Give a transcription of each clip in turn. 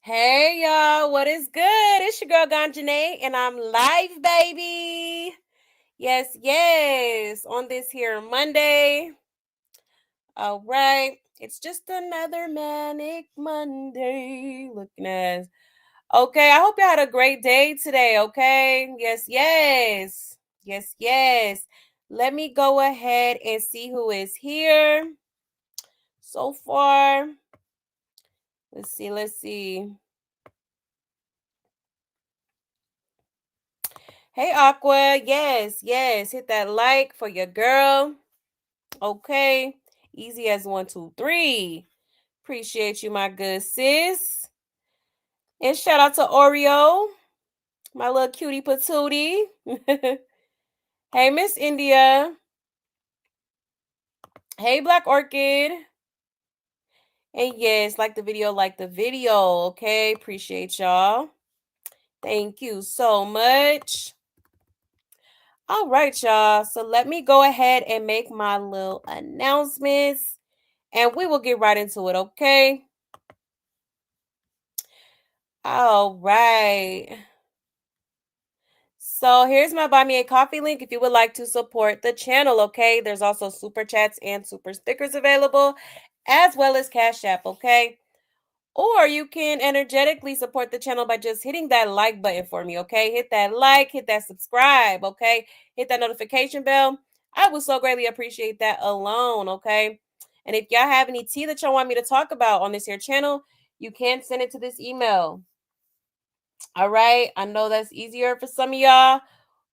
Hey y'all, what is good? It's your girl Ganjanae, and I'm live, baby. Yes, yes. On this here Monday. All right. It's just another manic Monday. Looking at. Okay, I hope you had a great day today, okay? Yes, yes. Yes, yes. Let me go ahead and see who is here so far. Let's see. Hey, Aqua. Yes, yes. Hit that like for your girl. Okay. Easy as one, two, three. Appreciate you, my good sis. And shout out to Oreo, my little cutie patootie. Hey, Miss India. Hey, Black Orchid. And yes, like the video. Okay. Appreciate y'all. Thank you so much. All right, y'all. So let me go ahead and make my little announcements. And we will get right into it, okay? All right. So here's my Buy Me a Coffee link if you would like to support the channel, okay? There's also super chats and super stickers available, as well as Cash App, okay? Or you can energetically support the channel by just hitting that like button for me, okay? Hit that like, hit that subscribe, okay? Hit that notification bell. I would so greatly appreciate that alone, okay? And if y'all have any tea that y'all want me to talk about on this here channel, you can send it to this email. All right? I know that's easier for some of y'all.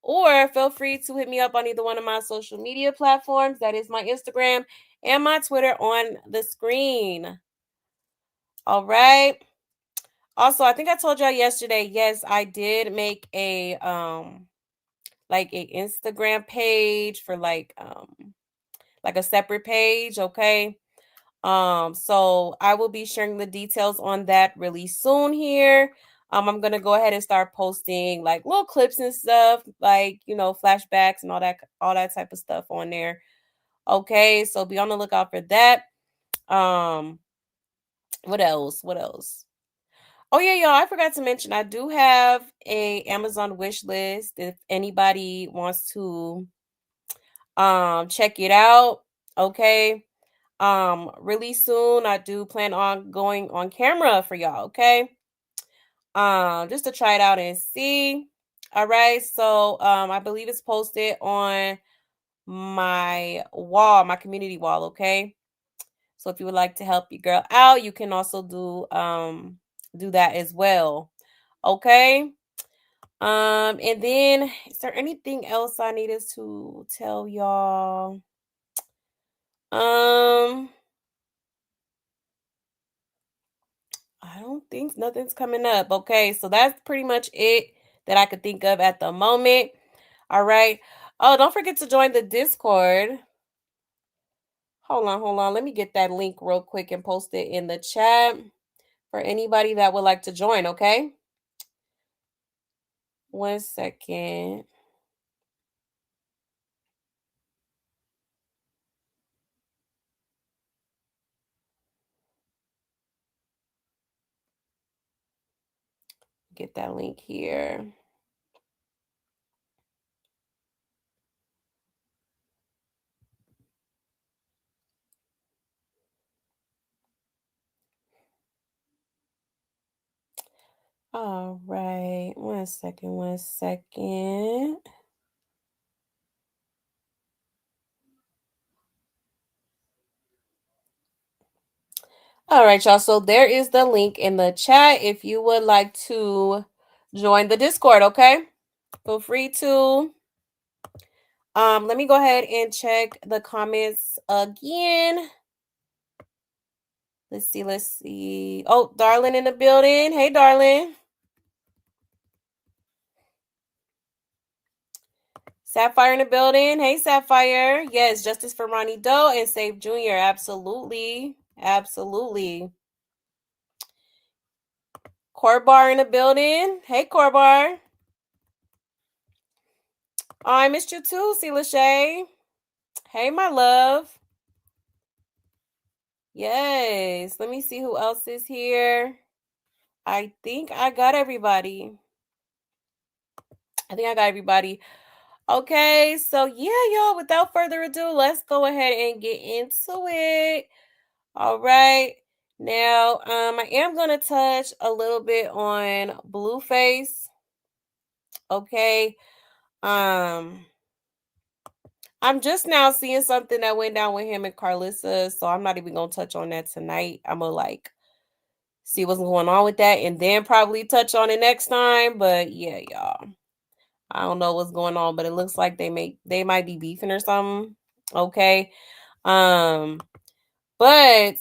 Or feel free to hit me up on either one of my social media platforms. That is my Instagram and my Twitter on the screen. All right. Also, I think I told y'all yesterday, yes, I did make a like a Instagram page for like a separate page, okay? So I will be sharing the details on that really soon here. I'm gonna go ahead and start posting like little clips and stuff, like flashbacks and all that type of stuff on there. Okay, so be on the lookout for that. Um, what else? What else? Oh yeah, y'all, I forgot to mention I do have a Amazon wish list if anybody wants to check it out. Okay. Really soon I do plan on going on camera for y'all, okay? Just to try it out and see. All right. So I believe it's posted on my wall, my community wall, okay? So if you would like to help your girl out, you can also do that as well. Okay. And then is there anything else I needed to tell y'all? Um, I don't think nothing's coming up. Okay, so that's pretty much it that I could think of at the moment. All right. Oh, don't forget to join the Discord. Hold on. Let me get that link real quick and post it in the chat for anybody that would like to join, okay? 1 second. Get that link here. All right. 1 second. All right, y'all. So there is the link in the chat if you would like to join the Discord, okay? Feel free to. Let me go ahead and check the comments again. Let's see. Oh, Darling in the building. Hey, Darling. Sapphire in the building. Hey, Sapphire. Yes, justice for Ronnie Doe and Save Jr. Absolutely. Absolutely. Corbar in the building. Hey, Corbar. Oh, I missed you too, C. Lachey. Hey, my love. Yes. Let me see who else is here. I think I got everybody. Okay, so yeah, y'all, without further ado, let's go ahead and get into it. All right. Now, I am gonna touch a little bit on Blueface. Okay. Um, I'm just now seeing something that went down with him and Carlissa, so I'm not even gonna touch on that tonight. I'm gonna like see what's going on with that and then probably touch on it next time. But yeah, y'all. I don't know what's going on, but it looks like they might be beefing or something. Okay. Um, but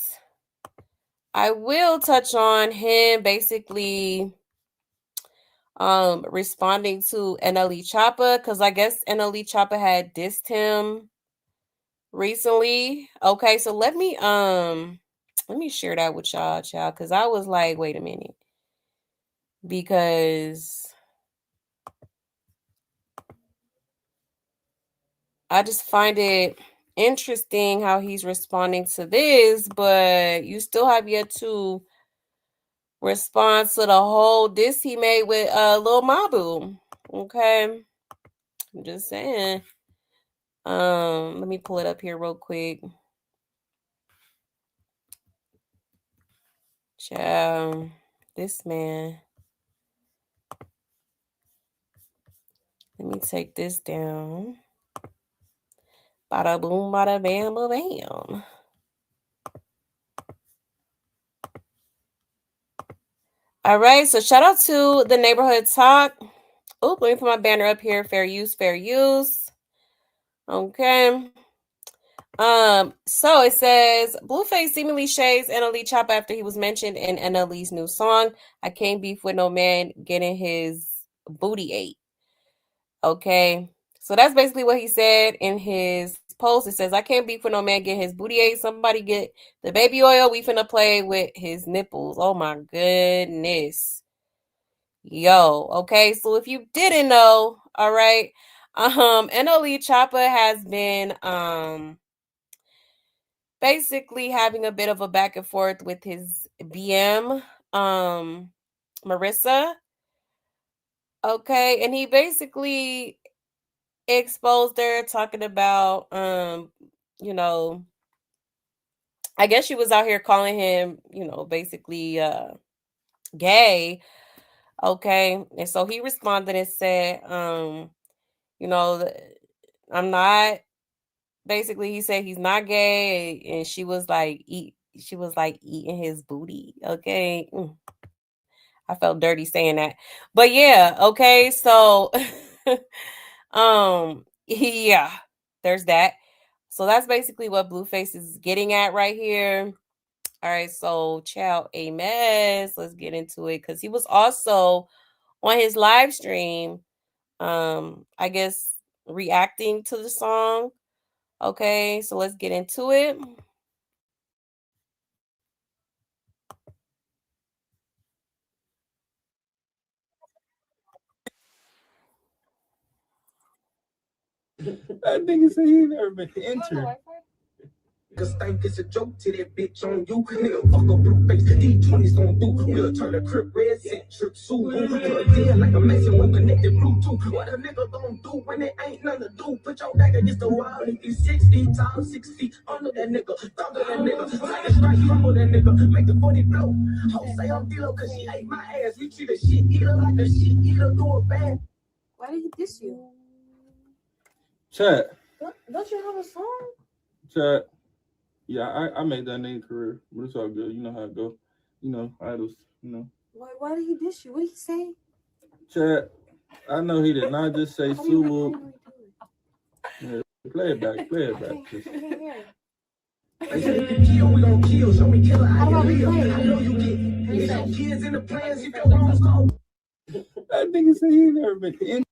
I will touch on him basically responding to NLE Choppa because I guess NLE Choppa had dissed him recently. Okay, so let me share that with y'all, child, because I was like, wait a minute. Because I just find it interesting how he's responding to this, but you still have yet to respond to the whole diss he made with Lil Mabu. Okay. I'm just saying. Let me pull it up here real quick. Child, this man. Let me take this down. Bada boom, bada bam, ba bam. All right, so shout out to the neighborhood talk. Oh, let me put my banner up here. Fair use, fair use. Okay. So it says Blueface seemingly shades NLE Choppa after he was mentioned in NLE's new song. I can't beef with no man getting his booty ate. Okay. So that's basically what he said in his post. It says, I can't beef with no man getting his booty ate. Somebody get the baby oil. We finna play with his nipples. Oh my goodness. Yo, okay. So if you didn't know, all right. NLE Choppa has been basically having a bit of a back and forth with his BM, Marissa. Okay, and he basically exposed her talking about, you know, I guess she was out here calling him, basically gay. Okay, and so he responded and said, you know, I'm not. Basically, he said he's not gay, and she was like, she was like eating his booty. Okay. I felt dirty saying that. But yeah, okay, so yeah, there's that. So that's basically what Blueface is getting at right here. All right, so ciao a mess. Let's get into it. Cause he was also on his live stream, I guess reacting to the song. Okay, so let's get into it. That nigga said he never been entered. Cause think it's a joke to that bitch on you. Nigga, fuck a Blueface. D20's gon' do. We'll turn the crib red, set trip soon. Dead like a mason who connected Bluetooth. What a nigga gon' do when it ain't nothing to do? Put your back against the wall. If you 6 feet tall, 6 feet under that nigga. Thunder that nigga. Like a strike, crumble that nigga. Make the 40 blow. Ho say I'm D-Lo cause she ate my ass. We treat a shit eater like a shit eater. Do it bad. Why did he diss you? Chat. Don't you have a song? Chat. Yeah, I made that name career, but it's all good. You know how it go. You know, idols, you know. Why did he diss you? What did he say? Chat, I know he did not just say Sulu. Yeah, play it back. Just... I said if you kill, we gon' kill. Show me killer, I can live. I know you get some kids in the plans if your wrong song. That nigga said he never been in.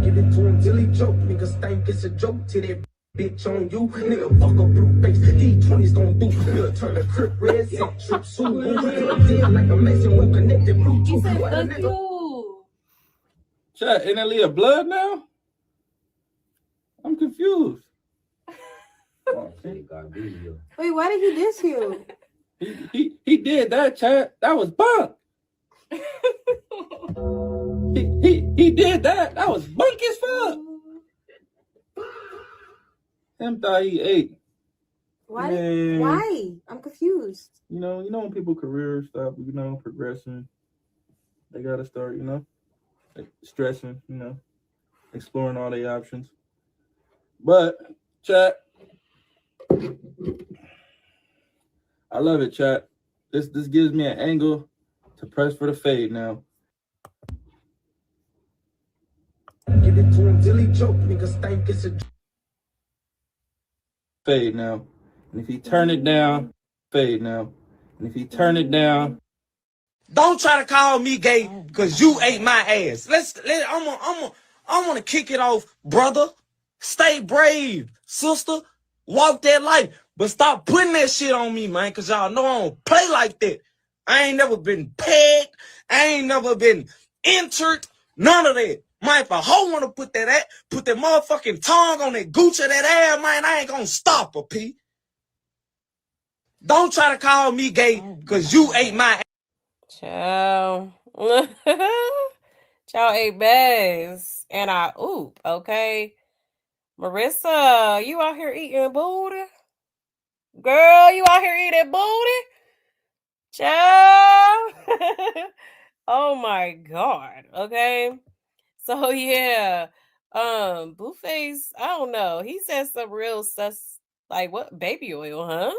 Give it to him till he choke. Niggas think it's a joke to that bitch on you. Nigga, fuck a Blueface. D20's gon' do. We'll turn the crib red, set trip soon. Dead like a mason who connected Bluetooth. He said, fuck you. Chat, ain't that Leah blood now? I'm confused. Wait, why did he diss you? He did that, chat. That was bunk. he did that. That was bunk as fuck. Him thought he ate. Why? Man. Why? I'm confused. You know when people career stuff, progressing, they gotta start, stressing, exploring all the options. But chat, I love it, chat. This gives me an angle to press for the fade now. Give it to him till he choke, niggas think it's a Fade now. And if he turn it down, fade now. And if he turn it down, don't try to call me gay because you ate my ass. I want to kick it off, brother. Stay brave, sister. Walk that life. But stop putting that shit on me, man, because y'all know I don't play like that. I ain't never been pegged. I ain't never been entered. None of that. Man, if a hoe want to put that motherfucking tongue on that gooch of that ass, man, I ain't going to stop her, P. Don't try to call me gay because you ate my ass. Ciao. Ciao ate bass. And I oop, okay? Marissa, you out here eating booty? Girl, you out here eating booty? Ciao. Oh my God. Okay. So yeah. Blueface, I don't know. He said some real sus, like what, baby oil, huh?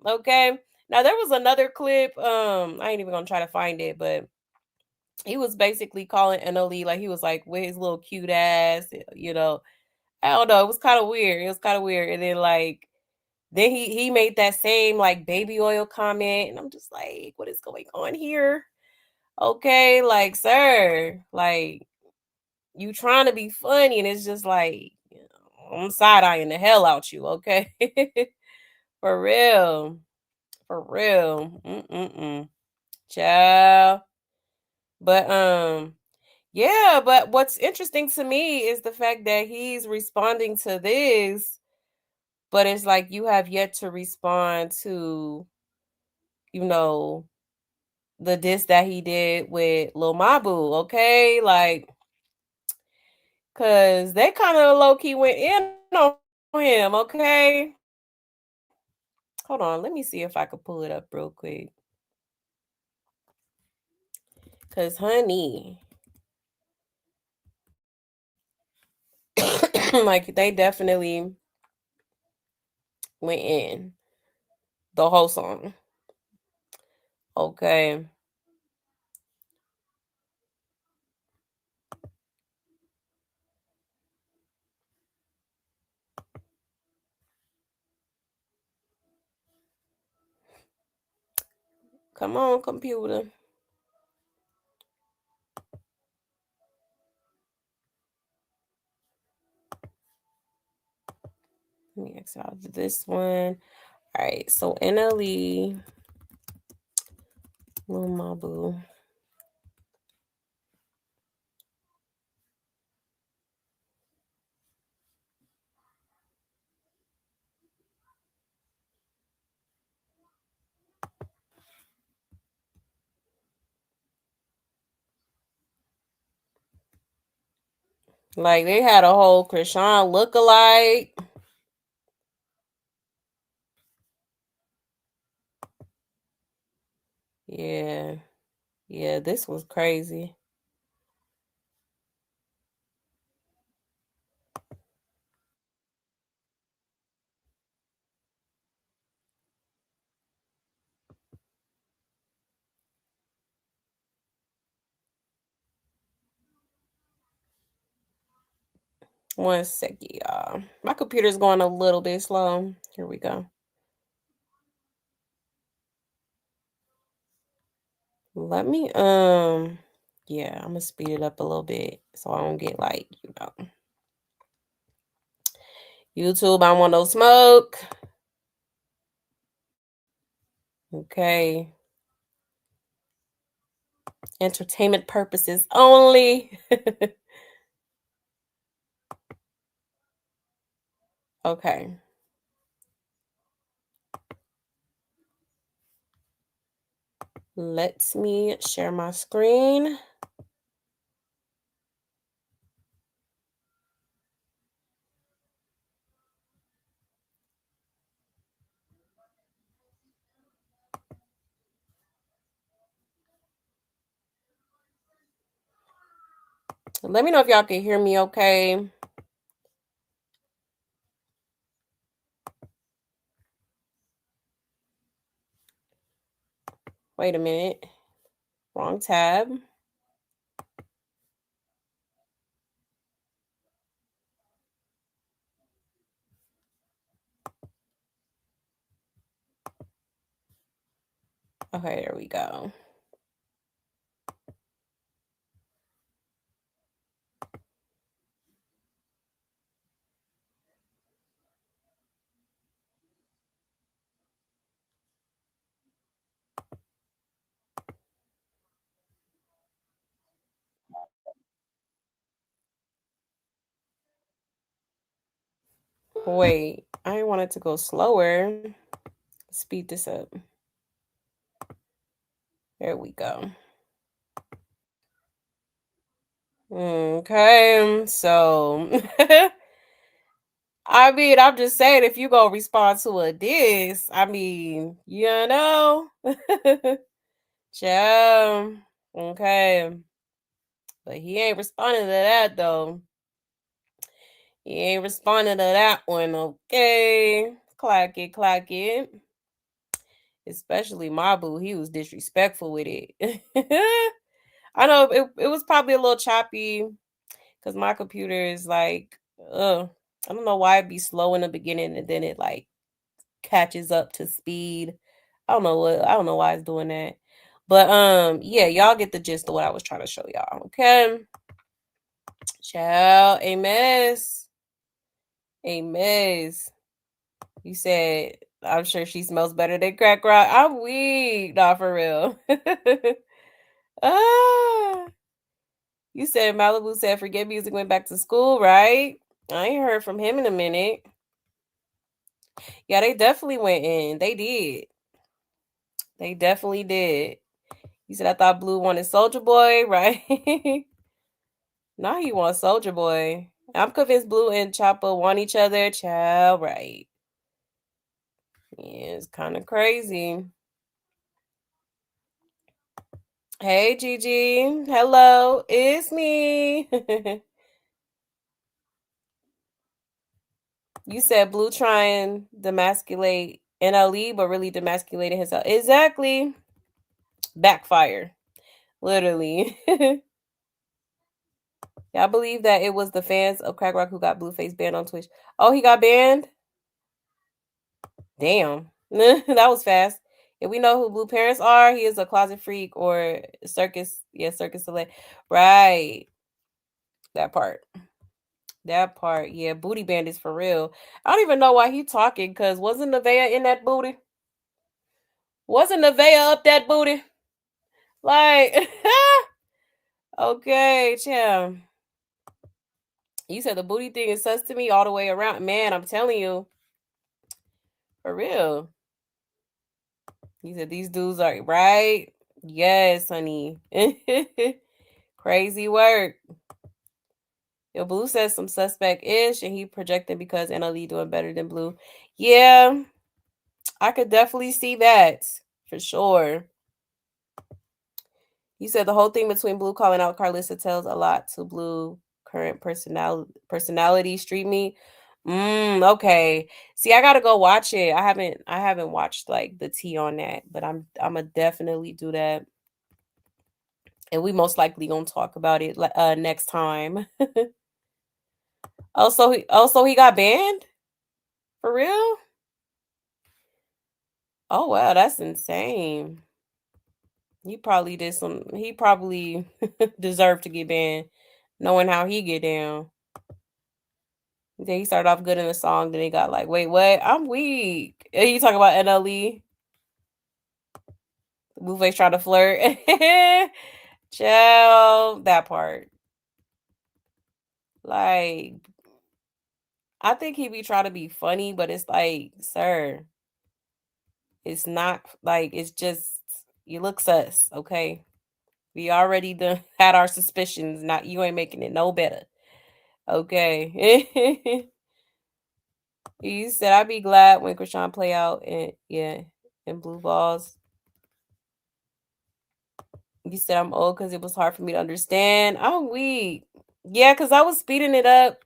Okay. Now there was another clip. I ain't even gonna try to find it, but he was basically calling NLE, like he was like with his little cute ass, I don't know. It was kind of weird. And then then he made that same like baby oil comment, and I'm just like, what is going on here? Okay, like sir, like you trying to be funny, and it's just like I'm side eyeing the hell out you. Okay, for real. For real. Child. But yeah, but what's interesting to me is the fact that he's responding to this, but it's like you have yet to respond to, the diss that he did with Lil Mabu, okay? Like, cause they kind of low key went in on him, okay? Hold on, let me see if I could pull it up real quick. Cause honey, like they definitely went in the whole song. Okay. Come on, computer. Let me X out this one. All right, so NLE, Lil Mabu. Like they had a whole Chrisean look-alike. Yeah. Yeah, this was crazy. One second, y'all. My computer's going a little bit slow. Here we go. Let me yeah, I'm gonna speed it up a little bit so I don't get like, YouTube, I want no smoke. Okay. Entertainment purposes only. Okay. Let me share my screen. Let me know if y'all can hear me okay. Wait a minute. Wrong tab. Okay, there we go. Wait, I want it to go slower. Speed this up. There we go. Okay, so I mean, I'm just saying, if you gonna respond to a diss, I mean, you know, yeah, okay, but he ain't responding to that though. He ain't responding to that one, okay? Clock it, clock it. Especially Mabu, he was disrespectful with it. I know it was probably a little choppy because my computer is like, I don't know why it'd be slow in the beginning and then it like catches up to speed. I don't know why it's doing that. But yeah, y'all get the gist of what I was trying to show y'all. Okay. Ciao. A mess. A mess. You said I'm sure she smells better than crack rock. I'm weak. Nah, for real. ah. You said Malibu said Forget Music went back to school, right? I ain't heard from him in a minute. Yeah, they definitely went in. They did. They definitely did. He said, I thought Blue wanted Soldier Boy, right? Now he wants Soldier Boy. I'm convinced Blue and Choppa want each other. Child, right. Yeah, it's kind of crazy. Hey, Gigi. Hello. It's me. You said Blue trying demasculate NLE, but really demasculating himself. Exactly. Backfire. Literally. Yeah, I believe that it was the fans of Crack Rock who got Blueface banned on Twitch. Oh, he got banned? Damn. That was fast. If we know who Blue parents are, he is a closet freak or circus. Yeah, circus select. Right. That part. That part. Yeah, booty bandits for real. I don't even know why he talking, because wasn't Nevaeh in that booty? Wasn't Nevaeh up that booty? Like, okay, Cham. You said the booty thing is sus to me all the way around. Man, I'm telling you. For real. You said these dudes are right. Yes, honey. Crazy work. Yo, Blue says some suspect-ish, and he projected because NLE doing better than Blue. Yeah, I could definitely see that for sure. You said the whole thing between Blue calling out Carlissa tells a lot to Blue current personality street me. Okay. See, I gotta go watch it. I haven't watched like the tea on that, but I'm gonna definitely do that. And we most likely gonna talk about it next time. Also he got banned? For real? Oh wow, that's insane. He probably deserved to get banned, knowing how he get down. Then he started off good in the song, then he got like, wait, what? I'm weak. You talking about NLE? Blueface trying to flirt. Chill, that part. Like, I think he be trying to be funny, but it's like, sir, it's not like it's just You look sus, okay? We already done had our suspicions. Not you ain't making it no better. Okay. He said I'd be glad when Chrisean play out and yeah, in blue balls. You said I'm old because it was hard for me to understand. I'm weak. Yeah, because I was speeding it up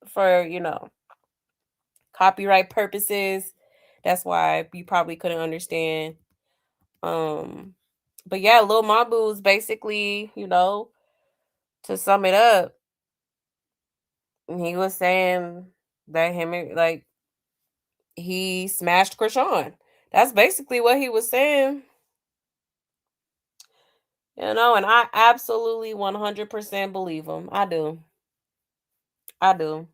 for, copyright purposes. That's why you probably couldn't understand. But yeah, Lil Mabu was basically, to sum it up, he was saying that he smashed Chrisean. That's basically what he was saying. And I absolutely 100% believe him. I do. I do.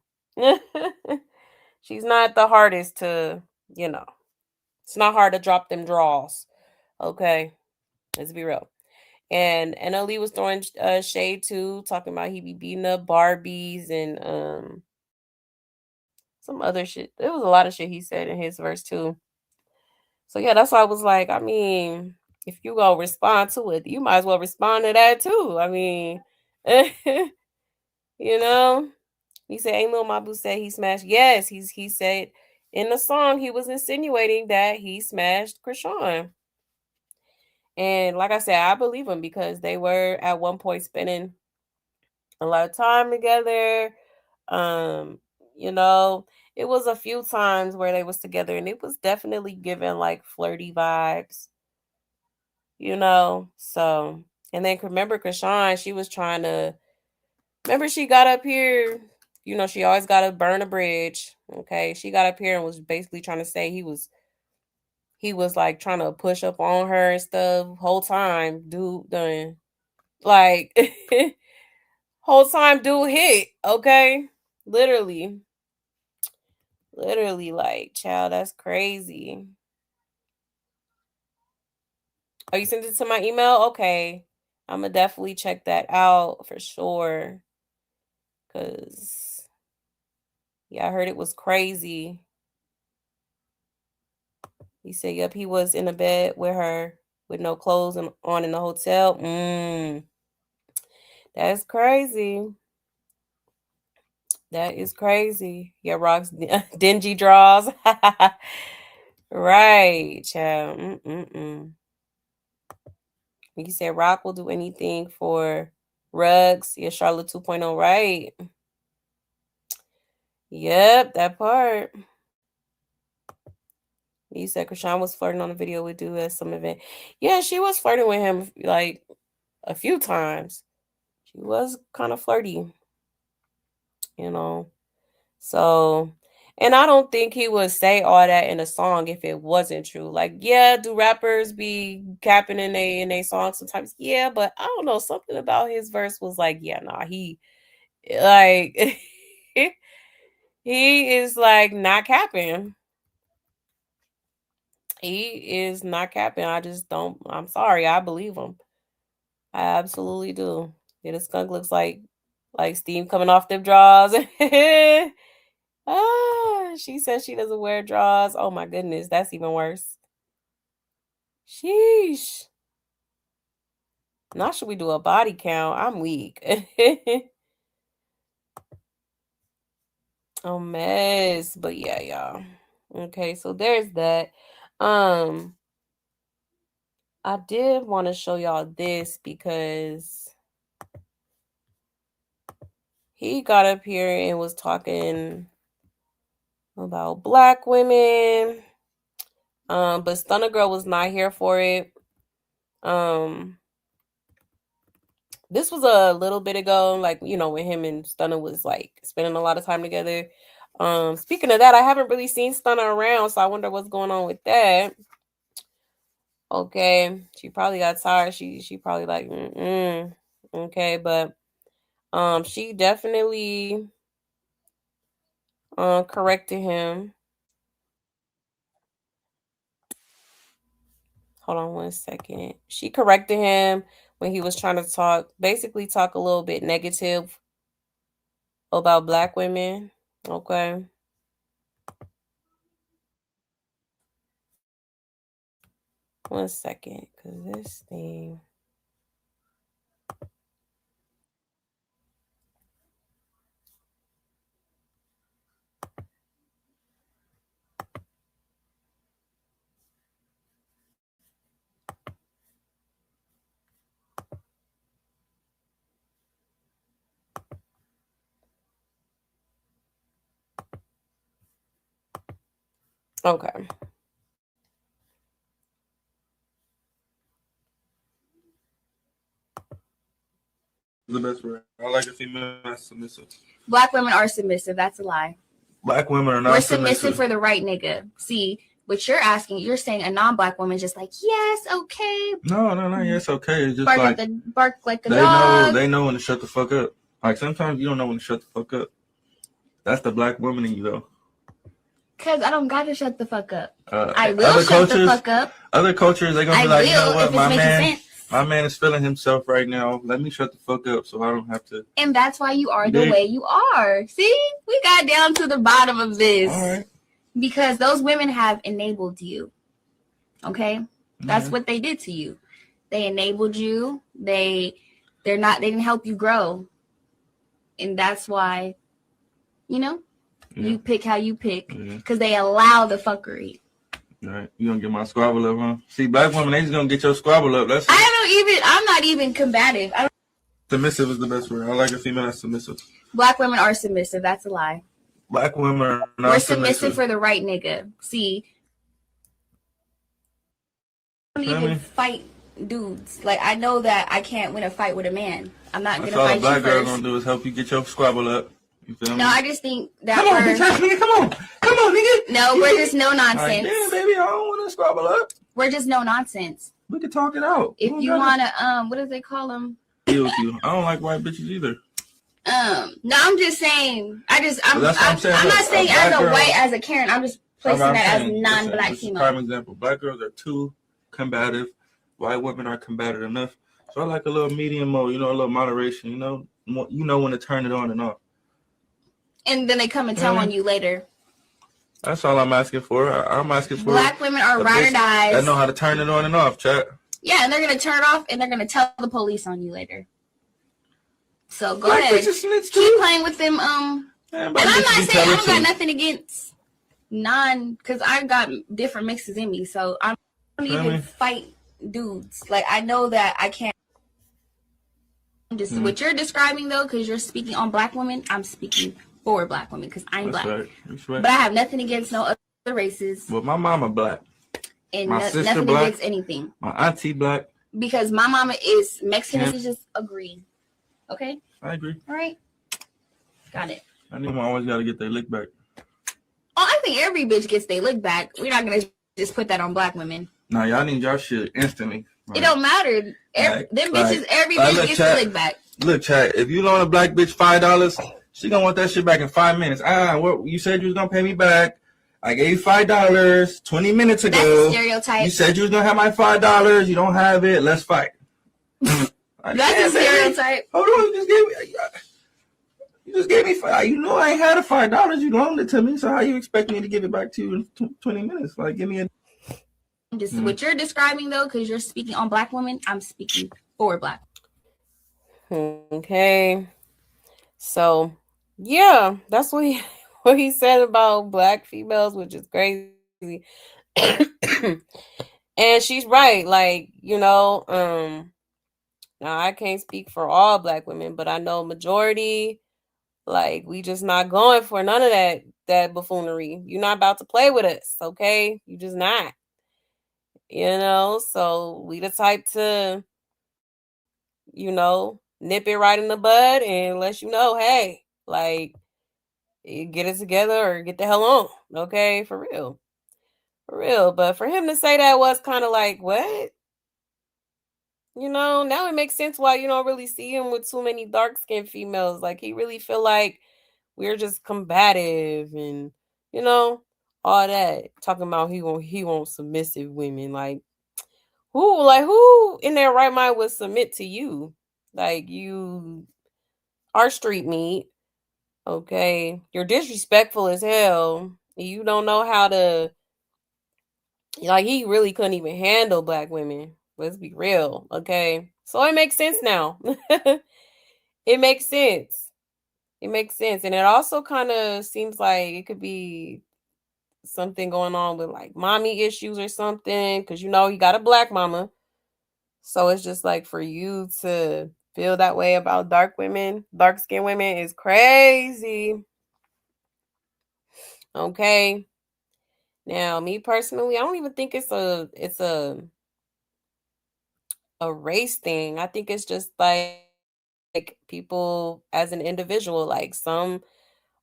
She's not the hardest to, it's not hard to drop them draws. Okay. Let's be real. And Ali was throwing shade too, talking about he be beating up Barbies and some other shit. There was a lot of shit he said in his verse too. So yeah, that's why I was like, I mean, if you go respond to it, you might as well respond to that too. I mean, you know. He said, "Ain't Lil Mabu said he smashed?" Yes, he said in the song he was insinuating that he smashed Chrisean. And like I said, I believe him because they were at one point spending a lot of time together. Um, you know, it was a few times where they was together and it was definitely giving like flirty vibes, So and then remember Chrisean, she was trying to remember she got up here, she always gotta burn a bridge. Okay. She got up here and was basically trying to say he was like trying to push up on her and stuff whole time, dude done. Like whole time dude hit, okay? Literally. Literally, like, child, that's crazy. Oh, you sent it to my email? Okay. I'm gonna definitely check that out for sure. Cause yeah, I heard it was crazy. He said, yep, he was in a bed with her with no clothes on in the hotel. That's crazy. That is crazy. Yeah, rocks dingy draws. Right, child. You said Rock will do anything for rugs. Yeah, Charlotte 2.0, right? Yep, that part. You said Chrisean was flirting on the video with Dude at some event. Yeah, she was flirting with him like a few times. She was kind of flirty, you know. So, and I don't think he would say all that in a song if it wasn't true. Like, yeah, do rappers be capping in they songs sometimes? Yeah, but I don't know. Something about his verse was like, yeah, nah, he like he is like not capping. He is not capping. I just don't. I'm sorry. I believe him. I absolutely do. Yeah, the skunk looks like steam coming off them drawers. She says she doesn't wear drawers. Oh my goodness, that's even worse. Sheesh. Now should we do a body count? I'm weak. A mess. But yeah, y'all. Okay, so there's that. Um, I did want to show y'all this because he got up here and was talking about black women. But Stunner Girl was not here for it. This was a little bit ago, like, when him and Stunner was like spending a lot of time together. Speaking of that, I haven't really seen Stunner around, so I wonder what's going on with that. Okay, she probably got tired. She probably like, okay, but she definitely corrected him. Hold on one second. She corrected him when he was trying to basically talk a little bit negative about black women. Okay. 1 second, because this thing. Okay. The best word. I like a female that's submissive. Black women are submissive. That's a lie. Black women are not We're submissive. submissive for the right nigga. See, what you're asking, you're saying a non-black woman is just like, yes, okay. No. Yes, okay. It's just bark like bark like a dog. They know when to shut the fuck up. Like sometimes you don't know when to shut the fuck up. That's the black woman in you though. Cause I don't got to shut the fuck up. I will other shut cultures, the fuck up. Other cultures, they're gonna be I like, will, you know what, if it's making sense. My man is feeling himself right now. Let me shut the fuck up so I don't have to. And that's why you are the way you are. See, we got down to the bottom of this. All right. Because those women have enabled you. Okay? That's what they did to you. They enabled you. They didn't help you grow. And that's why, you pick how you pick. Because they allow the fuckery. All right. You gonna get my squabble up, huh? See, black women, they just gonna get your squabble up. That's I'm not even combative. Submissive is the best word. I like a female that's submissive. Black women are submissive. That's a lie. Black women are not We're submissive for the right nigga. See, I don't even fight dudes. Like, I know that I can't win a fight with a man. I'm not going to fight you first. All a black girl gonna do is help you get your squabble up. You feel me? No, I just think that Come on, bitch, come on, nigga. No, we're just no nonsense. Like, damn, baby, I don't want to squabble up. We're just no nonsense. We can talk it out. If you want to, what do they call them? Deal with you. I don't like white bitches either. No, I'm just saying. I'm not saying as a white, as a Karen. I'm just placing that as non-black female. Prime example. Black girls are too combative. White women are combative enough. So I like a little medium mode, a little moderation. You know when to turn it on and off. And then they come and tell on you later. That's all I'm asking for. I'm asking for black women are ride or dies. That know how to turn it on and off, chat. Yeah, and they're gonna turn it off and they're gonna tell the police on you later. So go ahead. Keep playing with them. And I'm not saying I don't got nothing against because I got different mixes in me. So I don't even fight dudes. Like, I know that I can't. Just what you're describing though, because you're speaking on black women, I'm speaking for black women because I'm black. Right. But I have nothing against no other races. Well, my mama black. And my sister nothing black, against anything. My auntie black. Because my mama is Mexican. Just agree. Okay? I agree. All right. Got it. I think I always got to get their lick back. Oh, I think every bitch gets their lick back. We're not going to just put that on black women. Nah, y'all need y'all shit instantly. Right? It don't matter. Bitches, every bitch gets their lick back. Look, chat, if you loan a black bitch $5, she going to want that shit back in 5 minutes. What you said you was going to pay me back. I gave you $5 20 minutes ago. That's a stereotype. You said you was going to have my $5. You don't have it. Let's fight. That's a stereotype. Hold on. You just gave me $5. You know I ain't had a $5. You loaned it to me. So how you expect me to give it back to you in 20 minutes? Like, give me a... Just what you're describing, though, because you're speaking on black women, I'm speaking for black. Okay. So, yeah, that's what he said about black females, which is crazy. And she's right. Like, now I can't speak for all black women, but I know majority, like, we just not going for none of that buffoonery. You're not about to play with us, okay? You just not. So we the type to, nip it right in the bud and let you know, hey, like, get it together or get the hell on, okay? For real. But for him to say that was kind of like, what? Now it makes sense why you don't really see him with too many dark-skinned females. Like, he really feel like we're just combative and, all that. Talking about he won't submissive women. Like, who in their right mind would submit to you? Like, you are street meat. Okay. You're disrespectful as hell. You don't know how to Like, he really couldn't even handle black women. Let's be real, okay? So it makes sense now. It makes sense. It makes sense. And it also kind of seems like it could be something going on with like mommy issues or something. Cause you got a black mama. So it's just like for you to feel that way about dark skinned women is crazy. Okay. Now, me personally, I don't even think it's a race thing. I think it's just like people as an individual. Like some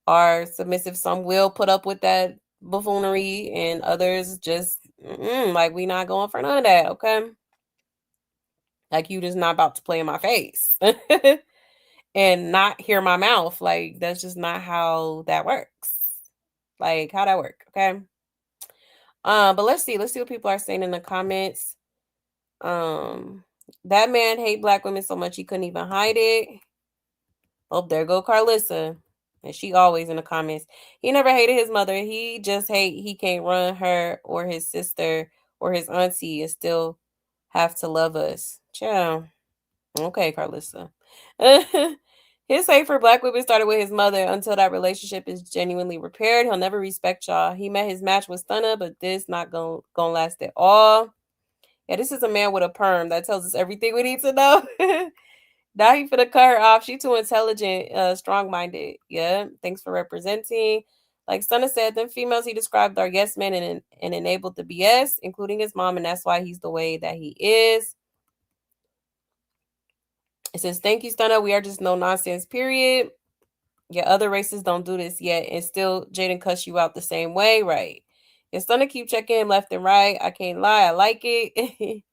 are submissive, some will put up with that buffoonery, and others just like we not going for none of that. Okay, like you just not about to play in my face and not hear my mouth. Like that's just not how that works. Like how that work? Okay. But let's see what people are saying in the comments. Um, that man hate black women so much he couldn't even hide it. Oh, there go Carlissa. And she always in the comments. He never hated his mother. He just hate he can't run her or his sister or his auntie and still have to love us. Ciao. Okay, Carlissa. His hate for black women started with his mother. Until that relationship is genuinely repaired, he'll never respect y'all. He met his match with Stunner, but this not gonna last at all. Yeah, this is a man with a perm. That tells us everything we need to know. Now he finna cut her off. She too intelligent, strong-minded. Yeah, thanks for representing. Like Stunna said, them females he described are yes men and enabled the BS, including his mom, and that's why he's the way that he is. It says, thank you, Stunna. We are just no nonsense, period. Yeah, other races don't do this yet, and still Jaden cuss you out the same way, right? And Stunna keep checking him left and right. I can't lie, I like it.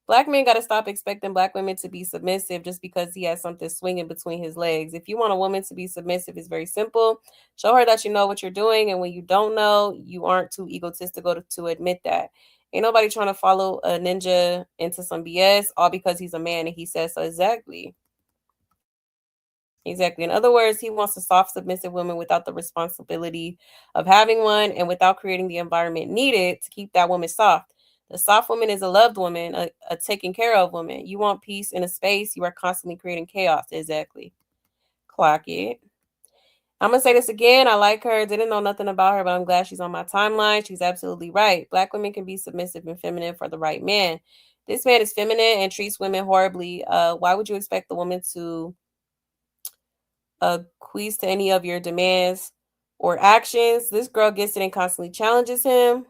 Black men got to stop expecting black women to be submissive just because he has something swinging between his legs. If you want a woman to be submissive, it's very simple. Show her that you know what you're doing, and when you don't know, you aren't too egotistical to admit that. Ain't nobody trying to follow a ninja into some BS all because he's a man and he says so. Exactly. Exactly. In other words, he wants a soft, submissive woman without the responsibility of having one and without creating the environment needed to keep that woman soft. The soft woman is a loved woman, a taken care of woman. You want peace in a space, you are constantly creating chaos. Exactly. Clock it. I'm going to say this again. I like her. Didn't know nothing about her, but I'm glad she's on my timeline. She's absolutely right. Black women can be submissive and feminine for the right man. This man is feminine and treats women horribly. Why would you expect the woman to acquiesce to any of your demands or actions? This girl gets it and constantly challenges him.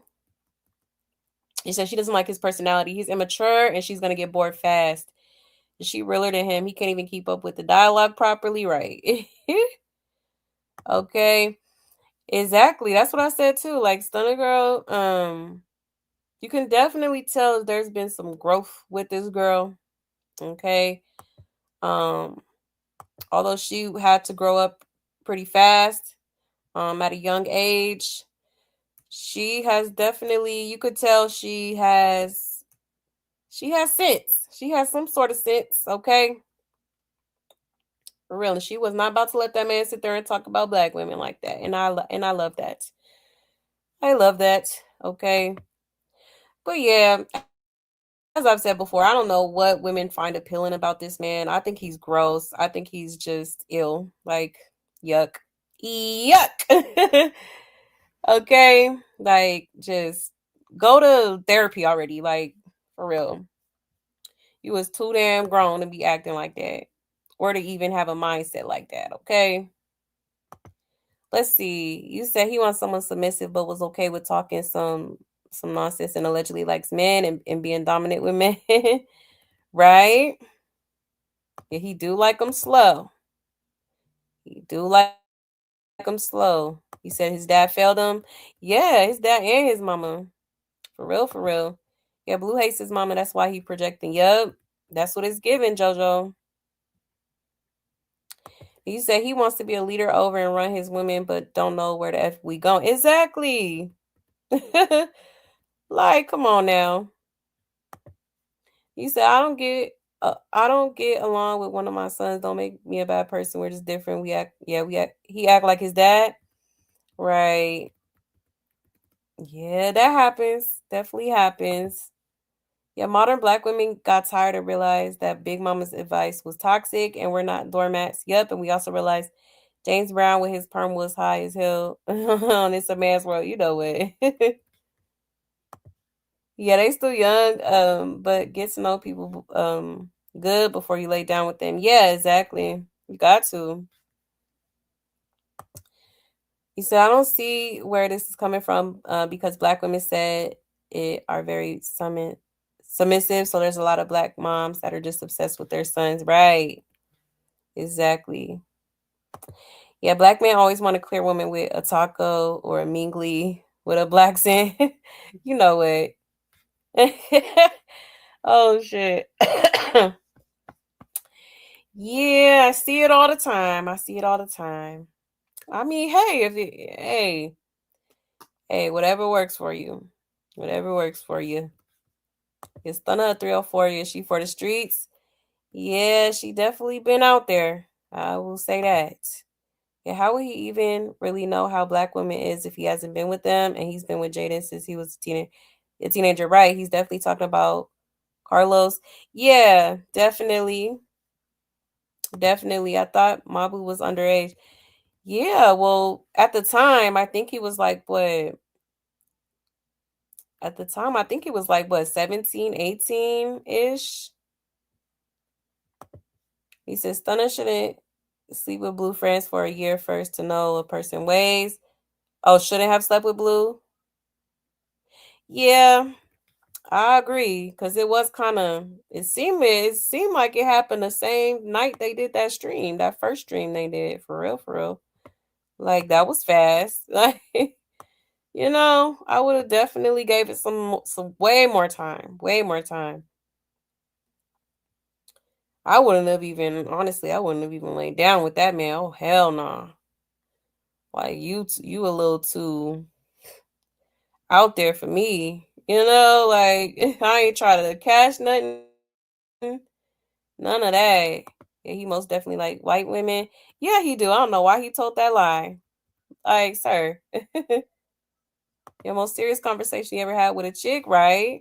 She says she doesn't like his personality. He's immature and she's going to get bored fast. She realer than him. He can't even keep up with the dialogue properly, right? Okay. Exactly. That's what I said too. Like Stunner Girl, you can definitely tell there's been some growth with this girl. Okay. Um, although she had to grow up pretty fast, at a young age. She has definitely, you could tell she has sense. She has some sort of sense, okay? For real. And she was not about to let that man sit there and talk about black women like that. And I love that. I love that. Okay. But yeah, as I've said before, I don't know what women find appealing about this man. I think he's gross. I think he's just ill. Like, yuck. Yuck. Okay? Like, just go to therapy already. Like, for real. You was too damn grown to be acting like that. Or to even have a mindset like that, okay? Let's see. You said he wants someone submissive but was okay with talking some nonsense and allegedly likes men and being dominant with men. Right? Yeah, he do like them slow. He do like them slow. He said his dad failed him. Yeah, his dad and his mama. For real, for real. Yeah, Blue hates his mama. That's why he projecting. Yup. That's what it's giving, JoJo. He said he wants to be a leader over and run his women, but don't know where the F we go. Exactly. Like, come on now. He said, I don't get along with one of my sons. Don't make me a bad person. We're just different. He act like his dad. Right. Yeah, that happens. Definitely happens. Yeah, modern black women got tired and realized that Big Mama's advice was toxic and we're not doormats. Yep, and we also realized James Brown with his perm was high as hell on It's a Man's World. You know what? Yeah, they still young, but get to know people good before you lay down with them. Yeah, exactly. You got to. You said I don't see where this is coming from because black women said it are very submissive. So there's a lot of black moms that are just obsessed with their sons. Right. Exactly. Yeah, black men always want to clear women with a taco or a mingly with a black scent. You know what? Oh shit. Yeah, I see it all the time. I see it all the time. I mean, hey, whatever works for you. Whatever works for you. It's Stunna 304. Is she for the streets? Yeah, she definitely been out there. I will say that. Yeah, how would he even really know how black women is if he hasn't been with them and he's been with Jaden since he was a teenager, right? He's definitely talking about Carlos. Yeah, definitely. Definitely. I thought Mabu was underage. Yeah, well, at the time, I think he was like what? At the time, I think he was like what, 17, 18-ish? He says Stunner shouldn't sleep with Blue friends for a year first to know a person weighs. Oh, shouldn't have slept with Blue? Yeah, I agree. Cause it was it seemed like it happened the same night they did that stream, that first stream they did. For real, for real. Like that was fast. Like I would have definitely gave it some way more time. Way more time. I wouldn't have even honestly, I wouldn't have even laid down with that man. Oh hell no. Nah. Like you a little too out there for me. Like I ain't trying to cash nothing. None of that. Yeah, he most definitely like white women. Yeah, he do. I don't know why he told that lie. Like, sir. Your most serious conversation you ever had with a chick, right?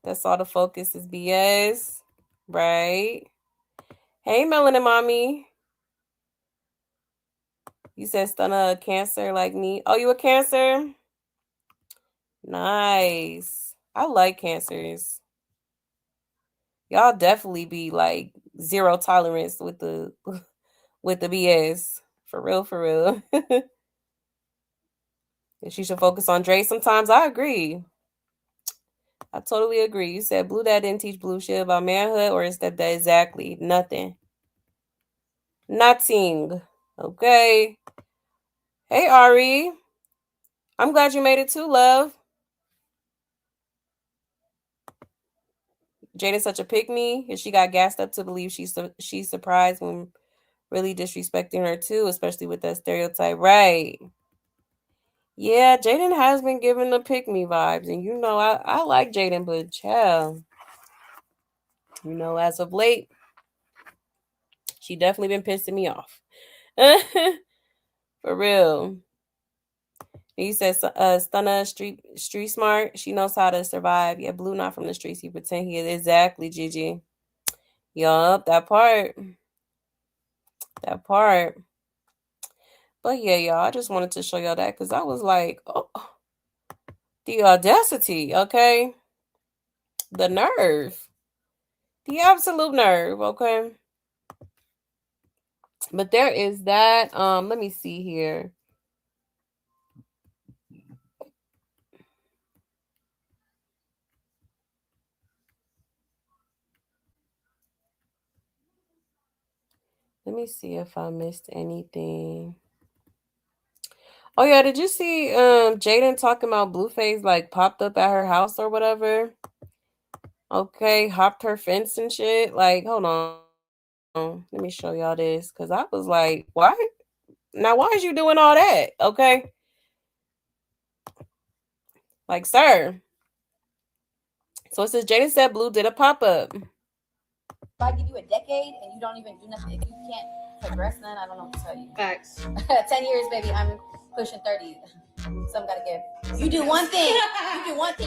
That's all the focus is BS. Right? Hey, Melanin Mommy. You said stun a cancer like me. Oh, you a cancer? Nice. I like cancers. Y'all definitely be like zero tolerance with the with the BS. For real, for real. And she should focus on Dre sometimes. I agree. I totally agree. You said Blue Dad didn't teach Blue shit about manhood, or is that exactly nothing? Nothing. Okay. Hey Ari. I'm glad you made it too, love. Jada's such a pick me, and she got gassed up to believe she's surprised when really disrespecting her too, especially with that stereotype. Right. Yeah, Jaden has been giving the pick me vibes, and I like Jaden, but child, as of late, she definitely been pissing me off. For real. He says, Stunna street smart. She knows how to survive. Yeah, Blue not from the streets. He pretend he is. Exactly, Gigi. Yup, that part. That part. But yeah, y'all, I just wanted to show y'all that because I was like, oh, the audacity, okay? The nerve. The absolute nerve, okay? But there is that. Let me see here. Let me see if I missed anything. Oh yeah, did you see Jaden talking about Blueface like popped up at her house or whatever? Okay, hopped her fence and shit. Like, hold on. Let me show y'all this. Cause I was like, why? Now why is you doing all that? Okay. Like, sir. So it says Jaden said Blue did a pop-up. If I give you a decade and you don't even do nothing, if you can't progress, then I don't know what to tell you. Facts. 10 years, baby. I'm pushing 30. Some gotta give. You do one thing.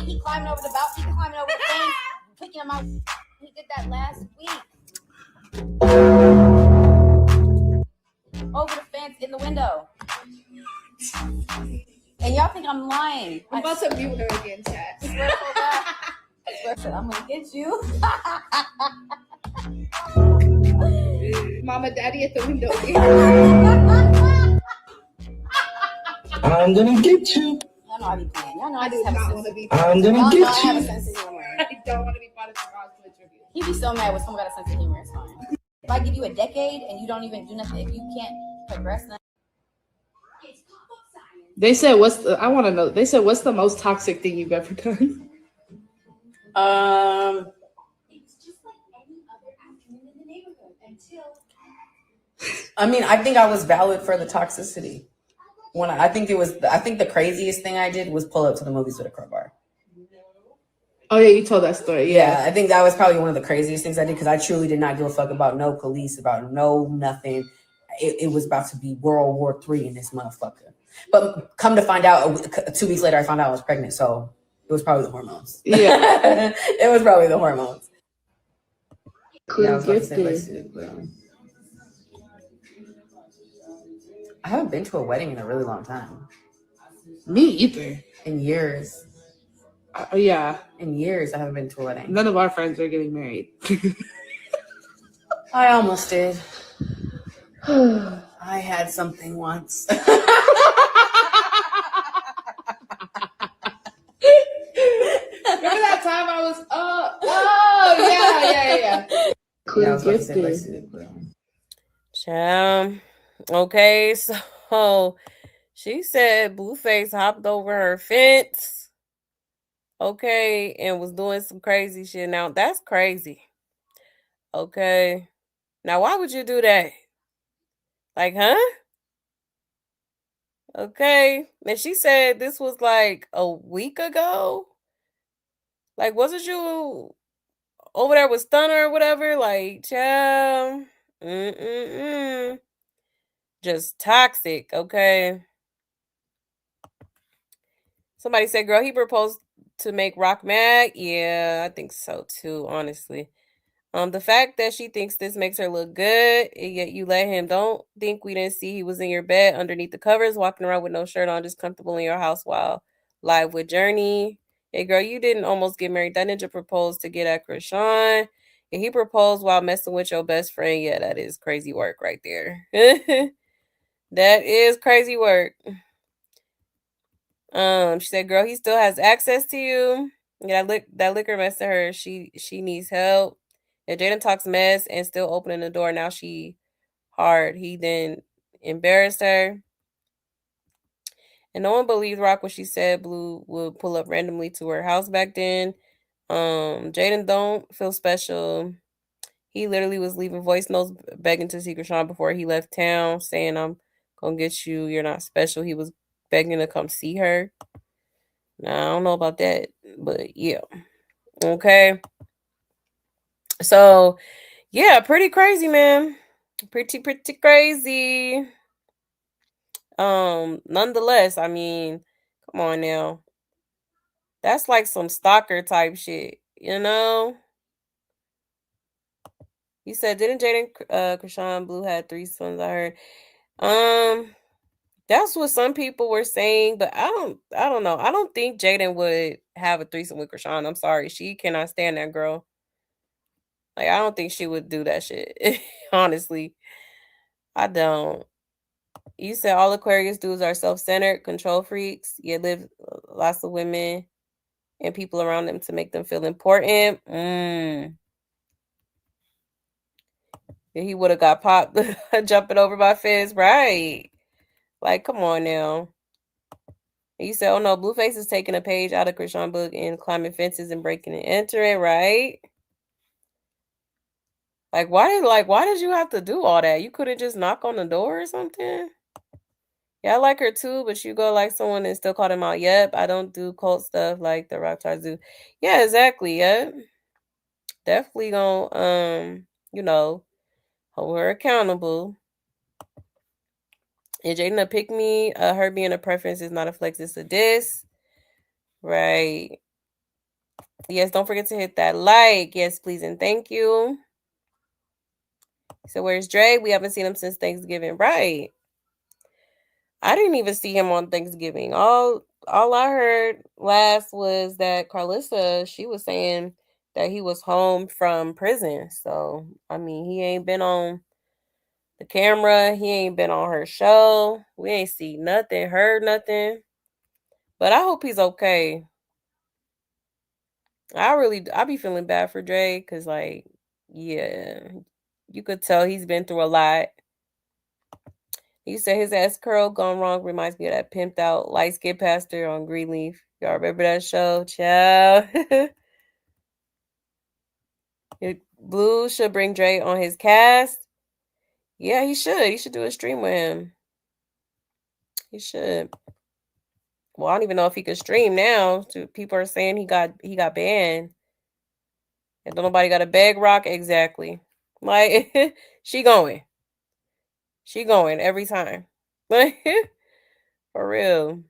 He climbing over the balcony. He climbing over the thing, picking him out. He did that last week. Over the fence in the window. And y'all think I'm lying. I'm about to mute her again, chat. I swear to God, I'm gonna get you. Mama, daddy at the window. I'm gonna get you. Y'all know I be playing. Y'all know I do just have not a want to be. I'm gonna Y'all know I get have a you. sense of humor. I don't want to be part of the Roswell tribute. He be so mad when someone got a sense of humor. It's fine. If I give you a decade and you don't even do nothing, if you can't progress, then They said, "What's the?" I want to know. They said, "What's the most toxic thing you've ever done?" I mean, I think I was valid for the toxicity. I think the craziest thing I did was pull up to the movies with a crowbar. Oh yeah, you told that story. Yeah, I think that was probably one of the craziest things I did because I truly did not give a fuck about no police, about no nothing. It was about to be World War III in this motherfucker. But come to find out, 2 weeks later, I found out I was pregnant. So it was probably the hormones. Yeah, it was probably the hormones. Cool, I was about to gifted. say, but I haven't been to a wedding in a really long time. Me either. In years. Yeah. In years, I haven't been to a wedding. None of our friends are getting married. I almost did. I had something once. Remember that time I was yeah. Cool, Yeah, I was about to say, Okay, so she said Blueface hopped over her fence. Okay, and was doing some crazy shit. Now that's crazy. Okay. Now why would you do that? Like, huh? Okay. And she said this was like a week ago. Like, wasn't you over there with Stunner or whatever? Like, child. Just toxic, okay? Somebody said, girl, he proposed to make Rock mad. Yeah, I think so too, honestly. The fact that she thinks this makes her look good, and yet you let him. Don't think we didn't see he was in your bed underneath the covers, walking around with no shirt on, just comfortable in your house while live with Journey. Hey, girl, you didn't almost get married. That ninja proposed to get at Chrisean, and he proposed while messing with your best friend. Yeah, that is crazy work right there. That is crazy work. She said, girl, he still has access to you. Yeah, that liquor mess to her. She needs help. And Jaden talks mess and still opening the door. Now she hard. He then embarrassed her. And no one believed Rock when she said Blue would pull up randomly to her house back then. Jaden don't feel special. He literally was leaving voice notes begging to see Chrisean before he left town, saying, I'm gonna get you. You're not special. He was begging to come see her. Now, I don't know about that, but yeah. Okay. So, yeah, pretty crazy, man. Pretty crazy. Nonetheless, I mean, come on now. That's like some stalker type shit, you know? You said, didn't Jaden Chrisean Blue had 3 sons, I heard. That's what some people were saying, but I don't know. I don't think Jaden would have a threesome with Chrisean. I'm sorry. She cannot stand that girl. Like, I don't think she would do that shit. Honestly. I don't. You said all Aquarius dudes are self-centered, control freaks. You live lots of women and people around them to make them feel important. He would have got popped jumping over my fence, right? Like, come on now. You said, oh no, Blueface is taking a page out of Chrisean book and climbing fences and breaking and entering, right? Like, why did you have to do all that? You couldn't just knock on the door or something? Yeah, I like her too, but you go like someone and still call them out. Yep, I don't do cult stuff like the rock stars do. Yeah, exactly. Yep. Definitely gonna hold her accountable. And Jaden a pick me. Her being a preference is not a flex, it's a diss. Right. Yes, don't forget to hit that like. Yes, please and thank you. So where's Dre? We haven't seen him since Thanksgiving. Right. I didn't even see him on Thanksgiving. All I heard last was that Carlissa, she was saying that he was home from prison. So I mean, he ain't been on the camera. He ain't been on her show. We ain't see nothing, heard nothing. But I hope he's okay. I be feeling bad for Dre because, like, yeah, you could tell he's been through a lot. He said his ass curl gone wrong reminds me of that pimped out light skinned pastor on Greenleaf. Y'all remember that show? Ciao. Blue should bring Dre on his cast. Yeah, he should. He should do a stream with him. He should. Well, I don't even know if he could stream now. People are saying he got banned. And don't nobody got a beg rock exactly. Like she going. She going every time. Like for real.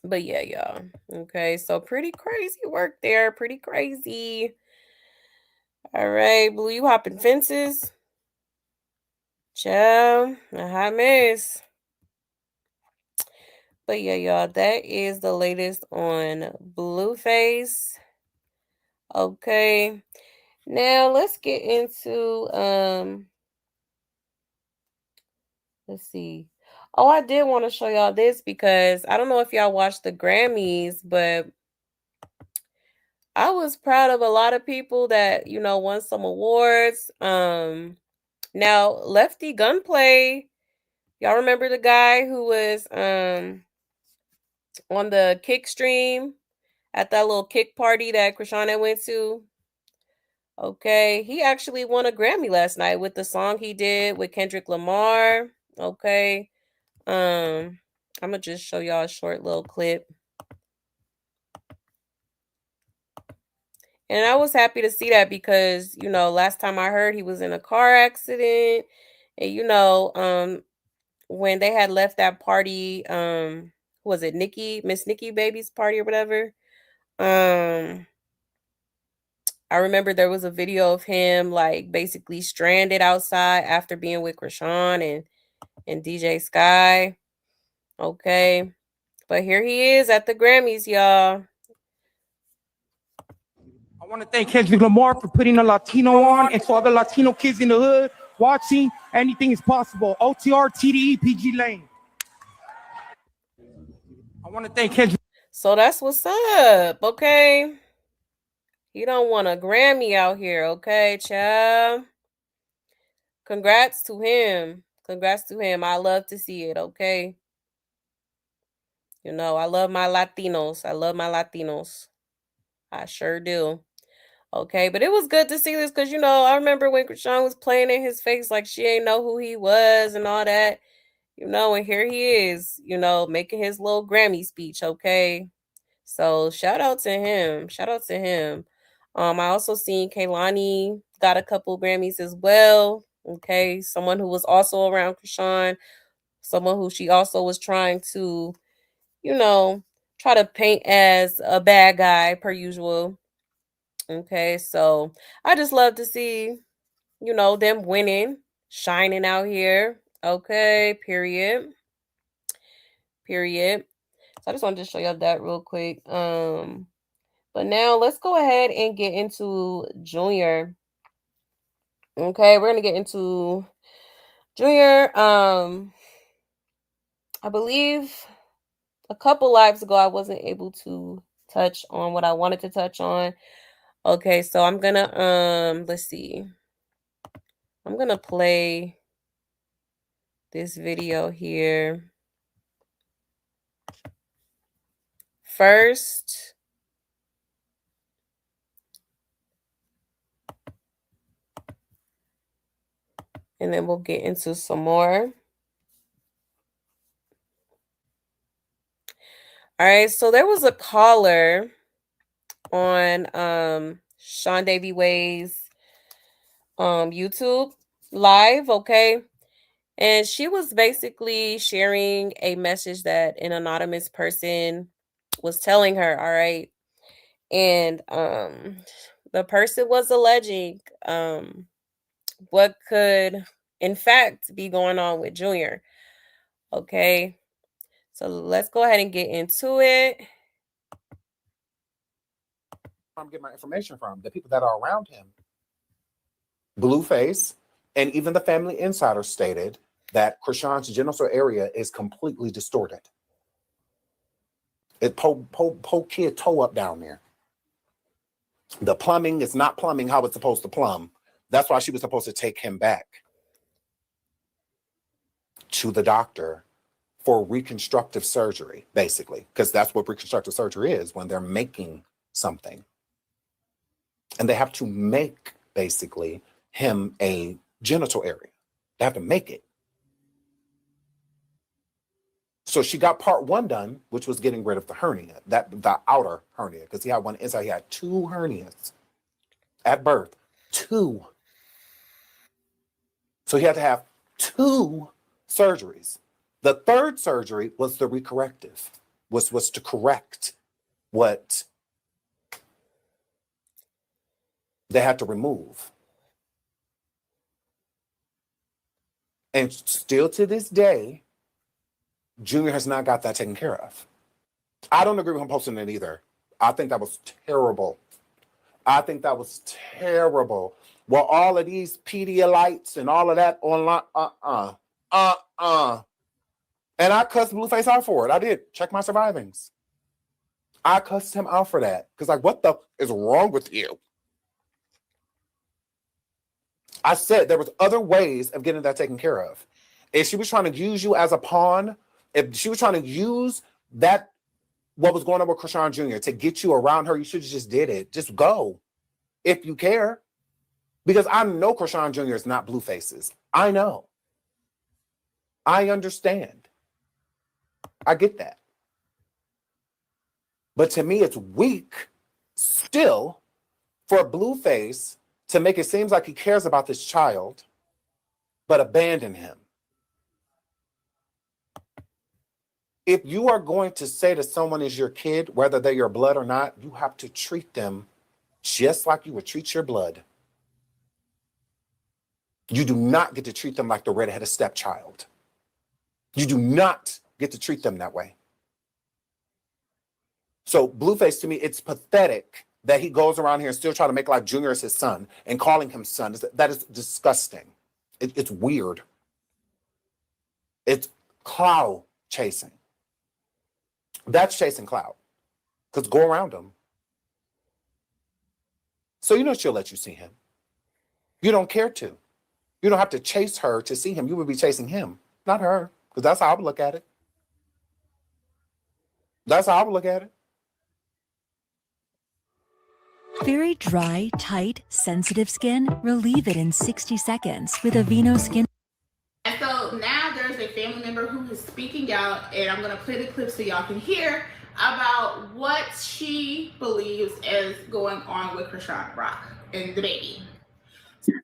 But yeah, y'all. Okay, so pretty crazy work there. Pretty crazy. All right, Blue, you hopping fences? Ciao. A hot mess. But yeah, y'all, that is the latest on Blueface. Okay. Now let's get into let's see. Oh, I did want to show y'all this because I don't know if y'all watched the Grammys, but I was proud of a lot of people that, won some awards. Now Lefty Gunplay, y'all remember the guy who was on the kick stream at that little kick party that Chrisean went to? Okay, he actually won a Grammy last night with the song he did with Kendrick Lamar. Okay. I'm gonna just show y'all a short little clip. And I was happy to see that because, last time I heard he was in a car accident. And when they had left that party, was it Miss Nikki Baby's party or whatever? I remember there was a video of him like basically stranded outside after being with Chrisean and DJ Sky. Okay. But here he is at the Grammys, y'all. I want to thank Kendrick Lamar for putting a Latino on, and to all the Latino kids in the hood watching, anything is possible. OTR, TDE, PG Lane. I want to thank Kendrick. So that's what's up, okay? He don't want a Grammy out here, okay, child? Congrats to him. Congrats to him. I love to see it, okay? I love my Latinos. I love my Latinos. I sure do. Okay, but it was good to see this because, I remember when Chrisean was playing in his face like she ain't know who he was and all that, and here he is, making his little Grammy speech, okay? So shout out to him. Shout out to him. I also seen Kehlani got a couple Grammys as well. Okay, someone who was also around Chrisean, someone who she also was trying to, try to paint as a bad guy per usual. Okay, so I just love to see, them winning, shining out here. Okay, period. Period. So I just wanted to show y'all that real quick. But now let's go ahead and get into Junior. Okay, we're gonna get into Junior. I believe a couple lives ago I wasn't able to touch on what I wanted to touch on. Okay, so I'm gonna let's see. I'm gonna play this video here first. And then we'll get into some more. All right, so there was a caller on Sean Davy Way's YouTube live, okay? And she was basically sharing a message that an anonymous person was telling her, all right? And the person was alleging what could in fact be going on with Junior. Okay. So let's go ahead and get into it. I'm getting my information from the people that are around him. Blueface and even the Family Insider stated that Chrisean's genital area is completely distorted. It poke kid toe up down there. The plumbing is not plumbing how it's supposed to plumb. That's why she was supposed to take him back to the doctor for reconstructive surgery, basically, because that's what reconstructive surgery is, when they're making something. And they have to make, basically, him a genital area. They have to make it. So she got part one done, which was getting rid of the hernia, the outer hernia, because he had one inside. He had 2 hernias at birth, 2. So he had to have 2 surgeries. The third surgery was the recorrective, was to correct what they had to remove. And still to this day, Junior has not got that taken care of. I don't agree with him posting it either. I think that was terrible. Well, all of these Pedialites and all of that online, And I cussed Blueface out for it. I did. Check my survivings. I cussed him out for that. Because, like, what the is wrong with you? I said there was other ways of getting that taken care of. If she was trying to use you as a pawn, if she was trying to use that, what was going on with Chrisean Jr. to get you around her, you should have just did it. Just go. If you care. Because I know Chrisean Jr. is not Blueface's. I know. I understand. I get that. But to me, it's weak still for Blueface to make it seem like he cares about this child, but abandon him. If you are going to say that someone is your kid, whether they're your blood or not, you have to treat them just like you would treat your blood. You do not get to treat them like the redheaded stepchild. You do not get to treat them that way. So Blueface, to me, it's pathetic that he goes around here and still trying to make like Junior as his son and calling him son. That is disgusting. It's weird. It's clout chasing. That's chasing clout. Because go around him. So you know she'll let you see him. You don't care to. You don't have to chase her to see him. You would be chasing him, not her. Because that's how I would look at it. That's how I would look at it. Very dry, tight, sensitive skin? Relieve it in 60 seconds with Aveeno Skin. And so now there's a family member who is speaking out, and I'm going to play the clip so y'all can hear about what she believes is going on with Chrisean Rock and the baby.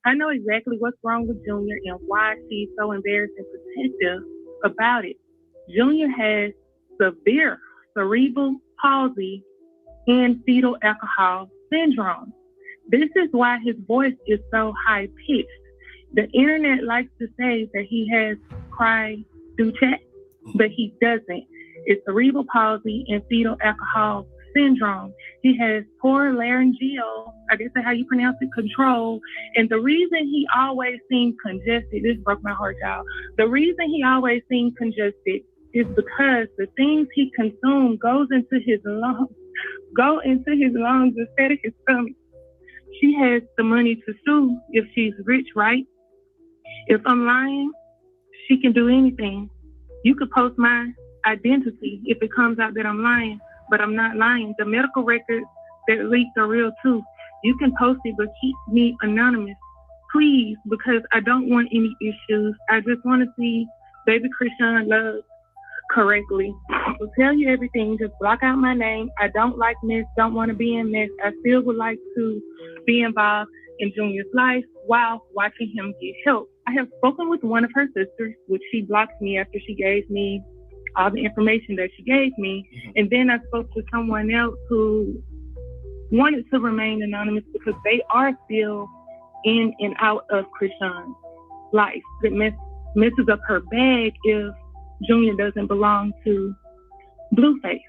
I know exactly what's wrong with Junior and why she's so embarrassed and protective about it. Junior has severe cerebral palsy and fetal alcohol syndrome. This is why his voice is so high-pitched. The internet likes to say that he has cry through chat, but he doesn't. It's cerebral palsy and fetal alcohol syndrome. He has poor laryngeal, I guess that's how you pronounce it, control. And the reason he always seems congested, this broke my heart, y'all. The reason he always seems congested is because the things he consumes goes into his lungs, instead of his stomach. She has the money to sue if she's rich, right? If I'm lying, she can do anything. You could post my identity if it comes out that I'm lying, but I'm not lying. The medical records that leaked are real too. You can post it, but keep me anonymous, please, because I don't want any issues. I just want to see baby Chrisean loved correctly. I'll tell you everything. Just block out my name. I don't like mess. Don't want to be in mess. I still would like to be involved. in Junior's life while watching him get help. I have spoken with one of her sisters, which she blocked me after she gave me all the information that she gave me. And then I spoke to someone else who wanted to remain anonymous because they are still in and out of Chrisean's life. It messes up her bag if Junior doesn't belong to Blueface.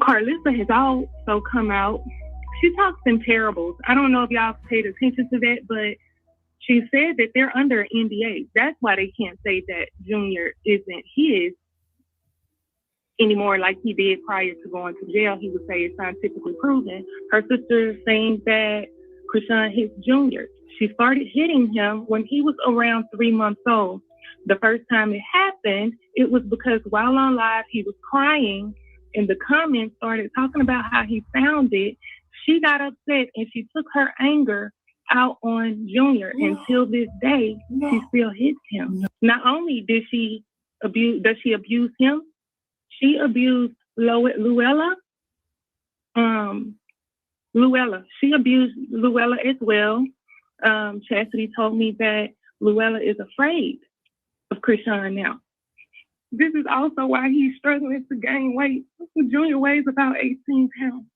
Carlissa has also come out. She talks in parables. I don't know if y'all paid attention to that, but she said that they're under an NDA. That's why they can't say that Junior isn't his anymore like he did prior to going to jail. He would say it's scientifically proven. Her sister is saying that Chrisean hits Junior. She started hitting him when he was around 3 months old. The first time it happened, it was because while on live, he was crying and the comments started talking about how he found it. She got upset and she took her anger out on Junior. Until this day, she still hits him. Not only does she abuse him, she abused Luella. She abused Luella as well. Chastity told me that Luella is afraid of Chrisean now. This is also why he's struggling to gain weight. Junior weighs about 18 pounds.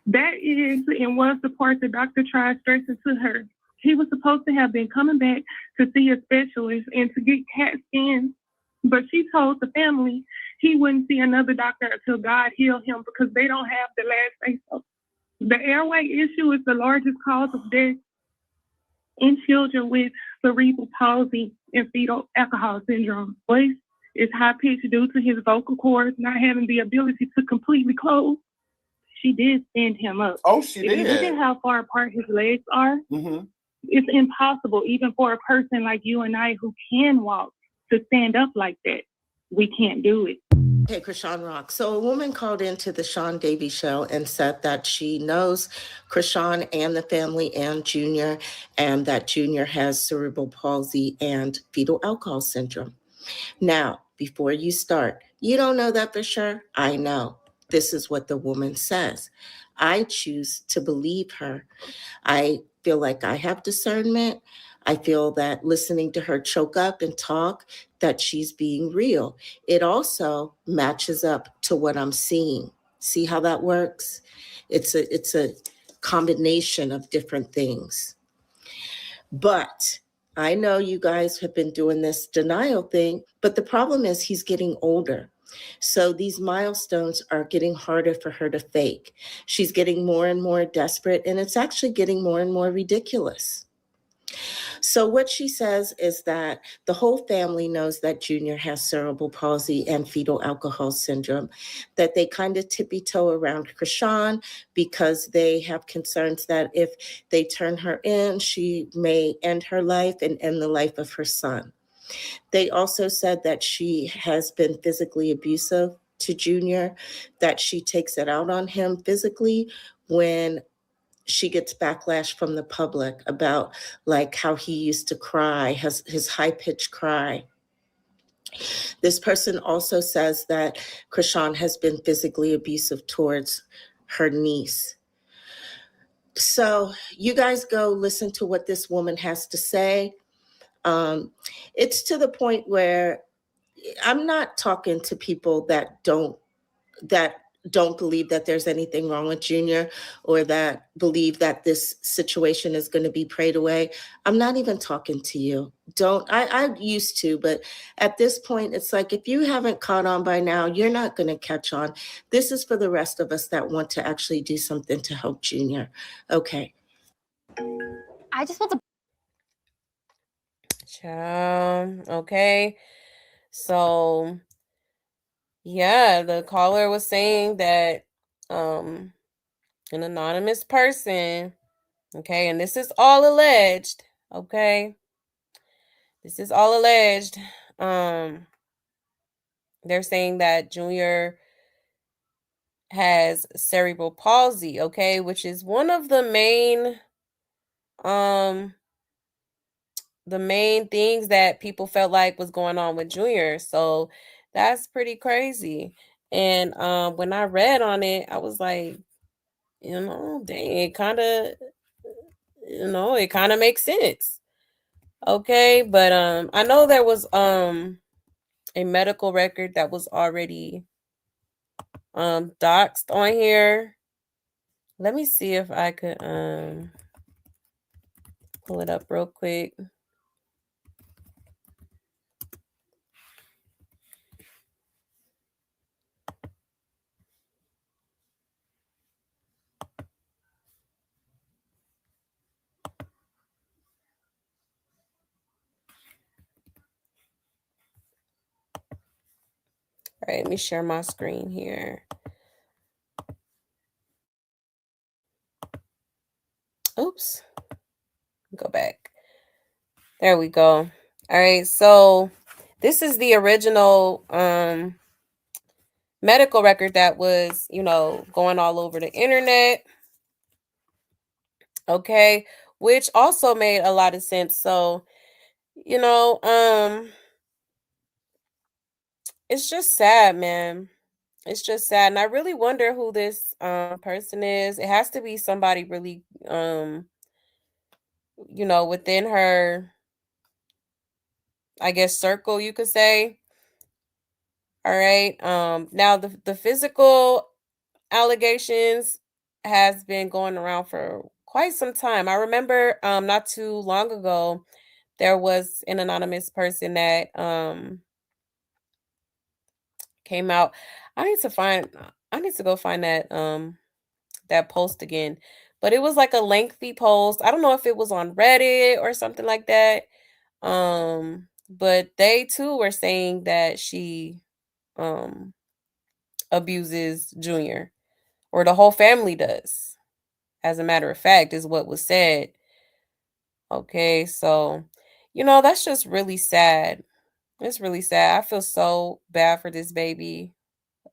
That is and was the part the doctor tried stressing to her. He was supposed to have been coming back to see a specialist and to get CAT scans, but she told the family he wouldn't see another doctor until God healed him because they don't have the last say-so. The airway issue is the largest cause of death in children with cerebral palsy and fetal alcohol syndrome. Voice is high-pitched due to his vocal cords not having the ability to completely close. She did stand him up. Oh, she did. If you look at how far apart his legs are, it's impossible, even for a person like you and I who can walk, to stand up like that. We can't do it. Hey, Chrisean Rock. So a woman called into the Sean Davies show and said that she knows Chrisean and the family and Junior, and that Junior has cerebral palsy and fetal alcohol syndrome. Now, before you start, you don't know that for sure? I know. This is what the woman says. I choose to believe her. I feel like I have discernment. I feel that listening to her choke up and talk, that she's being real. It also matches up to what I'm seeing. See how that works? It's a combination of different things. But I know you guys have been doing this denial thing, but the problem is he's getting older. So these milestones are getting harder for her to fake. She's getting more and more desperate, and it's actually getting more and more ridiculous. So what she says is that the whole family knows that Junior has cerebral palsy and fetal alcohol syndrome, that they kind of tippy-toe around Chrisean because they have concerns that if they turn her in, she may end her life and end the life of her son. They also said that she has been physically abusive to Junior, that she takes it out on him physically when she gets backlash from the public about like how he used to cry, his high-pitched cry. This person also says that Chrisean has been physically abusive towards her niece. So you guys go listen to what this woman has to say. It's to the point where I'm not talking to people that don't believe that there's anything wrong with Junior, or that believe that this situation is going to be prayed away. I'm not even talking to you. I used to, but at this point, it's like, if you haven't caught on by now, you're not going to catch on. This is for the rest of us that want to actually do something to help Junior. Okay. I just want to. Okay. So, yeah, the caller was saying that an anonymous person, okay, and this is all alleged, okay? This is all alleged. They're saying that Junior has cerebral palsy, okay, which is one of the main things that people felt like was going on with Junior. So that's pretty crazy. And when I read on it, I was like, dang, it kind of, it kind of makes sense. Okay, but I know there was a medical record that was already doxed on here. Let me see if I could pull it up real quick. All right, let me share my screen here. Oops. Go back. There we go. All right, so this is the original medical record that was, going all over the internet. Okay, which also made a lot of sense. So, it's just sad, man. It's just sad. And I really wonder who this person is. It has to be somebody really within her, I guess, circle, you could say. All right. Now the physical allegations has been going around for quite some time. I remember not too long ago there was an anonymous person that came out. I need to go find that post again. But it was like a lengthy post. I don't know if it was on Reddit or something like that. But they too were saying that she abuses Junior, or the whole family does. As a matter of fact, is what was said. Okay, so that's just really sad. It's really sad. I feel so bad for this baby.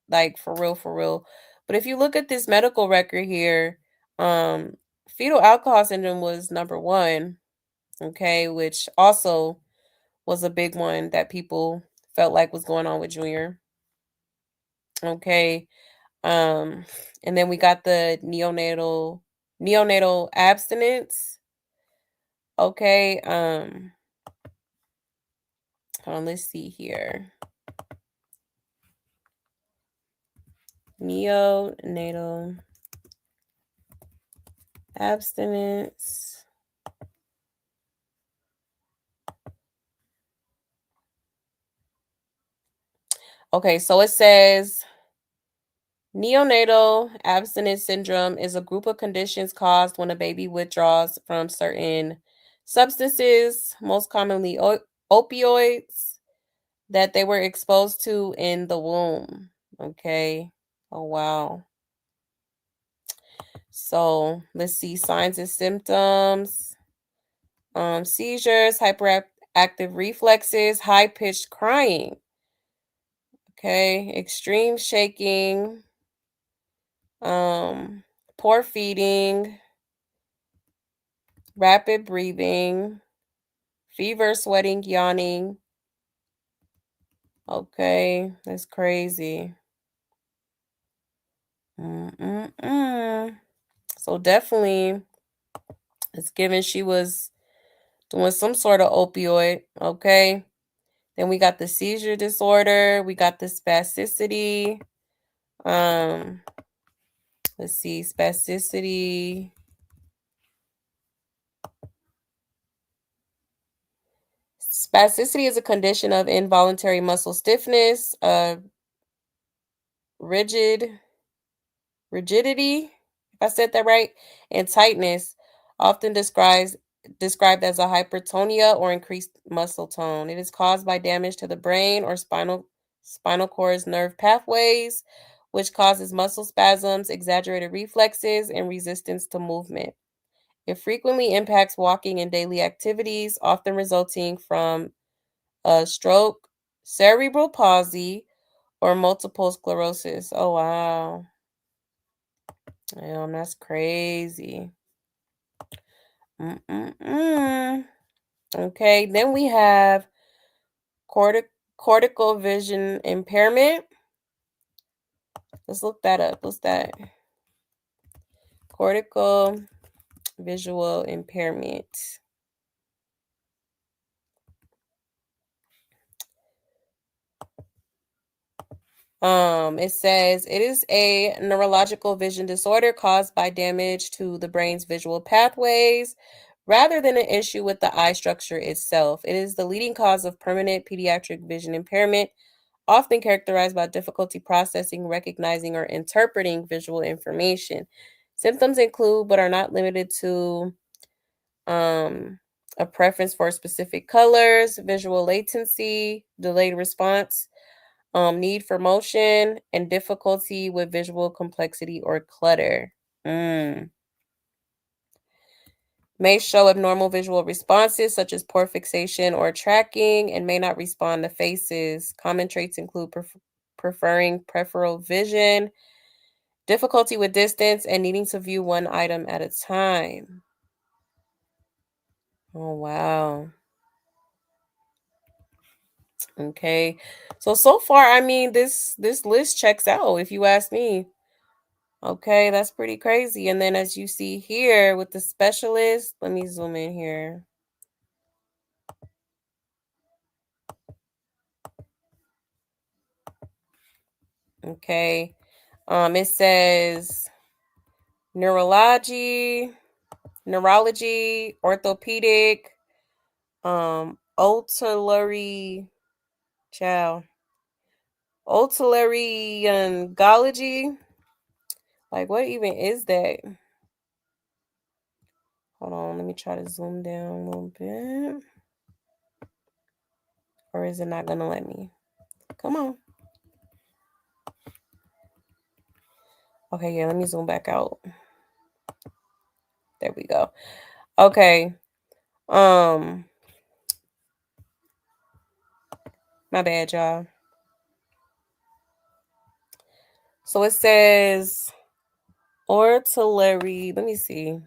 Like for real, for real. But if you look at this medical record here, um, fetal alcohol syndrome was number one, okay, which also was a big one that people felt like was going on with Junior. Okay. Um, and then we got the neonatal abstinence. Okay. Hold on, let's see here. Neonatal abstinence. Okay, so it says neonatal abstinence syndrome is a group of conditions caused when a baby withdraws from certain substances, most commonly opioids, that they were exposed to in the womb. Okay. Oh, wow. So let's see signs and symptoms. Seizures, hyperactive reflexes, high-pitched crying. Okay, extreme shaking, poor feeding, rapid breathing, fever, sweating, yawning. Okay, that's crazy. So definitely, it's given she was doing some sort of opioid. Okay. Then we got the seizure disorder. We got the spasticity. Let's see, spasticity. Spasticity is a condition of involuntary muscle stiffness, rigidity, if I said that right, and tightness, often described as a hypertonia or increased muscle tone. It is caused by damage to the brain or spinal cord's nerve pathways, which causes muscle spasms, exaggerated reflexes, and resistance to movement. It frequently impacts walking and daily activities, often resulting from a stroke, cerebral palsy, or multiple sclerosis. Oh, wow. Damn, that's crazy. Okay, then we have cortical vision impairment. Let's look that up. What's that? Cortical visual impairment. It says it is a neurological vision disorder caused by damage to the brain's visual pathways rather than an issue with the eye structure itself. It is the leading cause of permanent pediatric vision impairment, often characterized by difficulty processing, recognizing, or interpreting visual information. Symptoms include, but are not limited to, a preference for specific colors, visual latency, delayed response, need for motion, and difficulty with visual complexity or clutter. May show abnormal visual responses such as poor fixation or tracking and may not respond to faces. Common traits include preferring peripheral vision, difficulty with distance, and needing to view one item at a time. Oh, wow. Okay. So far, I mean, this list checks out if you ask me. Okay, that's pretty crazy. And then as you see here with the specialist, let me zoom in here. Okay. It says neurology, orthopedic, otolaryngology, otolaryngology. Like, what even is that? Hold on, let me try to zoom down a little bit. Or is it not gonna let me? Come on. Okay, yeah, let me zoom back out. There we go. Okay. My bad, y'all. So it says ortillary. Let me see.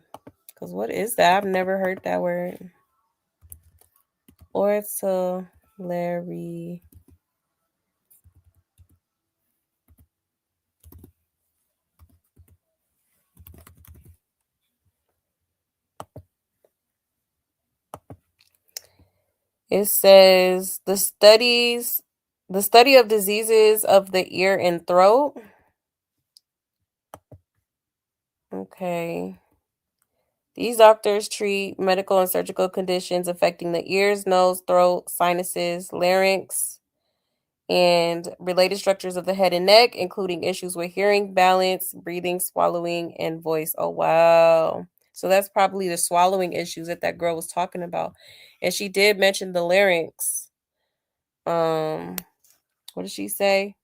Because what is that? I've never heard that word. Ortillary. It says the study of diseases of the ear and throat. Okay. These doctors treat medical and surgical conditions affecting the ears, nose, throat, sinuses, larynx, and related structures of the head and neck, including issues with hearing, balance, breathing, swallowing, and voice. Oh, wow. So that's probably the swallowing issues that girl was talking about. And she did mention the larynx. What did she say?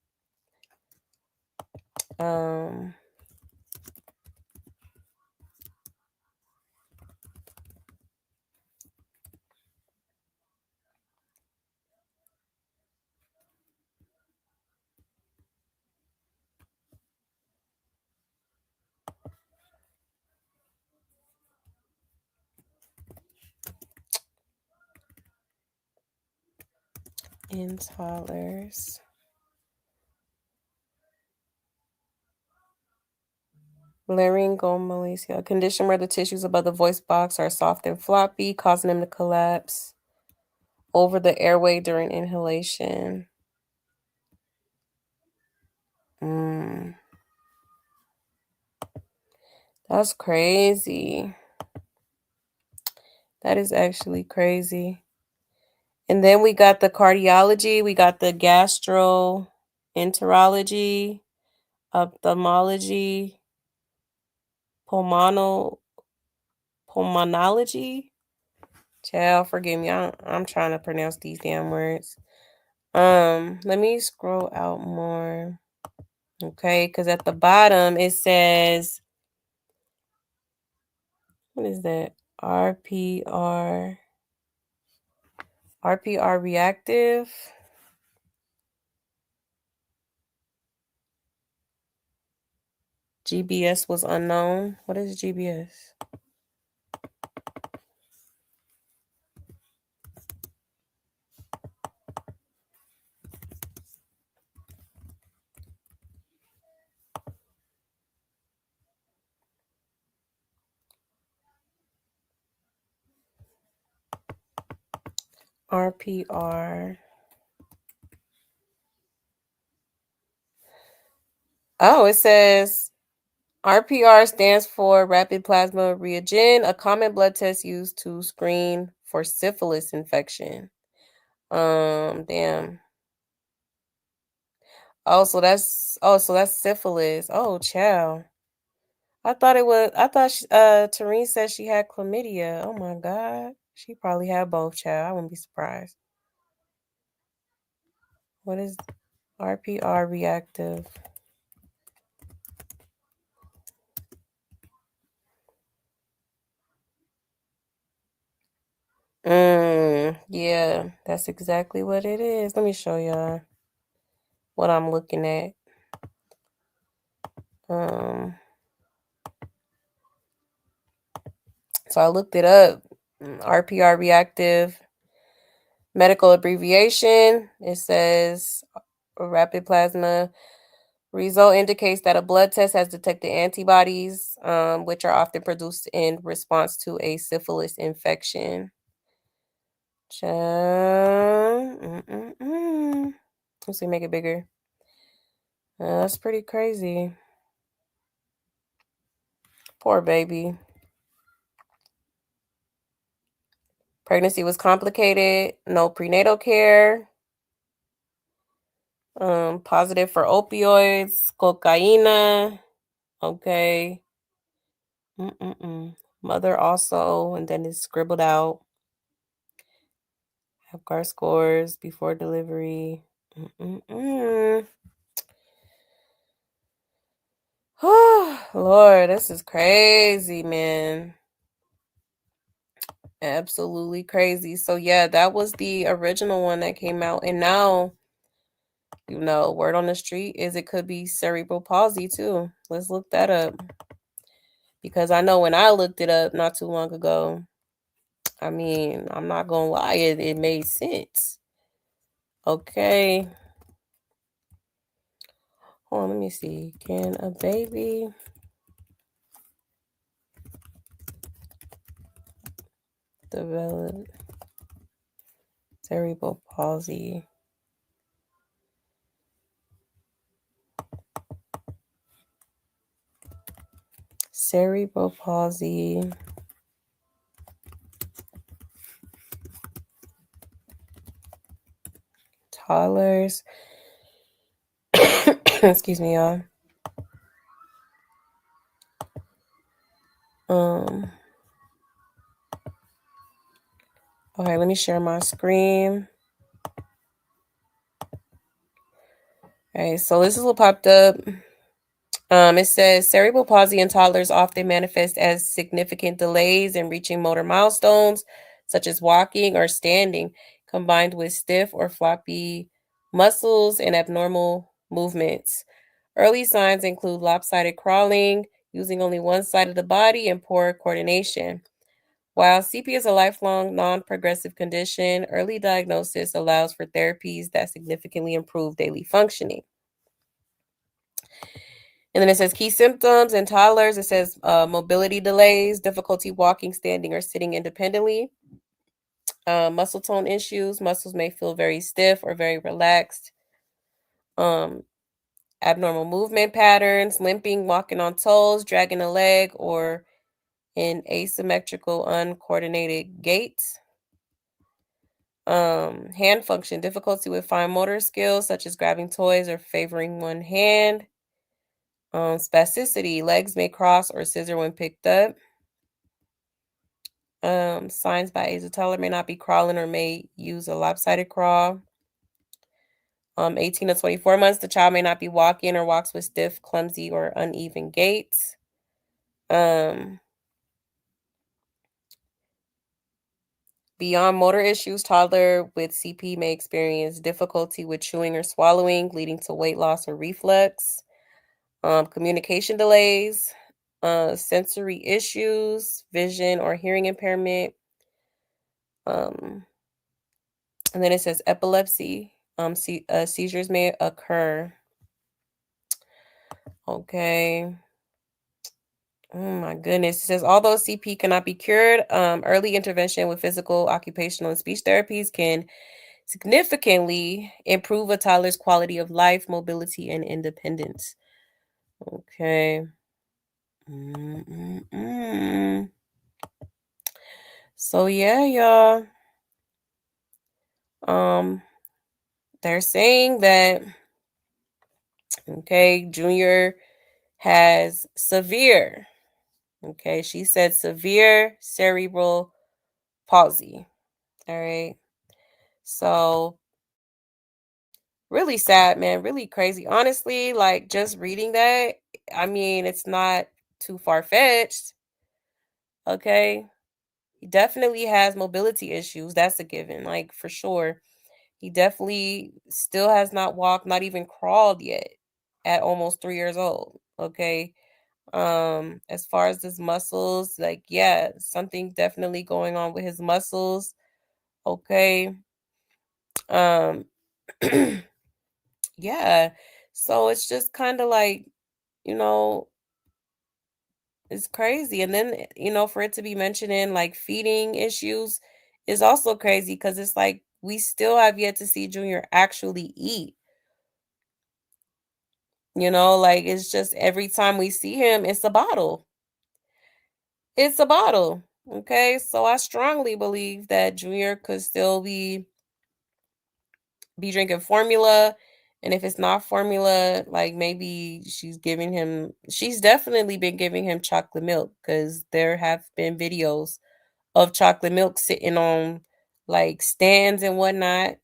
Inhalers. Laryngomalacia, a condition where the tissues above the voice box are soft and floppy, causing them to collapse over the airway during inhalation. That's crazy. That is actually crazy. And then we got the cardiology, we got the gastroenterology, ophthalmology, pulmonology. Child, forgive me. I'm trying to pronounce these damn words. Let me scroll out more. Okay, because at the bottom it says, what is that? RPR reactive. GBS was unknown. What is GBS? RPR. Oh, it says RPR stands for rapid plasma reagin, a common blood test used to screen for syphilis infection. Damn. So that's syphilis. Oh, child. I thought Tareen said she had chlamydia. Oh my God. She probably had both, child. I wouldn't be surprised. What is RPR reactive? Yeah, that's exactly what it is. Let me show y'all what I'm looking at. So I looked it up. RPR reactive medical abbreviation. It says rapid plasma result indicates that a blood test has detected antibodies, which are often produced in response to a syphilis infection. Let's see, make it bigger. That's pretty crazy. Poor baby. Pregnancy was complicated. No prenatal care. Positive for opioids, cocaine. Okay. Mother also, and then it's scribbled out. Have GAR scores before delivery. Lord, this is crazy, man. Absolutely crazy. So yeah, that was the original one that came out, and now, word on the street is it could be cerebral palsy too. Let's look that up, because I know when I looked it up not too long ago, I mean, I'm not gonna lie, it made sense. Okay. Hold on, let me see. Can a baby develop cerebral palsy? Cerebral palsy. Toddlers. Excuse me, y'all. Okay, let me share my screen. Okay, so this is what popped up. It says cerebral palsy in toddlers often manifest as significant delays in reaching motor milestones, such as walking or standing, combined with stiff or floppy muscles and abnormal movements. Early signs include lopsided crawling, using only one side of the body, and poor coordination. While CP is a lifelong, non-progressive condition, early diagnosis allows for therapies that significantly improve daily functioning. And then it says key symptoms in toddlers. It says mobility delays, difficulty walking, standing, or sitting independently. Muscle tone issues. Muscles may feel very stiff or very relaxed. Abnormal movement patterns, limping, walking on toes, dragging a leg, or in asymmetrical, uncoordinated gait. Hand function, difficulty with fine motor skills, such as grabbing toys or favoring one hand. Spasticity, legs may cross or scissor when picked up. Signs by age, the toddler may not be crawling or may use a lopsided crawl. 18 to 24 months, the child may not be walking or walks with stiff, clumsy, or uneven gaits. Beyond motor issues, toddler with CP may experience difficulty with chewing or swallowing, leading to weight loss or reflux. Communication delays, sensory issues, vision or hearing impairment. And then it says epilepsy. Seizures may occur. Okay. Oh my goodness. It says, although CP cannot be cured, early intervention with physical, occupational, and speech therapies can significantly improve a toddler's quality of life, mobility, and independence. Okay. So yeah, y'all. They're saying that Junior has severe. Okay, she said severe cerebral palsy. All right. So really sad, man. Really crazy. Honestly, like just reading that, I mean, it's not too far fetched. Okay. He definitely has mobility issues. That's a given, like for sure. He definitely still has not walked, not even crawled yet at almost 3 years old. Okay. As far as his muscles, like, yeah, something definitely going on with his muscles. Okay. Um, yeah. So it's just kind of like, you know, it's crazy. And then, for it to be mentioning like feeding issues is also crazy because it's like we still have yet to see Junior actually eat. Like it's just every time we see him, it's a bottle. It's a bottle. Okay. So I strongly believe that Junior could still be drinking formula. And if it's not formula, like maybe she's definitely been giving him chocolate milk because there have been videos of chocolate milk sitting on like stands and whatnot,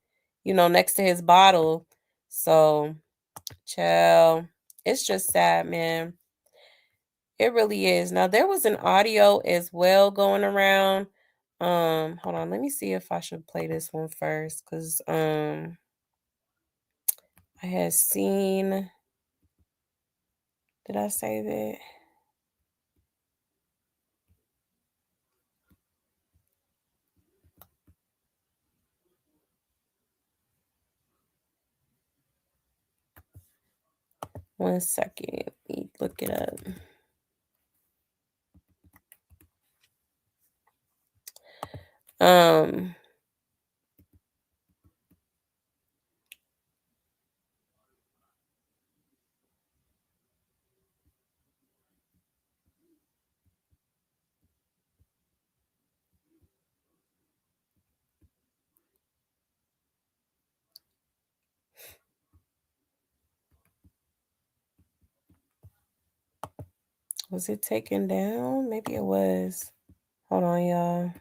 next to his bottle. So, child, it's just sad, man. It really is. Now there was an audio as well going around. Hold on, let me see if I should play this one first, because I had seen. Did I save it? One second. Let me look it up. Was it taken down? Maybe it was. Hold on, y'all.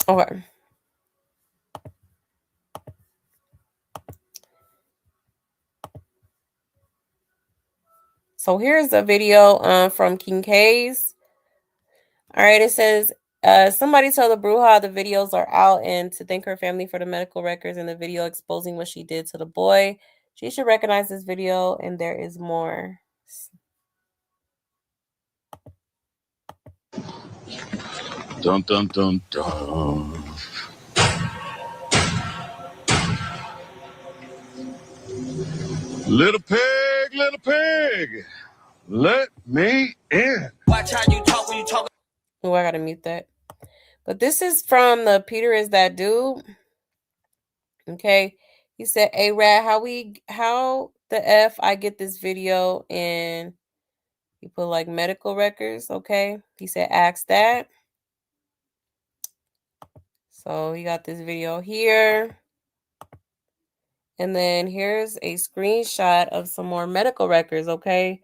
Okay. So here's a video from King K's. All right, it says, somebody tell the Bruja the videos are out and to thank her family for the medical records and the video exposing what she did to the boy. She should recognize this video and there is more. Dun dun dun dun. Little pig, let me in. Watch how you talk when you talk. Oh, I gotta mute that. But this is from the Peter Is That Dude. Okay. He said, "Hey Rad, how the F I get this video?" And he put like medical records. Okay. He said, "Ask that." So he got this video here. And then here's a screenshot of some more medical records, okay?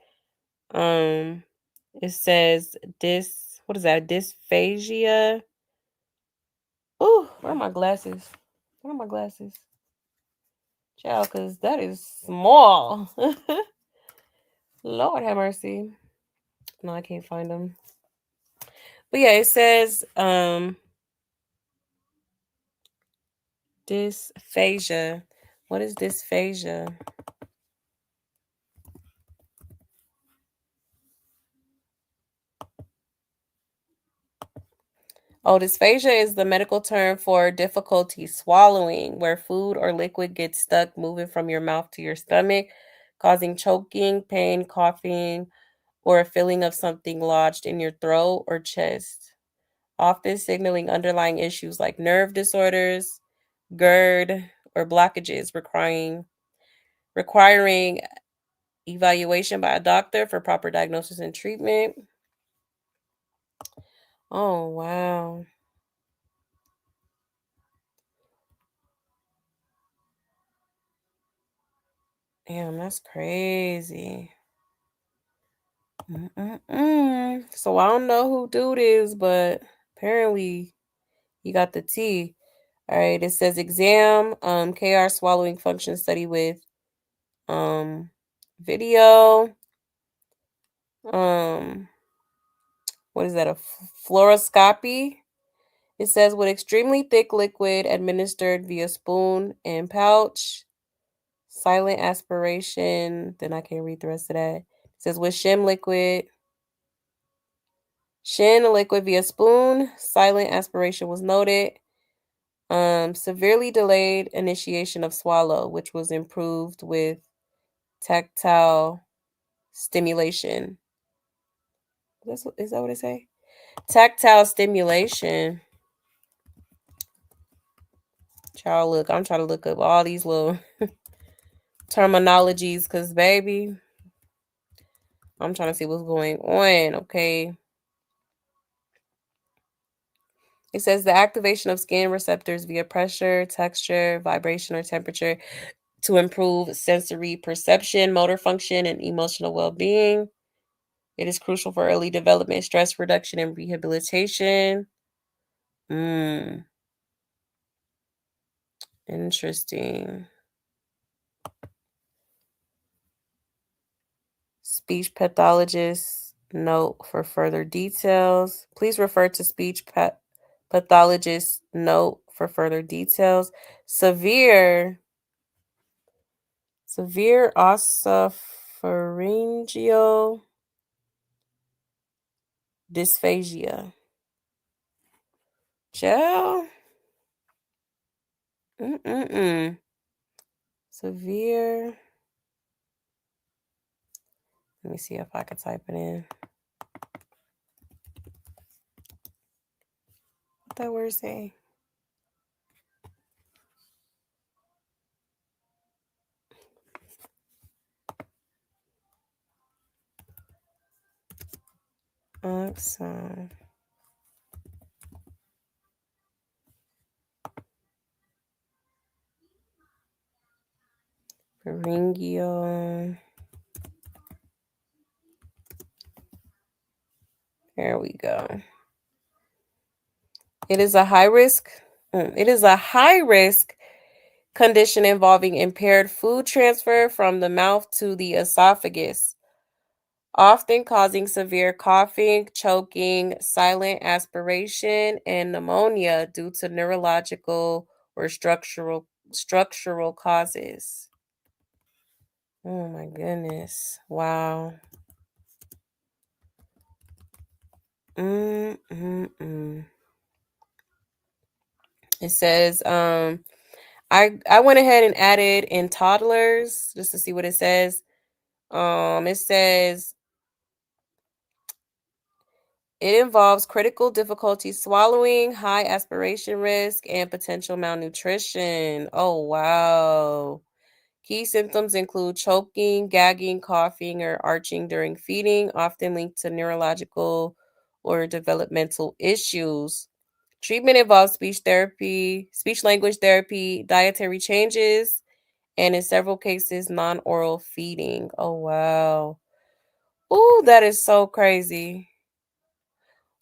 It says what is that? Dysphagia. Oh, where are my glasses? Where are my glasses? Child, because that is small. Lord have mercy. No, I can't find them. But yeah, it says dysphagia. What is dysphagia? Oh, dysphagia is the medical term for difficulty swallowing, where food or liquid gets stuck moving from your mouth to your stomach, causing choking, pain, coughing, or a feeling of something lodged in your throat or chest, often signaling underlying issues like nerve disorders, GERD, or blockages requiring evaluation by a doctor for proper diagnosis and treatment. Oh, wow. Damn, that's crazy. So I don't know who dude is, but apparently he got the T. All right, it says exam, KR swallowing function study with video. Um, what is that? A fluoroscopy? It says with extremely thick liquid administered via spoon and pouch. Silent aspiration. Then I can't read the rest of that. It says with shim liquid. Shin liquid via spoon. Silent aspiration was noted. Severely delayed initiation of swallow, which was improved with tactile stimulation. Is that what it say? Tactile stimulation. Child, look, I'm trying to look up all these little terminologies because, baby, I'm trying to see what's going on, okay? It says the activation of skin receptors via pressure, texture, vibration, or temperature to improve sensory perception, motor function, and emotional well being. It is crucial for early development, stress reduction, and rehabilitation. Interesting. Speech pathologist note for further details. Please refer to speech pathologist note for further details. Severe oesopharyngeal dysphagia. Gel. Severe. Let me see if I can type it in. What that word say? Oxon. Pharyngeal. There we go. It is a high risk. It is a high risk condition involving impaired food transfer from the mouth to the esophagus, often causing severe coughing, choking, silent aspiration, and pneumonia due to neurological or structural causes. Oh my goodness. Wow. It says I went ahead and added in toddlers just to see what it says. It says it involves critical difficulty swallowing, high aspiration risk, and potential malnutrition. Oh, wow. Key symptoms include choking, gagging, coughing, or arching during feeding, often linked to neurological or developmental issues. Treatment involves speech therapy, speech language therapy, dietary changes, and in several cases, non oral feeding. Oh, wow. Ooh, that is so crazy.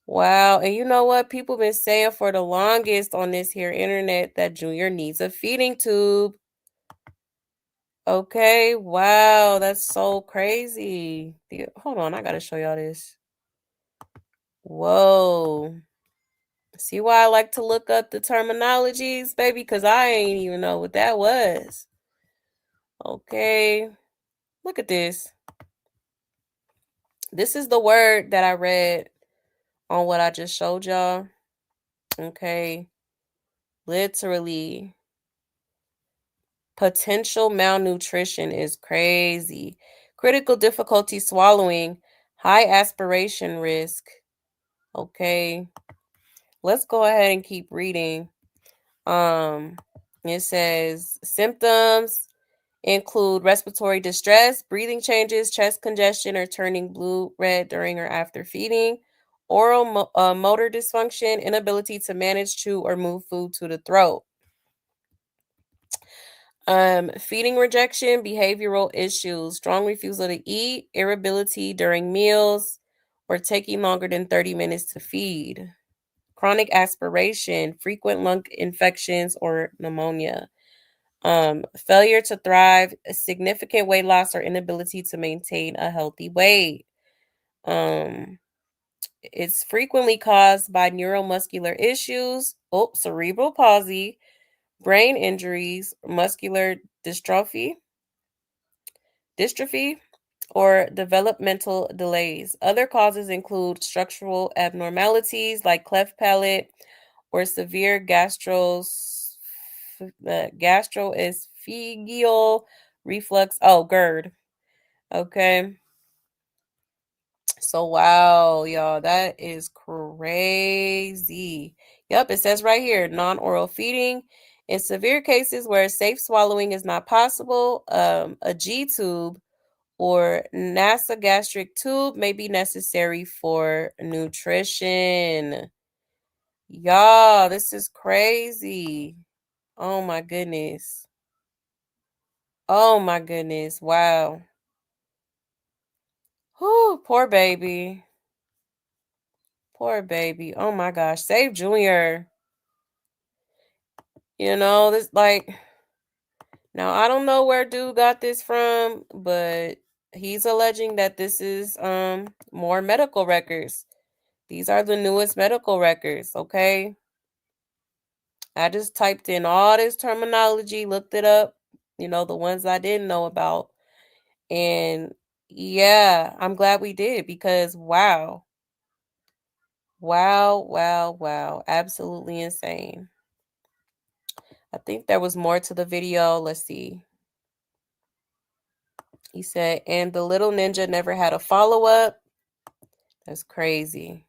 Wow. And you know what? People been saying for the longest on this here internet that Junior needs a feeding tube. Okay, wow, that's so crazy. Hold on, I gotta show y'all this. Whoa. See why I like to look up the terminologies, baby? Because I ain't even know what that was. Okay, look at this. This is the word that I read on what I just showed y'all. Okay, literally. Potential malnutrition is crazy. Critical difficulty swallowing, high aspiration risk. Okay, let's go ahead and keep reading. It says symptoms include respiratory distress, breathing changes, chest congestion, or turning blue, red during or after feeding, oral motor dysfunction, inability to manage, chew, or move food to the throat. Feeding rejection, behavioral issues, strong refusal to eat, irritability during meals, or taking longer than 30 minutes to feed. Chronic aspiration, frequent lung infections or pneumonia. Failure to thrive, significant weight loss, or inability to maintain a healthy weight. It's frequently caused by neuromuscular issues, cerebral palsy, brain injuries, muscular dystrophy, or developmental delays. Other causes include structural abnormalities like cleft palate or severe gastroesophageal reflux. Oh, GERD. Okay. So, wow, y'all, that is crazy. Yep, it says right here non oral feeding. In severe cases where safe swallowing is not possible, a G tube or nasogastric tube may be necessary for nutrition. Y'all, this is crazy. Oh my goodness. Oh my goodness. Wow. Whew, poor baby. Poor baby. Oh my gosh. Save Junior. This now I don't know where dude got this from, but he's alleging that this is more medical records. These are the newest medical records, okay? I just typed in all this terminology, looked it up, the ones I didn't know about. And yeah, I'm glad we did because wow. Wow, wow, wow. Absolutely insane. I think there was more to the video. Let's see. He said, and the little ninja never had a follow-up. That's crazy.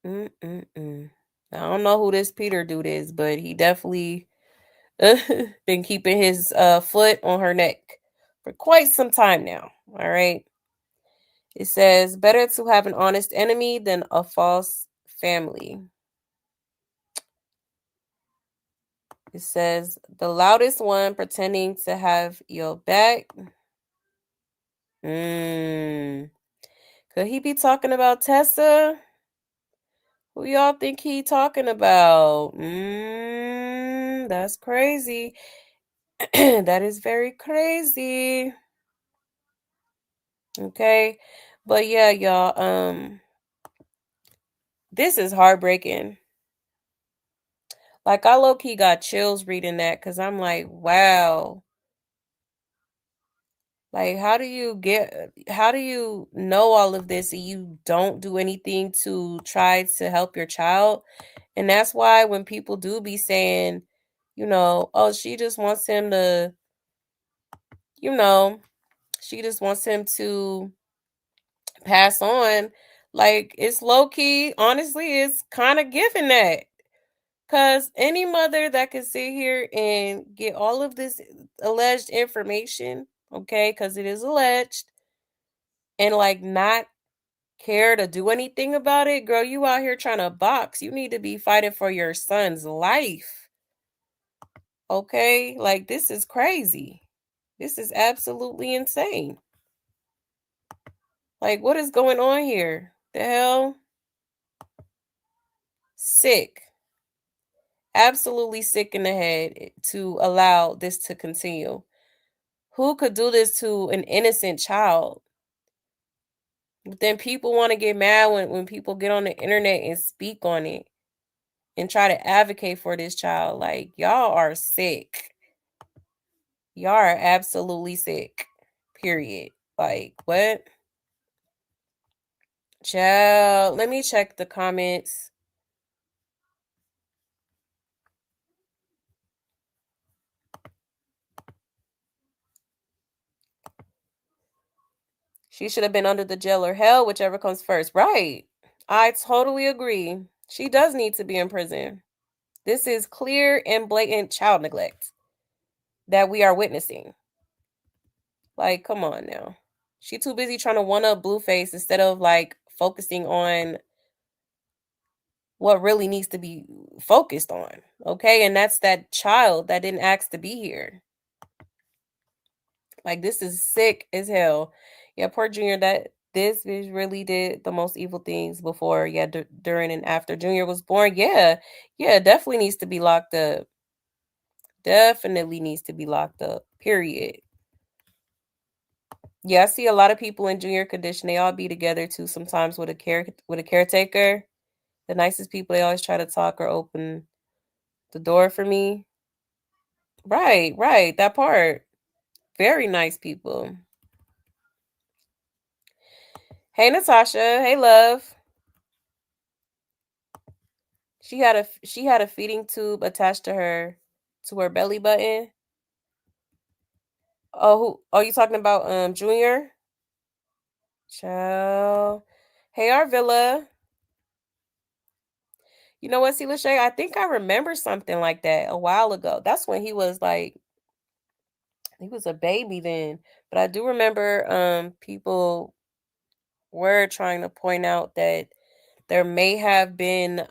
I don't know who this Peter dude is, but he definitely been keeping his foot on her neck for quite some time now. All right. It says, better to have an honest enemy than a false family. It says, the loudest one pretending to have your back. Could he be talking about Tessa? Who y'all think he talking about? That's crazy. That is very crazy. Okay. But yeah, y'all, this is heartbreaking. Like I low-key got chills reading that because I'm like, wow. Like, how do you know all of this and you don't do anything to try to help your child? And that's why when people do be saying, oh, she just wants him to, you know, she just wants him to pass on. Like, it's low key, honestly, it's kind of giving that. Because any mother that can sit here and get all of this alleged information, okay, because it is alleged, and like not care to do anything about it, girl, you out here trying to box. You need to be fighting for your son's life. Okay? Like, this is crazy. This is absolutely insane. Like, what is going on here? The hell? Sick. Absolutely sick in the head to allow this to continue. Who could do this to an innocent child? But then people want to get mad when people get on the internet and speak on it and try to advocate for this child. Like, y'all are sick. Y'all are absolutely sick. Period. Like, what? Child, let me check the comments. She should have been under the jail or hell, whichever comes first. Right. I totally agree. She does need to be in prison. This is clear and blatant child neglect that we are witnessing. Like, come on now. She too busy trying to one-up Blueface instead of like focusing on what really needs to be focused on. Okay? And that's that child that didn't ask to be here. Like, this is sick as hell. Yeah, poor Junior, that this bitch really did the most evil things before, yeah, during and after Junior was born. Yeah, definitely needs to be locked up. Definitely needs to be locked up. Period. Yeah, I see a lot of people in Junior condition. They all be together too. Sometimes with a caretaker. The nicest people. They always try to talk or open the door for me. Right. That part. Very nice people. Hey, Natasha. Hey, love. She had a feeding tube attached to her belly button. Oh, you talking about Junior? Child. Hey, Arvilla. You know what, C. Lachey? I think I remember something like that a while ago. That's when he was a baby then. But I do remember people were trying to point out that there may have been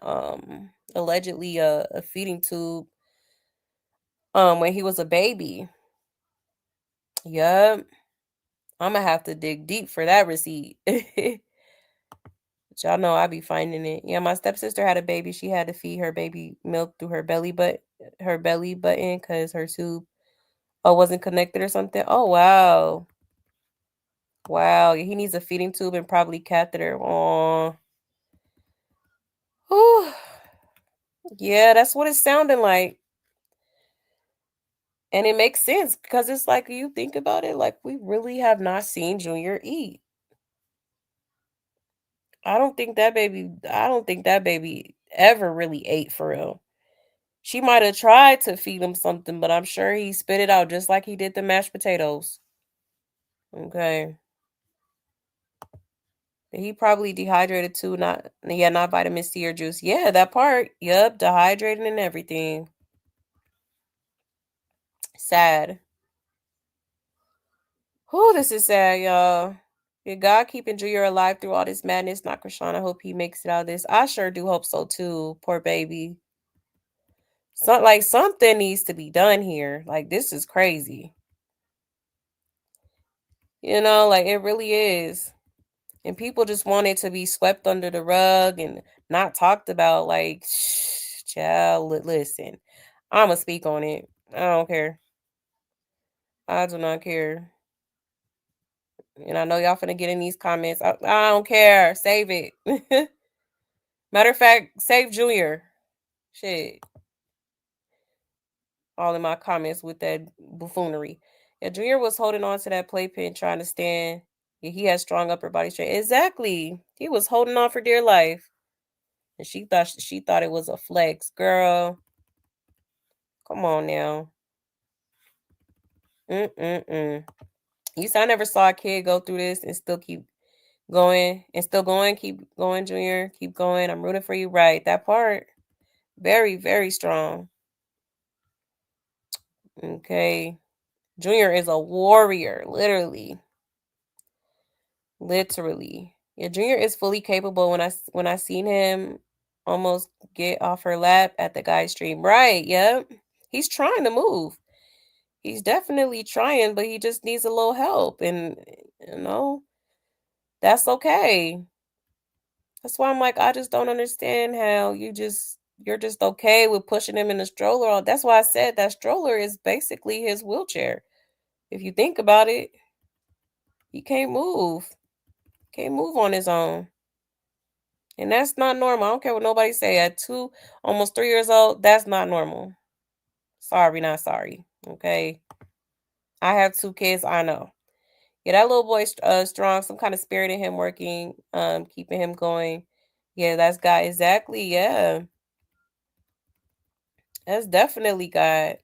allegedly a feeding tube when he was a baby. Yup. I'm gonna have to dig deep for that receipt. But y'all know I be finding it. Yeah, my stepsister had a baby. She had to feed her baby milk through her belly button because her tube wasn't connected or something. Oh wow. Wow. He needs a feeding tube and probably catheter. Oh. Yeah, that's what it's sounding like. And it makes sense because it's like you think about it, like we really have not seen Junior eat. I don't think that baby ever really ate for real. She might have tried to feed him something, but I'm sure he spit it out just like he did the mashed potatoes. Okay. He probably dehydrated too, not vitamin C or juice. Yeah, that part. Yup, dehydrating and everything. Sad. Oh, this is sad, y'all. Yeah, God keeping Junior alive through all this madness. Not Chrisean. I hope he makes it out of this. I sure do hope so too. Poor baby. Something needs to be done here. Like, this is crazy. Like it really is. And people just want it to be swept under the rug and not talked about. Like, child, listen. I'ma speak on it. I don't care. I do not care. And I know y'all finna get in these comments. I don't care. Save it. Matter of fact, save Junior. Shit. All in my comments with that buffoonery. Yeah, Junior was holding on to that playpen trying to stand. Yeah, he had strong upper body strength. Exactly. He was holding on for dear life. And she thought it was a flex. Girl. Come on now. You see, I never saw a kid go through this and still keep going. Keep going, Junior. Keep going. I'm rooting for you. Right. That part. Very, very strong. Okay. Junior is a warrior, literally. Literally. Yeah, Junior is fully capable. When I seen him almost get off her lap at the guy stream. Right, yep. He's trying to move. He's definitely trying, but he just needs a little help. And that's okay. That's why I'm like, I just don't understand how you're just okay with pushing him in a stroller. That's why I said that stroller is basically his wheelchair. If you think about it, he can't move. Can't move on his own. And that's not normal. I don't care what nobody say. At 2, almost 3 years old, that's not normal. Sorry, not sorry. Okay. I have 2 kids. I know. Yeah, that little boy's strong. Some kind of spirit in him working, keeping him going. Yeah, that's God. Exactly. Yeah. That's definitely God.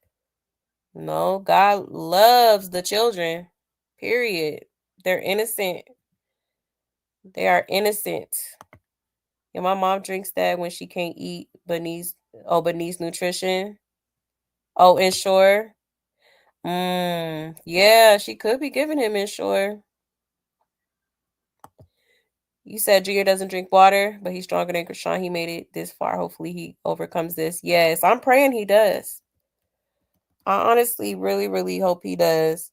No, God loves the children. Period. They're innocent. They are innocent. Yeah, my mom drinks that when she can't eat Beneath nutrition. Oh, Ensure. Yeah, she could be giving him Ensure. You said Junior doesn't drink water, but he's stronger than Chrisean. He made it this far. Hopefully he overcomes this. Yes, I'm praying he does. I honestly really, really hope he does.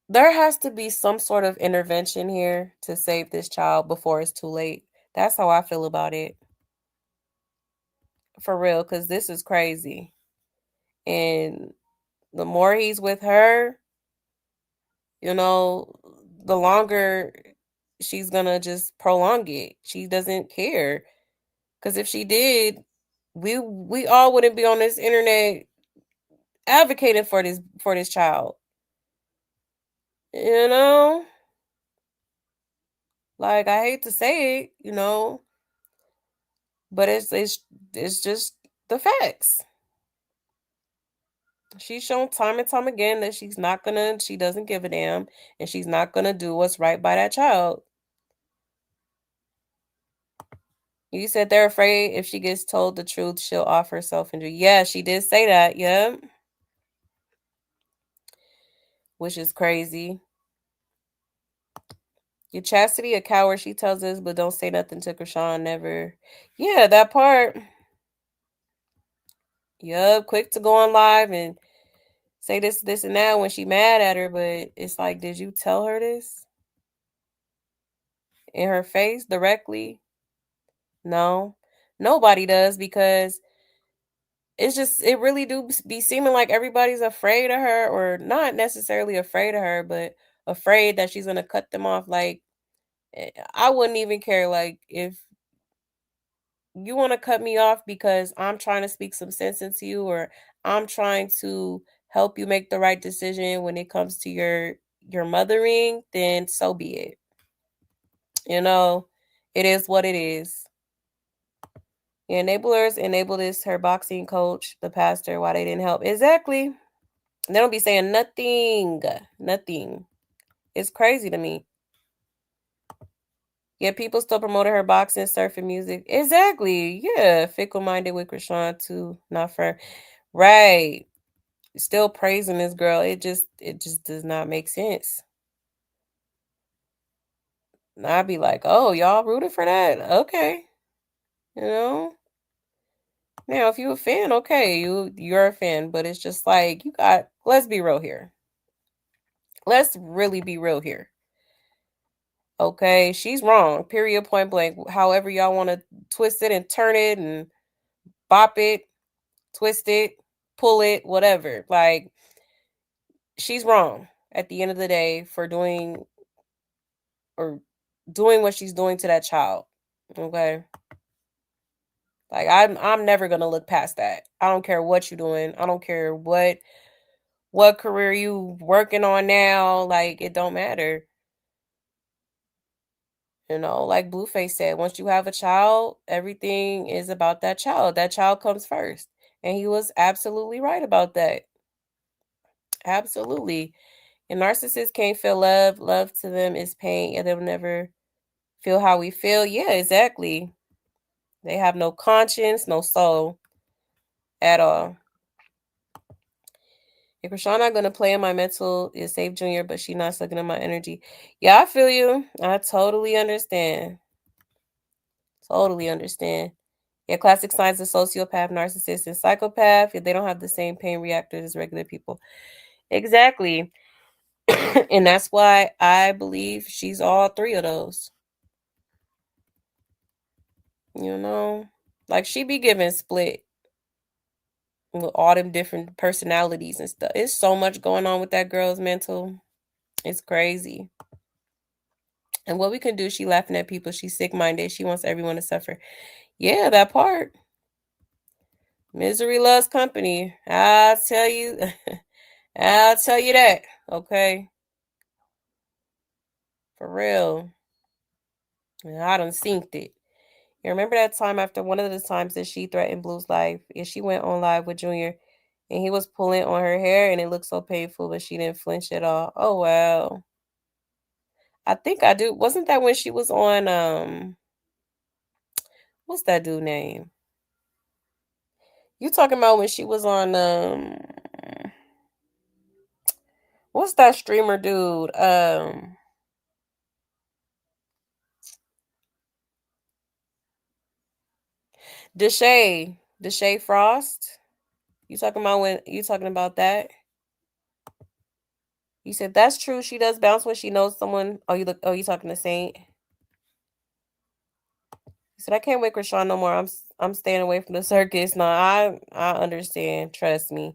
There has to be some sort of intervention here to save this child before it's too late. That's how I feel about it. For real, because this is crazy. And the more he's with her, the longer she's gonna just prolong it. She doesn't care. Because if she did, we all wouldn't be on this internet advocating for this child. You know? Like, I hate to say it, but it's just the facts. She's shown time and time again that she doesn't give a damn, and she's not gonna do what's right by that child. You said they're afraid if she gets told the truth, she'll off herself injury. Yeah, she did say that. Yep. Which is crazy. Your Chastity a coward, she tells us, but don't say nothing to Chrisean, never. Yeah, that part. Yup, quick to go on live and say this, and that when she mad at her, but it's like, did you tell her this? In her face directly? No. Nobody does, because it really do be seeming like everybody's afraid of her, or not necessarily afraid of her, but afraid that she's going to cut them off. Like, I wouldn't even care. Like, if you want to cut me off because I'm trying to speak some sense into you, or I'm trying to help you make the right decision when it comes to your mothering, then so be it. It is what it is. The enablers enable this, her boxing coach, the pastor, why they didn't help. Exactly. They don't be saying nothing. Nothing. It's crazy to me. Yeah, people still promoting her boxing, surfing, music. Exactly. Yeah. Fickle-minded with Chrisean too. Not for right. Still praising this girl. It just does not make sense. And I'd be like, oh, y'all rooted for that? Okay. Now, if you're a fan, okay, you're a fan, but it's just like, let's be real here. Let's really be real here. Okay, she's wrong. Period, point blank. However y'all want to twist it and turn it and bop it, twist it, pull it, whatever. Like, she's wrong at the end of the day for doing what she's doing to that child. Okay? Like, I'm never going to look past that. I don't care what you're doing. I don't care what career you working on now. Like, it don't matter. Like Blueface said, once you have a child, everything is about that child. That child comes first. And he was absolutely right about that. Absolutely. And narcissists can't feel love. Love to them is pain, and they'll never feel how we feel. Yeah, exactly. They have no conscience, no soul at all. If Chrisean not gonna play in my mental, is save Junior, but she not sucking in my energy. Yeah, I feel you. I totally understand. Totally understand. Yeah, classic signs of sociopath, narcissist, and psychopath. If they don't have the same pain reactors as regular people. Exactly. And that's why I believe she's all 3 of those. Like, she be giving split. with all them different personalities and stuff. It's so much going on with that girl's mental. It's crazy. And what we can do, she laughing at people. She's sick-minded. She wants everyone to suffer. Yeah, that part. Misery loves company. I'll tell you. I'll tell you that. Okay. For real. I done synced it. You remember that time after one of the times that she threatened Blue's life? Yeah, she went on live with Junior and he was pulling on her hair and it looked so painful, but she didn't flinch at all. Oh wow. I think I do. Wasn't that when she was on what's that dude name? You talking about when she was on what's that streamer dude? Deshae Frost. You talking about that? You said that's true. She does bounce when she knows someone. You talking to Saint? He said I can't wait Chrisean no more. I'm staying away from the circus. No, I understand. Trust me.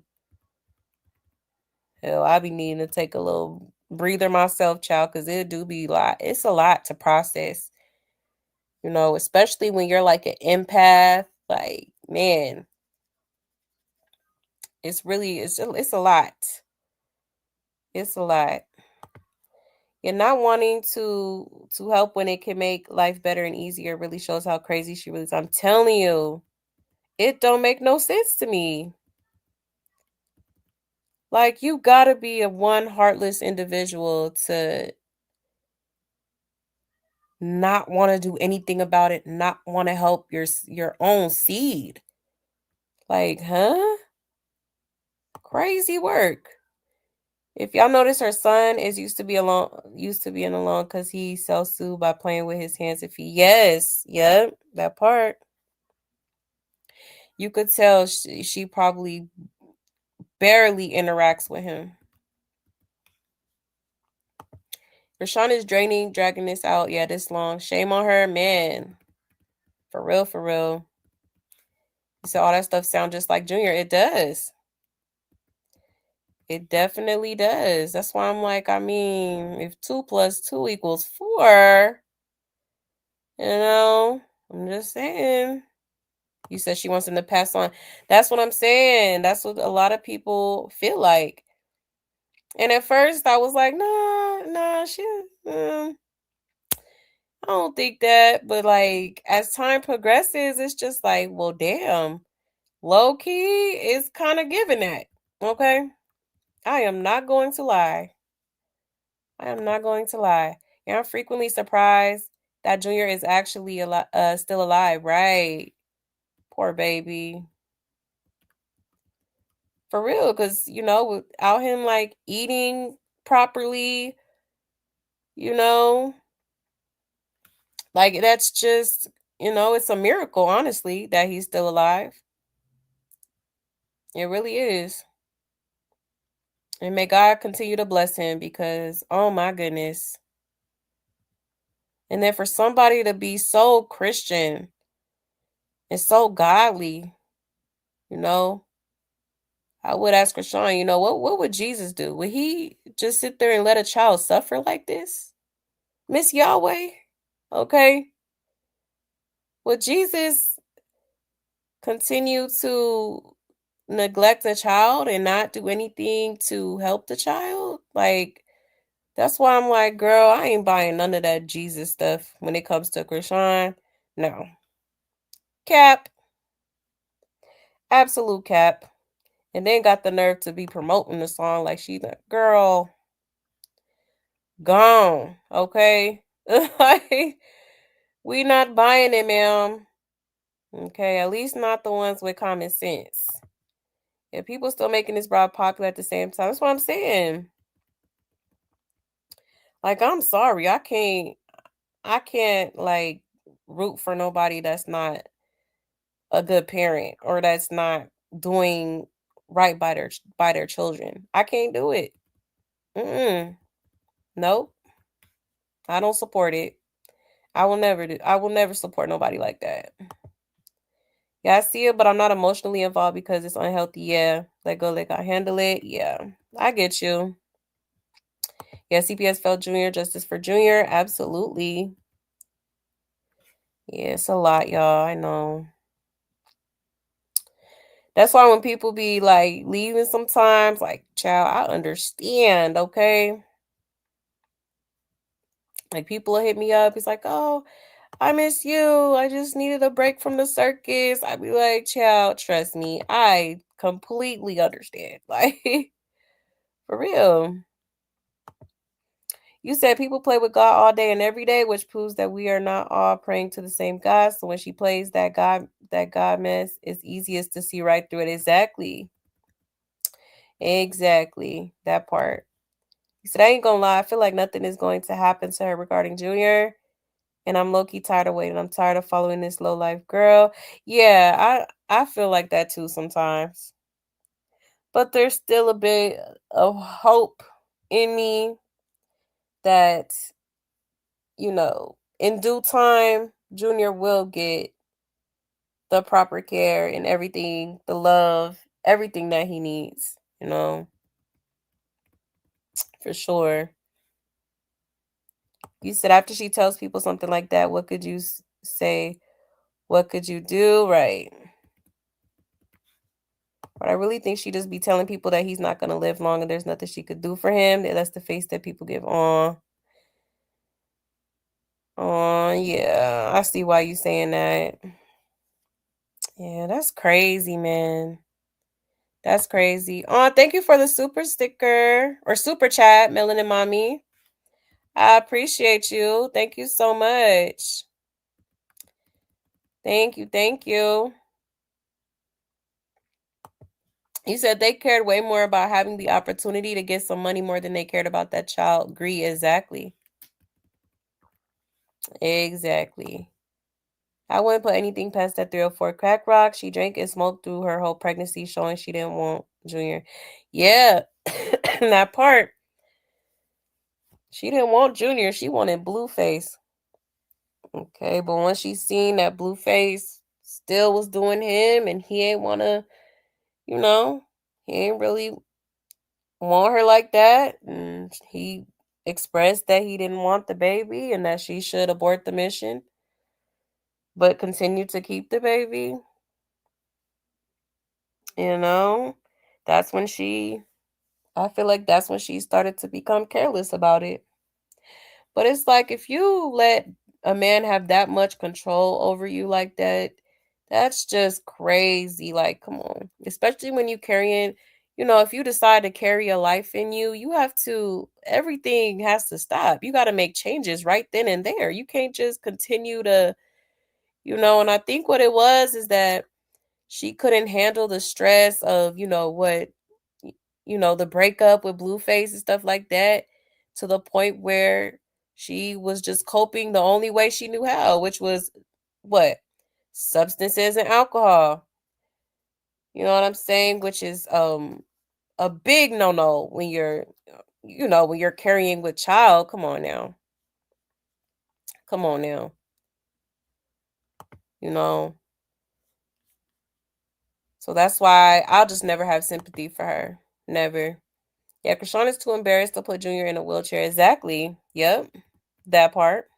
Hell, I be needing to take a little breather myself, child, because it do be a lot. It's a lot to process. You know, especially when you're like an empath. Like, man, it's a lot. It's a lot. And not wanting to help when it can make life better and easier really shows how crazy she really is. I'm telling you, it don't make no sense to me. Like, you gotta be a one heartless individual to not want to do anything about it, not want to help your own seed. Like, huh? Crazy work. If y'all notice, her son is used to being alone because he self-soothed by playing with his hands and feet. Yes, yep, that part. You could tell she probably barely interacts with him. Chrisean is dragging this out. Yeah, this long. Shame on her, man. For real, for real. You said all that stuff sound just like Junior. It does. It definitely does. That's why I'm like, I mean, if 2 + 2 = 4, I'm just saying. You said she wants him to pass on. That's what I'm saying. That's what a lot of people feel like. And at first I was like, nah, I don't think that. But like as time progresses, it's just like, well, damn. Low key is kind of giving that. Okay. I am not going to lie. And I'm frequently surprised that Junior is actually still alive. Right. Poor baby. For real. Because, without him like eating properly, you know, like that's just, it's a miracle, honestly, that he's still alive. It really is. And may God continue to bless him because, oh my goodness. And then for somebody to be so Christian and so godly, I would ask Chrisean, what would Jesus do? Would he just sit there and let a child suffer like this? Miss Yahweh? Okay. Would Jesus continue to neglect the child and not do anything to help the child? Like, that's why I'm like, girl, I ain't buying none of that Jesus stuff when it comes to Chrisean. No. Cap. Absolute cap. And then got the nerve to be promoting the song like she the girl. Gone. Okay. We not buying it, ma'am. Okay, at least not the ones with common sense. If people still making this broad popular at the same time, that's what I'm saying. Like, I'm sorry, I can't like root for nobody that's not a good parent or that's not doing right by their children. I can't do it. Nope. I don't support it. I will never support nobody like that. Yeah, I see it, but I'm not emotionally involved because it's unhealthy. Yeah, let go, let God handle it. Yeah, I get you. Yeah, CPS failed Junior, justice for Junior. Absolutely. Yeah, it's a lot, y'all. I know. That's why when people be like leaving sometimes, like, child, I understand, okay? Like, people will hit me up. It's like, oh, I miss you. I just needed a break from the circus. I'd be like, child, trust me. I completely understand. Like, for real. You said people play with God all day and every day, which proves that we are not all praying to the same God. So when she plays that God mess, it's easiest to see right through it. Exactly. Exactly. That part. He said, I ain't gonna lie, I feel like nothing is going to happen to her regarding Junior. And I'm low-key tired of waiting. I'm tired of following this low life girl. Yeah, I feel like that too sometimes. But there's still a bit of hope in me that, in due time, Junior will get the proper care and everything, the love, everything that he needs, for sure. You said after she tells people something like that, what could you say? What could you do? Right. But I really think she just be telling people that he's not going to live long and there's nothing she could do for him. That's the face that people give on. Yeah. I see why you saying that. Yeah, that's crazy, man. That's crazy. Thank you for the super sticker or super chat, Melanin Mommy. I appreciate you. Thank you so much. Thank you. Thank you. You said they cared way more about having the opportunity to get some money more than they cared about that child. Agree. Exactly. Exactly. I wouldn't put anything past that 304 crack rock. She drank and smoked through her whole pregnancy, showing she didn't want Junior. Yeah, that part. She didn't want Junior. She wanted Blueface. Okay, but once she seen that Blueface still was doing him and he ain't want to, you know, he ain't really want her like that. And he expressed that he didn't want the baby and that she should abort the mission, but continue to keep the baby. You know, that's when I feel like that's when she started to become careless about it. But it's like if you let a man have that much control over you like that, that's just crazy. Like, come on. Especially when you carrying, if you decide to carry a life in you, everything has to stop. You got to make changes right then and there. You can't just continue to, and I think what it was is that she couldn't handle the stress of, the breakup with Blueface and stuff like that, to the point where she was just coping the only way she knew how, which was what? Substances and alcohol. You know what I'm saying? Which is a big no-no when you're carrying with child. Come on now. Come on now. You know. So that's why I'll just never have sympathy for her. Never. Yeah, Chrisean is too embarrassed to put Junior in a wheelchair. Exactly. Yep. That part.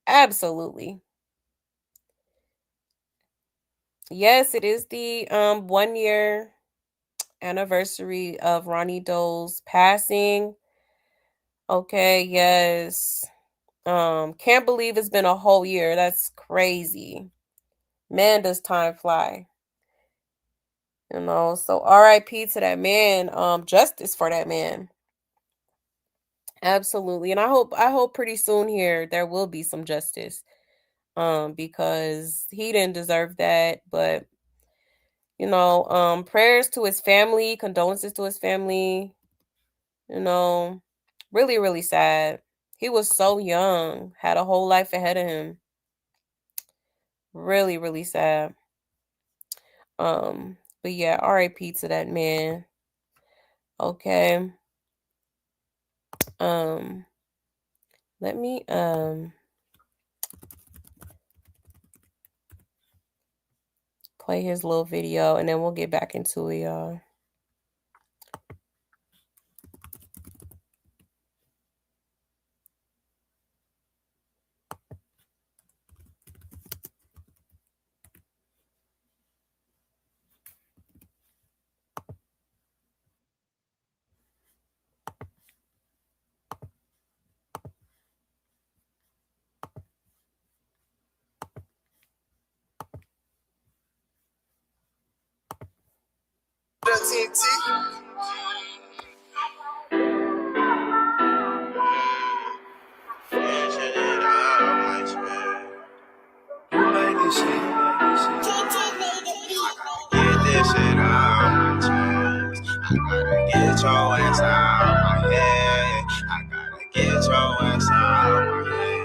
Absolutely. Yes, it is the 1 year anniversary of Ronnie Dole's passing. Okay, yes. Can't believe it's been a whole year. That's crazy. Man, does time fly. So RIP to that man. Justice for that man. Absolutely. And I hope pretty soon here there will be some justice. Because he didn't deserve that. But prayers to his family, condolences to his family. Really, really sad. He was so young, had a whole life ahead of him. Really, really sad. But yeah, RIP to that man. Okay. Um, let me play his little video and then we'll get back into it, y'all. Get your ass out my head. I gotta get your ass out my head.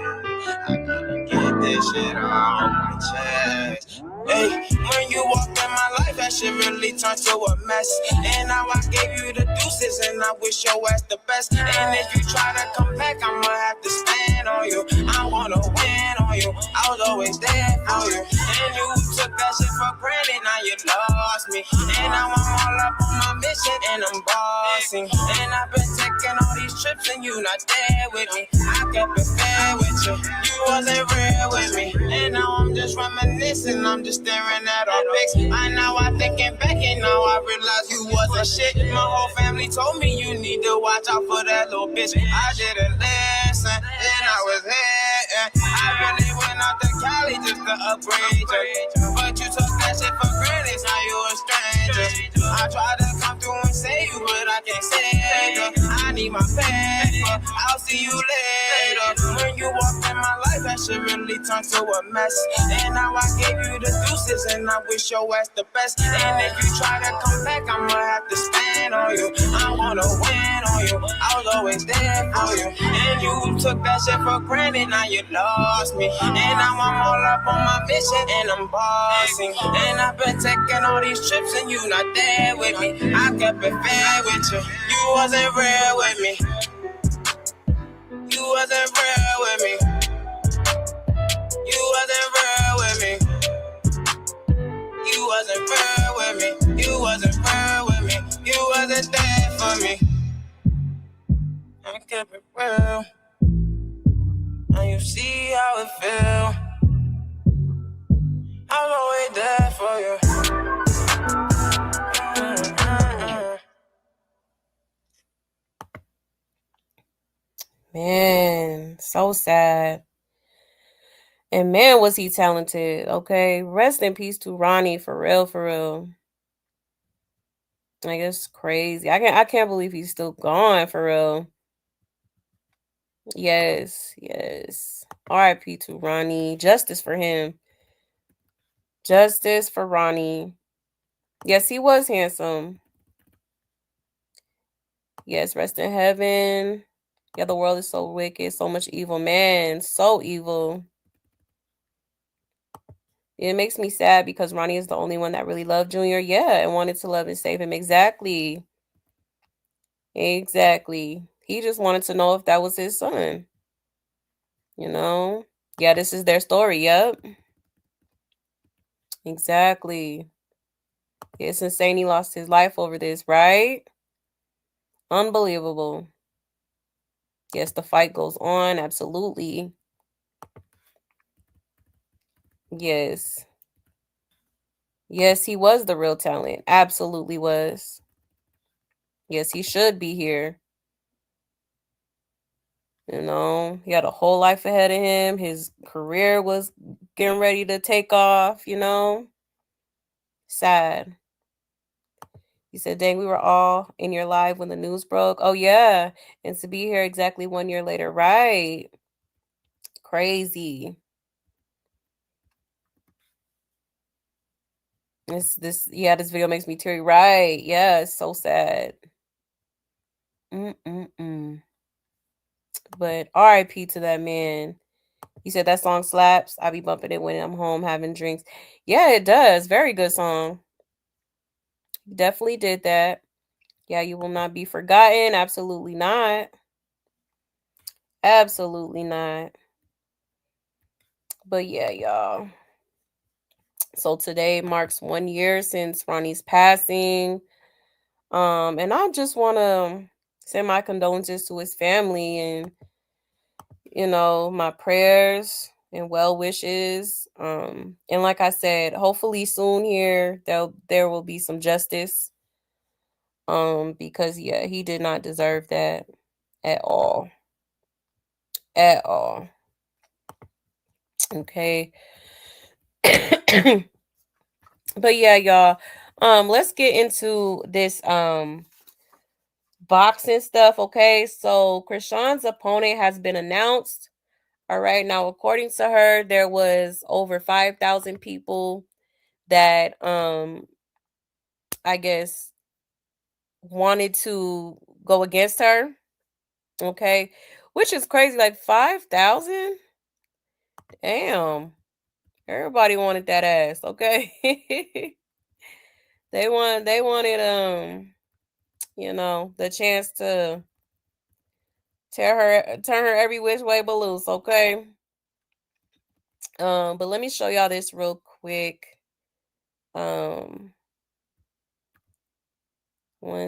I gotta get this shit out my chest. Hey, when you walk in my life, that shit really turned to a mess. And now I gave you the deuces, and I wish your ass the best. And if you try to come back, I'ma have to stand on you. I wanna win on you. I was always there for you. And you took that shit for granted, now you lost me. And now I'm all up on my mission, and I'm bossing. And I've been taking all these trips, and you not there with me. I kept it fair with you. You wasn't real with me. And now I'm just reminiscing, I'm just staring at our pics. I know I'm thinking back and now I realize you wasn't shit. My whole family told me you need to watch out for that little bitch. I didn't listen, and I was here. I really went out to Cali just to upgrade you. But you took that shit for granted, now you a stranger. I tried to come through and save you, but I can't save you. I need my paper, I'll see you later. When you walked in my life, that shit really turned to a mess. And now I gave you the deuces, and I wish your ass the best. And if you try to come back, I'ma have to stand on you. I wanna win on you. I was always there for you. And you took that shit for granted, now you lost me. And now I'm all up on my mission, and I'm bossing. And I've been taking all these trips, and you not there with me. I kept it fair with you. You wasn't real with me. You wasn't real with me. You wasn't real with me. You wasn't real with me. You wasn't real with me. You wasn't there for me. I kept it real. And you see how it feel. I was always there for you. Man, so sad. And man, was he talented, okay? Rest in peace to Ronnie, for real, for real. Like, it's crazy. I can't believe he's still gone, for real. Yes, yes. R.I.P. to Ronnie. Justice for him. Justice for Ronnie. Yes, he was handsome. Yes, rest in heaven. Yeah, the world is so wicked, so much evil. Man, so evil. It makes me sad because Ronnie is the only one that really loved Junior. Yeah, and wanted to love and save him. Exactly. Exactly. He just wanted to know if that was his son. You know? Yeah, this is their story. Yep. Exactly. It's insane he lost his life over this, right? Unbelievable. Yes, the fight goes on. Absolutely. Yes. Yes, he was the real talent. Absolutely was. Yes, he should be here. You know, he had a whole life ahead of him. His career was getting ready to take off, you know. Sad. He said, dang, we were all in your life when the news broke. Oh, yeah. And to be here exactly 1 year later. Right. Crazy. This video makes me teary. Right. Yeah, it's so sad. But R.I.P. to that man. He said that song slaps. I be bumping it when I'm home having drinks. Yeah, it does. Very good song. Definitely did that. Yeah, you will not be forgotten. Absolutely not. Absolutely not. But yeah, y'all. So today marks 1 year since Ronnie's passing. And I just want to send my condolences to his family and, my prayers and well wishes. And like I said, hopefully soon here there will be some justice. Because he did not deserve that at all. At all. Okay. But yeah, y'all. Let's get into this boxing stuff, okay? So Chrisean's opponent has been announced. All right. Now, according to her, there was over 5,000 people that I guess wanted to go against her. Okay. Which is crazy. Like 5,000? Damn. Everybody wanted that ass, okay? They wanted the chance to turn her every which way but loose, okay? But let me show y'all this real quick. 1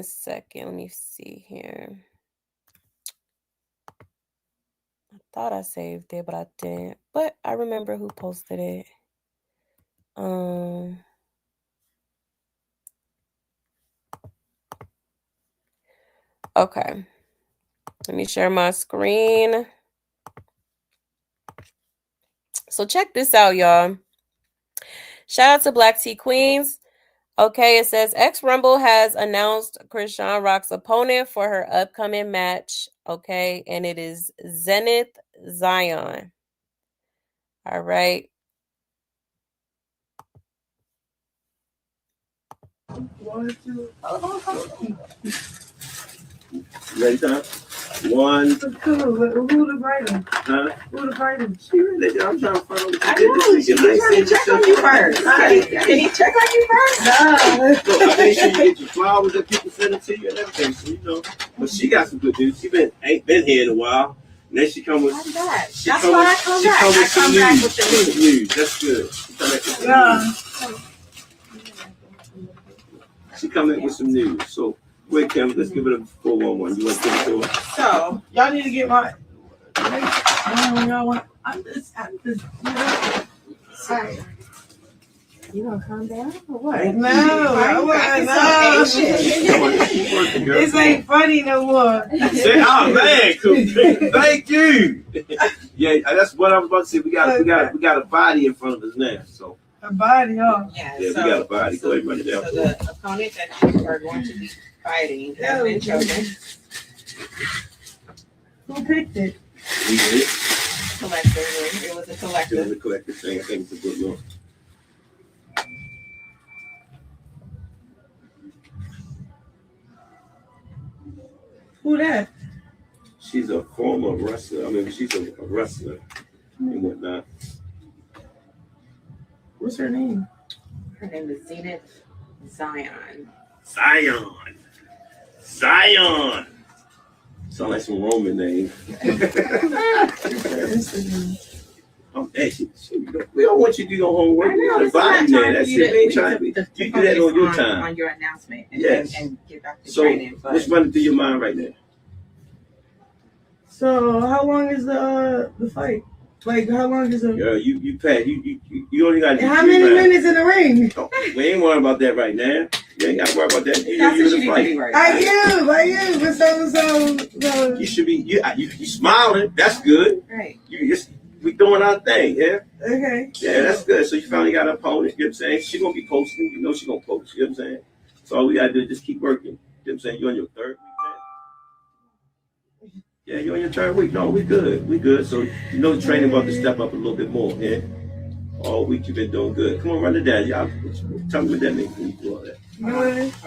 second. Let me see here. I thought I saved it, but I didn't. But I remember who posted it. Okay. Let me share my screen. So check this out, y'all. Shout out to Black Tea Queens. Okay, it says X-Rumble has announced Chrisean Rock's opponent for her upcoming match. Okay, and it is Zenith Zion. All right. Ready, time? One. Who the fighter? Huh? Who the fighter? I'm trying to find out. I know. She's trying to check on you first. Can he check on you first? No. So I made sure you get your flowers that people send it to you and everything. So but she got some good news. She ain't been here in a while. And then she come with. That's why I come back. I come back with the news. That's good. She come in with some news. So wait, Kim, let's give it a 411. You want to give it to her? So y'all need to get my. Y'all want? I'm just. Sorry. You gonna calm down or what? No, I wasn't. This ain't funny no more. Say, oh man, cool. Thank you. Yeah, that's what I was about to say. We got a body in front of us now. So a body, huh? Yeah, we got a body. Go ahead and run it down. So the opponent that you are going to be fighting has been chosen. Who picked it? We did. Collectively. It was a collective. It was a collective thing. I think it's a good one. Who that? She's a former wrestler. I mean, she's a wrestler and whatnot. What's her name? Her name is Zenith Zion. Zion. Sound like some Roman name. We don't want you to do your homework. I know, the body, man. That's it. We ain't trying to. You do that on your time. On your announcement. And, yes. And get back to so, training. But what's running through your mind right now? So, how long is the fight? Like, how long is it? Girl, you Pat, you only got. How many minutes in the ring? Oh, we ain't worrying about that right now. You ain't got to worry about that. I am. But so. You should be. You smiling. That's good. Right. We doing our thing. Yeah. Okay. Yeah, that's good. So you finally got an opponent. You know what I'm saying? She gonna be posting. You know she gonna post. You know what I'm saying? So all we gotta do is just keep working. You know what I'm saying? You on your third week now? Yeah, you on your third week. No, we good. We good. So you know the training about to step up a little bit more. Yeah. All week you've been doing good. Come on, run it down. Y'all tell me what that means when you do all that.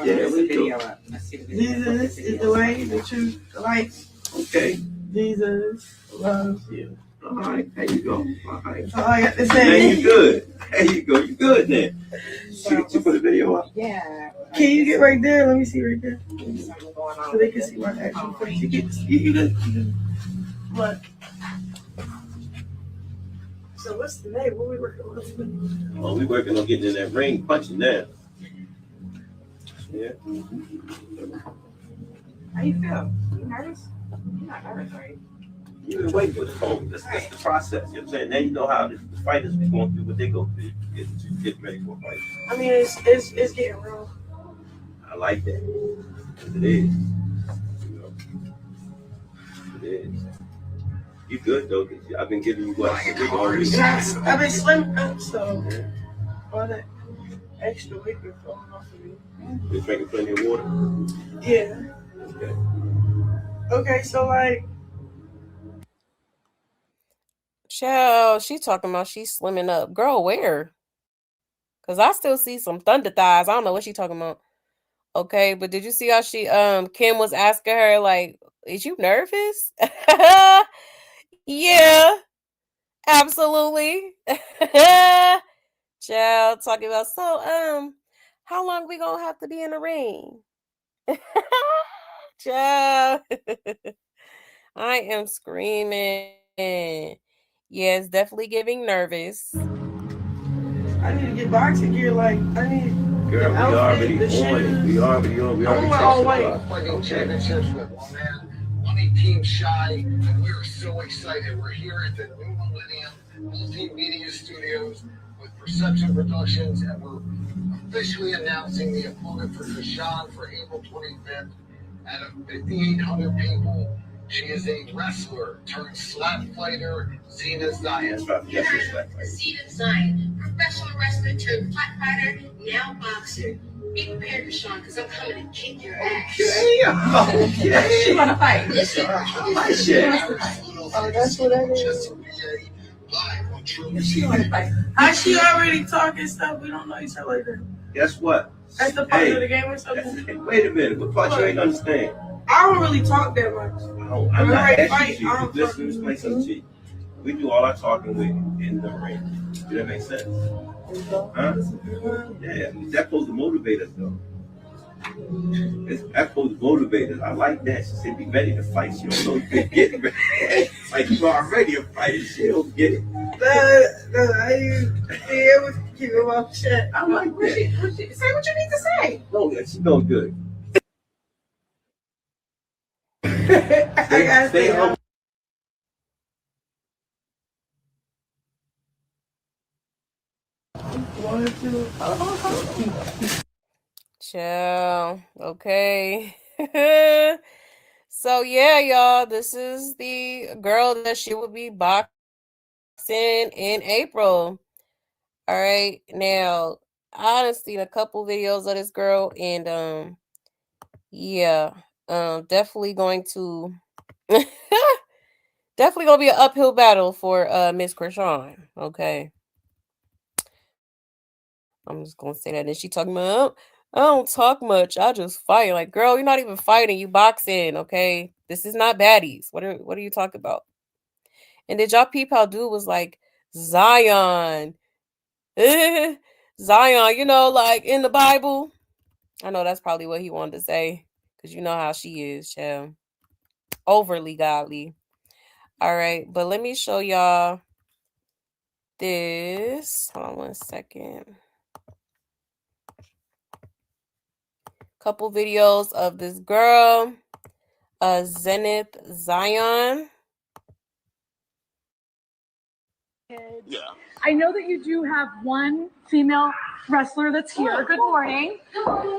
yeah, we do. Let's see the video. Jesus is the way, the truth, the life. Okay. Jesus loves you. All right, there you go. All right. That's all I got to say. There you good. There you go. You good then. You put the video up? Yeah. Can you get right there? Let me see right there. Something going on. So they can see my actual face. You good. What? So what's the name? What we working on? Oh, we working on getting in that ring, punching now. Yeah. How you feel? You nervous? You're not nervous, are you? You've been waiting for the phone. That's the process. You know what I'm saying? Now you know how the fighters be going through what they go through to get ready for a fight. I mean, it's getting real. I like that. It is. You know, it is. You good though? Cause I've been giving you what I've been slim up, so all that extra weight been falling off of me. Been drinking plenty of water. Yeah. Okay. Okay, so like. Child, she talking about she's slimming up. Girl, where? Because I still see some thunder thighs. I don't know what she talking about. Okay, but did you see how she Kim was asking her, like, is you nervous? Yeah, absolutely. Child, talking about, so how long we gonna have to be in the ring? Child. I am screaming. Yeah, it's definitely giving nervous. I need to get boxing gear. Like, I need. Girl, we already on it. We already all white. Fighting championships with one man, Money Team Shy, and we're so excited. We're here at the New Millennium Multimedia Studios with Perception Productions, and we're officially announcing the opponent for Chrisean for April 25th. Out of 5,800 people, she is a wrestler turned slap fighter, Zena Zion. Zena Zion, professional wrestler turned flat fighter, now boxer. Be prepared, Chrisean, because I'm coming to kick your ass. Okay. She want to fight. Listen. Oh, that's what that is. She want to fight. How she already talking stuff? We don't know each other like that. Guess what? That's the part of the game or something? Wait a minute. What part you ain't understand? I don't really talk that much. I'm not asking you to listen to explain something to you. We do all our talking with in the ring. Does that make sense? Huh? Yeah, that's supposed to motivate us though. That's supposed to motivate us. I like that. She said be ready to fight. She don't know if you're getting ready. Like you already a fighter. She don't get it. I be able to keep him off chat. I like that. Say what you need to say. No, she know good. Stay humble. Chill. Okay. So yeah, y'all, this is the girl that she will be boxing in April. All right. Now, I done seen a couple videos of this girl, and yeah, definitely going to definitely gonna be an uphill battle for Miss Chrisean. Okay. I'm just gonna say that. And she talking about, I don't talk much. I just fight. Like, girl, you're not even fighting. You boxing. Okay, this is not baddies. What are you talking about? And did y'all peep how dude was like Zion, Zion? You know, like in the Bible. I know that's probably what he wanted to say because you know how she is, child. Overly godly. All right, but let me show y'all this. Hold on 1 second. Couple videos of this girl, Zenith Zion. Yeah. I know that you do have one female wrestler that's here. Good morning.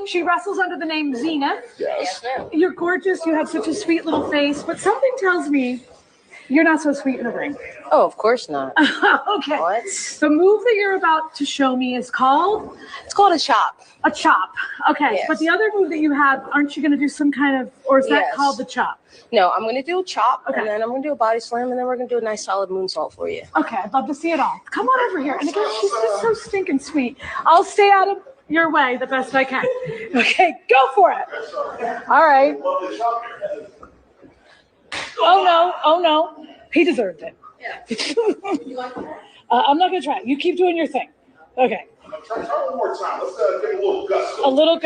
She wrestles under the name Zenith. Yes, ma'am. You're gorgeous. You have such a sweet little face, but something tells me you're not so sweet in the ring. Oh, of course not. Okay. What? The move that you're about to show me is called? It's called a chop. A chop. Okay. Yes. But the other move that you have, aren't you going to do some kind of, or is that Yes. called the chop? No, I'm going to do a chop, Okay. and then I'm going to do a body slam, and then we're going to do a nice solid moonsault for you. Okay, I'd love to see it all. Come on over here. And again, she's just so stinking sweet. I'll stay out of your way the best I can. Okay, go for it. All right. Oh no. He deserved it. Yeah. I'm not going to try it. You keep doing your thing. Okay. Try one more time. Let's give a little gusto. A little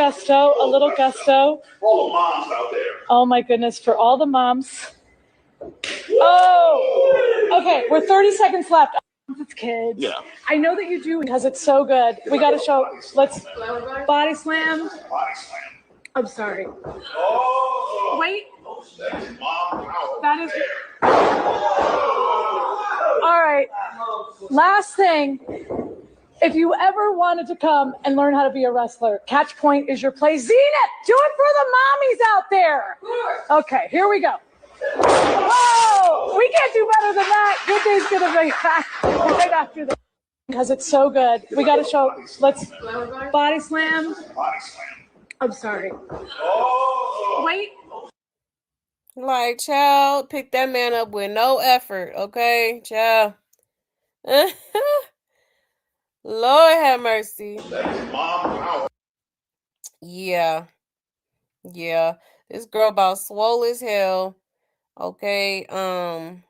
gusto. For all the moms out there. Oh my goodness, for all the moms. Oh, okay, we're 30 seconds left. It's kids. Yeah. I know that you do because it's so good. We got to show. Let's body slam. I'm sorry. Oh. Wait. Mom power. That is. All right. Last thing. If you ever wanted to come and learn how to be a wrestler, Catch Point is your place. Zenith, do it for the mommies out there. Okay, here we go. Whoa! We can't do better than that. Good Day's gonna be back right after this because it's so good. We got to show. Let's body slam. I'm sorry. Oh. Wait. Like, child, pick that man up with no effort, okay, child. Lord have mercy. Mom power. Yeah. This girl about swole as hell. Okay.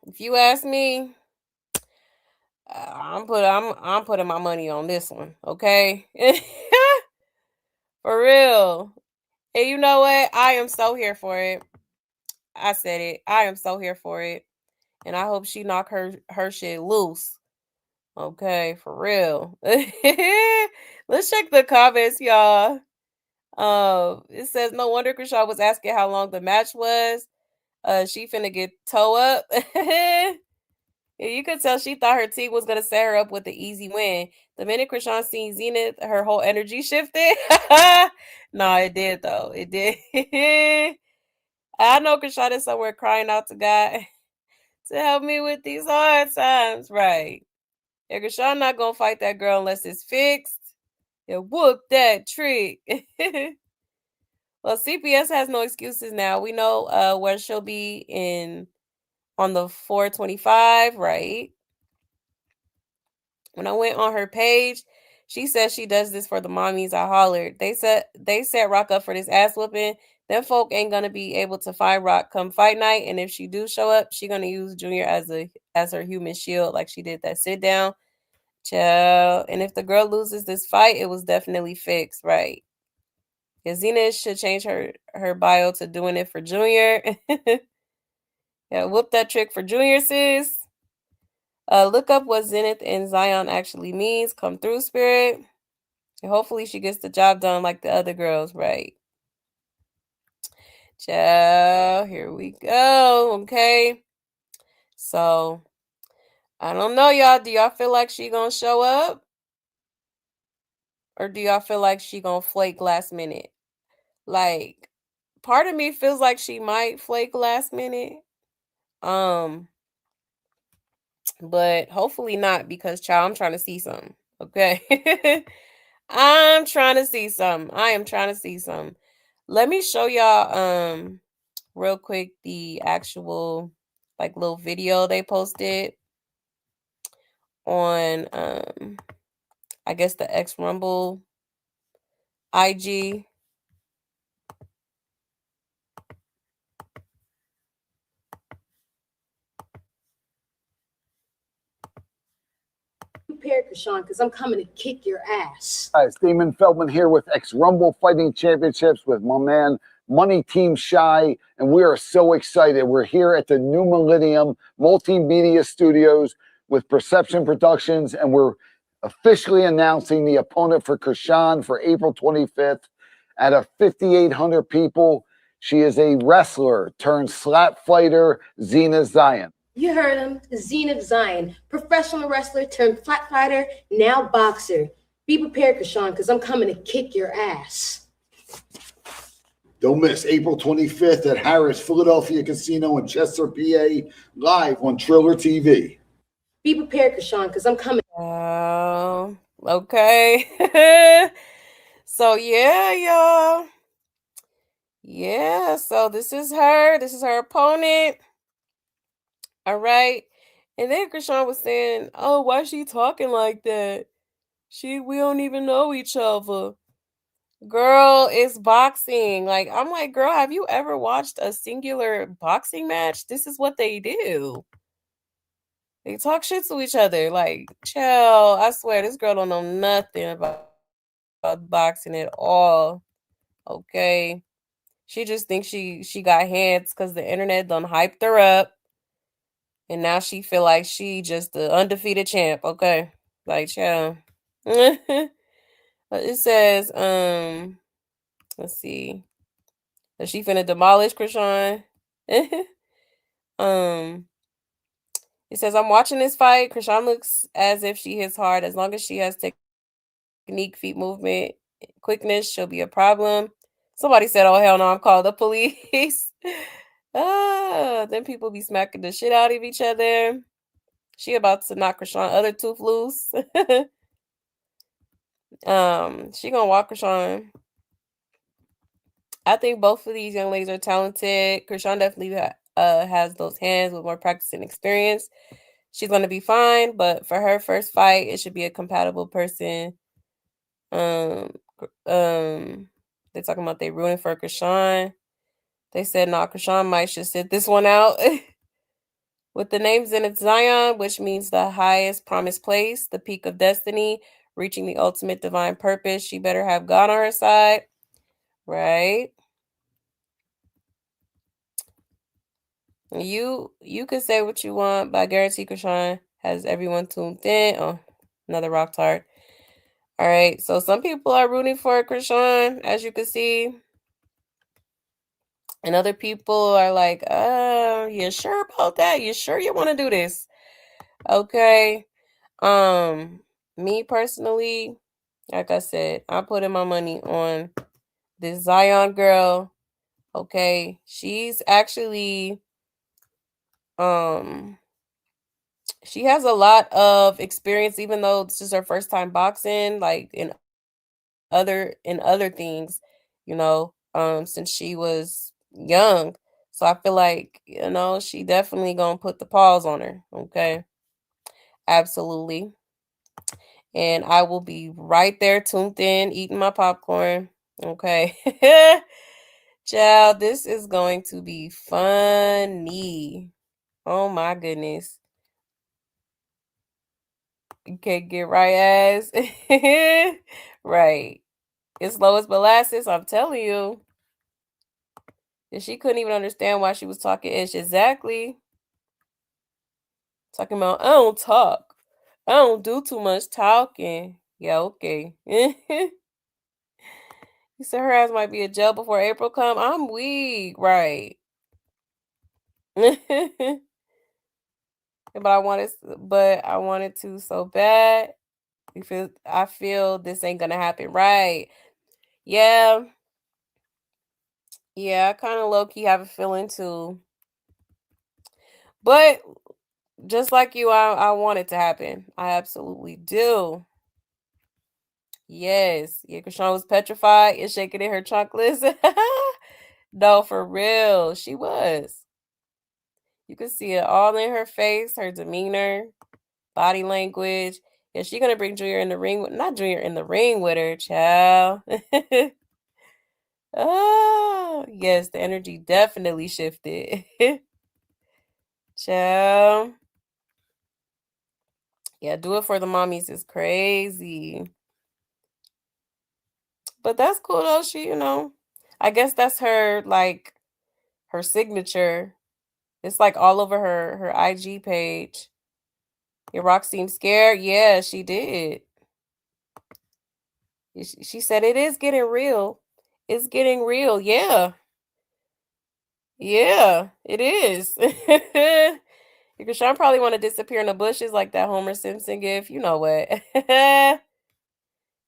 If you ask me, I'm putting my money on this one. Okay. For real. And you know what? I am so here for it. I said it. I am so here for it. And I hope she knock her shit loose. Okay, for real. Let's check the comments, y'all. It says no wonder Chrisean was asking how long the match was. She finna get toe up. You could tell she thought her team was gonna set her up with the easy win. The minute Chrisean seen Zenith, her whole energy shifted. No, it did though. It did. I know Chrisean is somewhere crying out to God to help me with these hard times. Right. Yeah, Chrisean not gonna fight that girl unless it's fixed. Yeah, whoop that trick. Well, CPS has no excuses now. We know where she'll be on the 425, right? When I went on her page, she says she does this for the mommies. I hollered. They set Rock up for this ass whooping. Them folk ain't gonna be able to find Rock come fight night. And if she do show up, she gonna use Junior as her human shield, like she did that sit down. Child. And if the girl loses this fight, it was definitely fixed, right? Xena should change her bio to doing it for Junior. Yeah, whoop that trick for Junior, sis. Look up what Zenith and Zion actually means. Come through, spirit. And hopefully she gets the job done like the other girls, right? Ciao. Here we go. Okay. So, I don't know, y'all. Do y'all feel like she gonna show up? Or do y'all feel like she gonna flake last minute? Like, part of me feels like she might flake last minute. But hopefully not because child, I'm trying to see something. Okay. I'm trying to see something. I am trying to see something. Let me show y'all real quick the actual like little video they posted on I guess the X Rumble IG. Prepare, Chrisean, because I'm coming to kick your ass. Hi, it's Damon Feldman here with X-Rumble Fighting Championships with my man, Money Team Shy, and we are so excited. We're here at the New Millennium Multimedia Studios with Perception Productions, and we're officially announcing the opponent for Chrisean for April 25th out of 5,800 people. She is a wrestler turned slap fighter, Xena Zion. You heard him, Zenith Zion, professional wrestler turned flat fighter, now boxer. Be prepared, Chrisean, because I'm coming to kick your ass. Don't miss April 25th at Harris Philadelphia Casino in Chester, PA, live on Triller TV. Be prepared, Chrisean, because I'm coming. Okay. So yeah, y'all. Yeah, so this is her. This is her opponent. All right. And then Chrisean was saying, "Oh, why is she talking like that? We don't even know each other." Girl, it's boxing. Like, I'm like, girl, have you ever watched a singular boxing match? This is what they do. They talk shit to each other. Like, chill. I swear, this girl don't know nothing about boxing at all. Okay. She just thinks she got hands because the internet done hyped her up. And now she feel like she just the undefeated champ. Okay. Like, yeah. It says, let's see. Is she finna demolish Chrisean? um, it says, I'm watching this fight. Chrisean looks as if she hits hard. As long as she has technique, feet movement, quickness, she'll be a problem. Somebody said, oh, hell no, I'm calling the police. Then people be smacking the shit out of each other. She about to knock Chrisean other tooth loose. She gonna walk Chrisean. I think both of these young ladies are talented. Chrisean definitely has those hands with more practice and experience. She's gonna be fine, but for her first fight, it should be a compatible person. They're talking about they rooting for Chrisean. They said, no, Chrisean might should sit this one out. With the names in it, Zion, which means the highest promised place, the peak of destiny, reaching the ultimate divine purpose. She better have God on her side, right? You can say what you want, but I guarantee Chrisean has everyone tuned in. Oh, another rock tart. All right, so some people are rooting for Chrisean, as you can see. And other people are like, you sure about that? You sure you want to do this? Okay. Me personally, like I said, I'm putting my money on this Zion girl. Okay. She's actually she has a lot of experience, even though this is her first time boxing, like in other things, since she was young. So I feel like, she definitely gonna put the paws on her. Okay. Absolutely. And I will be right there tuned in, eating my popcorn. Okay. Child, this is going to be funny. Oh my goodness. You can't get right ass. Right. It's Lois Molasses, I'm telling you. And she couldn't even understand why she was talking ish. Exactly. Talking about, I don't talk. I don't do too much talking. Yeah, okay. You said her ass might be in jail before April come. I'm weak, right? but I wanted to so bad. I feel this ain't gonna happen, right? Yeah, yeah. I kind of low key have a feeling too, but just like you, I want it to happen. I absolutely do. Yes, yeah. Chrisean was petrified and shaking in her chocolates. No, for real, she was. You could see it all in her face, her demeanor, body language. Yeah, she gonna bring Junior in the ring not Junior in the ring with her, child. Oh, yes, the energy definitely shifted. Child. Yeah, do it for the mommies is crazy. But that's cool though. She, I guess that's her her signature. It's like all over her IG page. Your Rock seemed scared. Yeah, she did. She said it is getting real. It's getting real. Yeah. Yeah, it is. Because Sean probably want to disappear in the bushes like that Homer Simpson gif. You know what?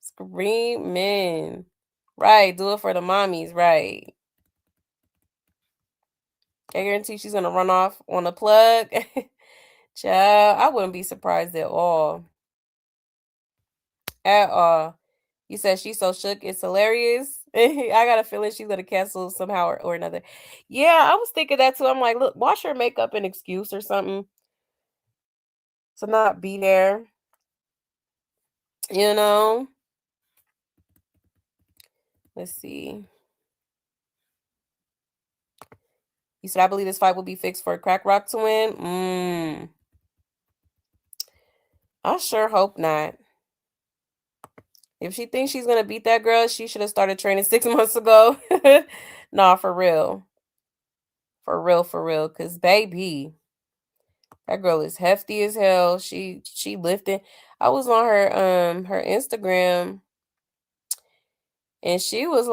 Screaming. Right. Do it for the mommies. Right. I guarantee she's going to run off on a plug. Child, I wouldn't be surprised at all. At all. You said she's so shook. It's hilarious. I got a feeling she's going to cancel somehow or another. Yeah, I was thinking that too. I'm like, look, wash her makeup an excuse or something to not be there. You know? Let's see. You said, I believe this fight will be fixed for Crack Rock to win. I sure hope not. If she thinks she's going to beat that girl, she should have started training 6 months ago. Nah, for real. For real, for real. Because, baby, That girl is hefty as hell. She lifting. I was on her Instagram and she was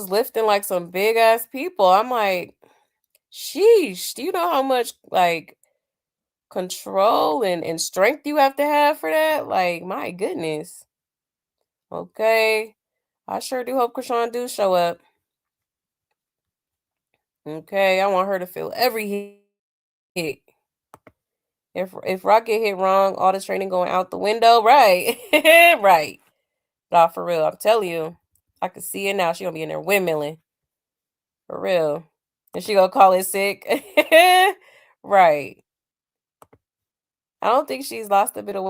lifting like some big ass people. I'm like, sheesh, do you know how much like control and strength you have to have for that? Like, my goodness. Okay. I sure do hope Chrisean do show up. Okay, I want her to feel every hit. If Rock get hit wrong, all the training going out the window, right? Right. Nah, for real, I'm telling you. I can see it now. She gonna be in there windmilling. For real. And she gonna call it sick. Right. I don't think she's lost a bit of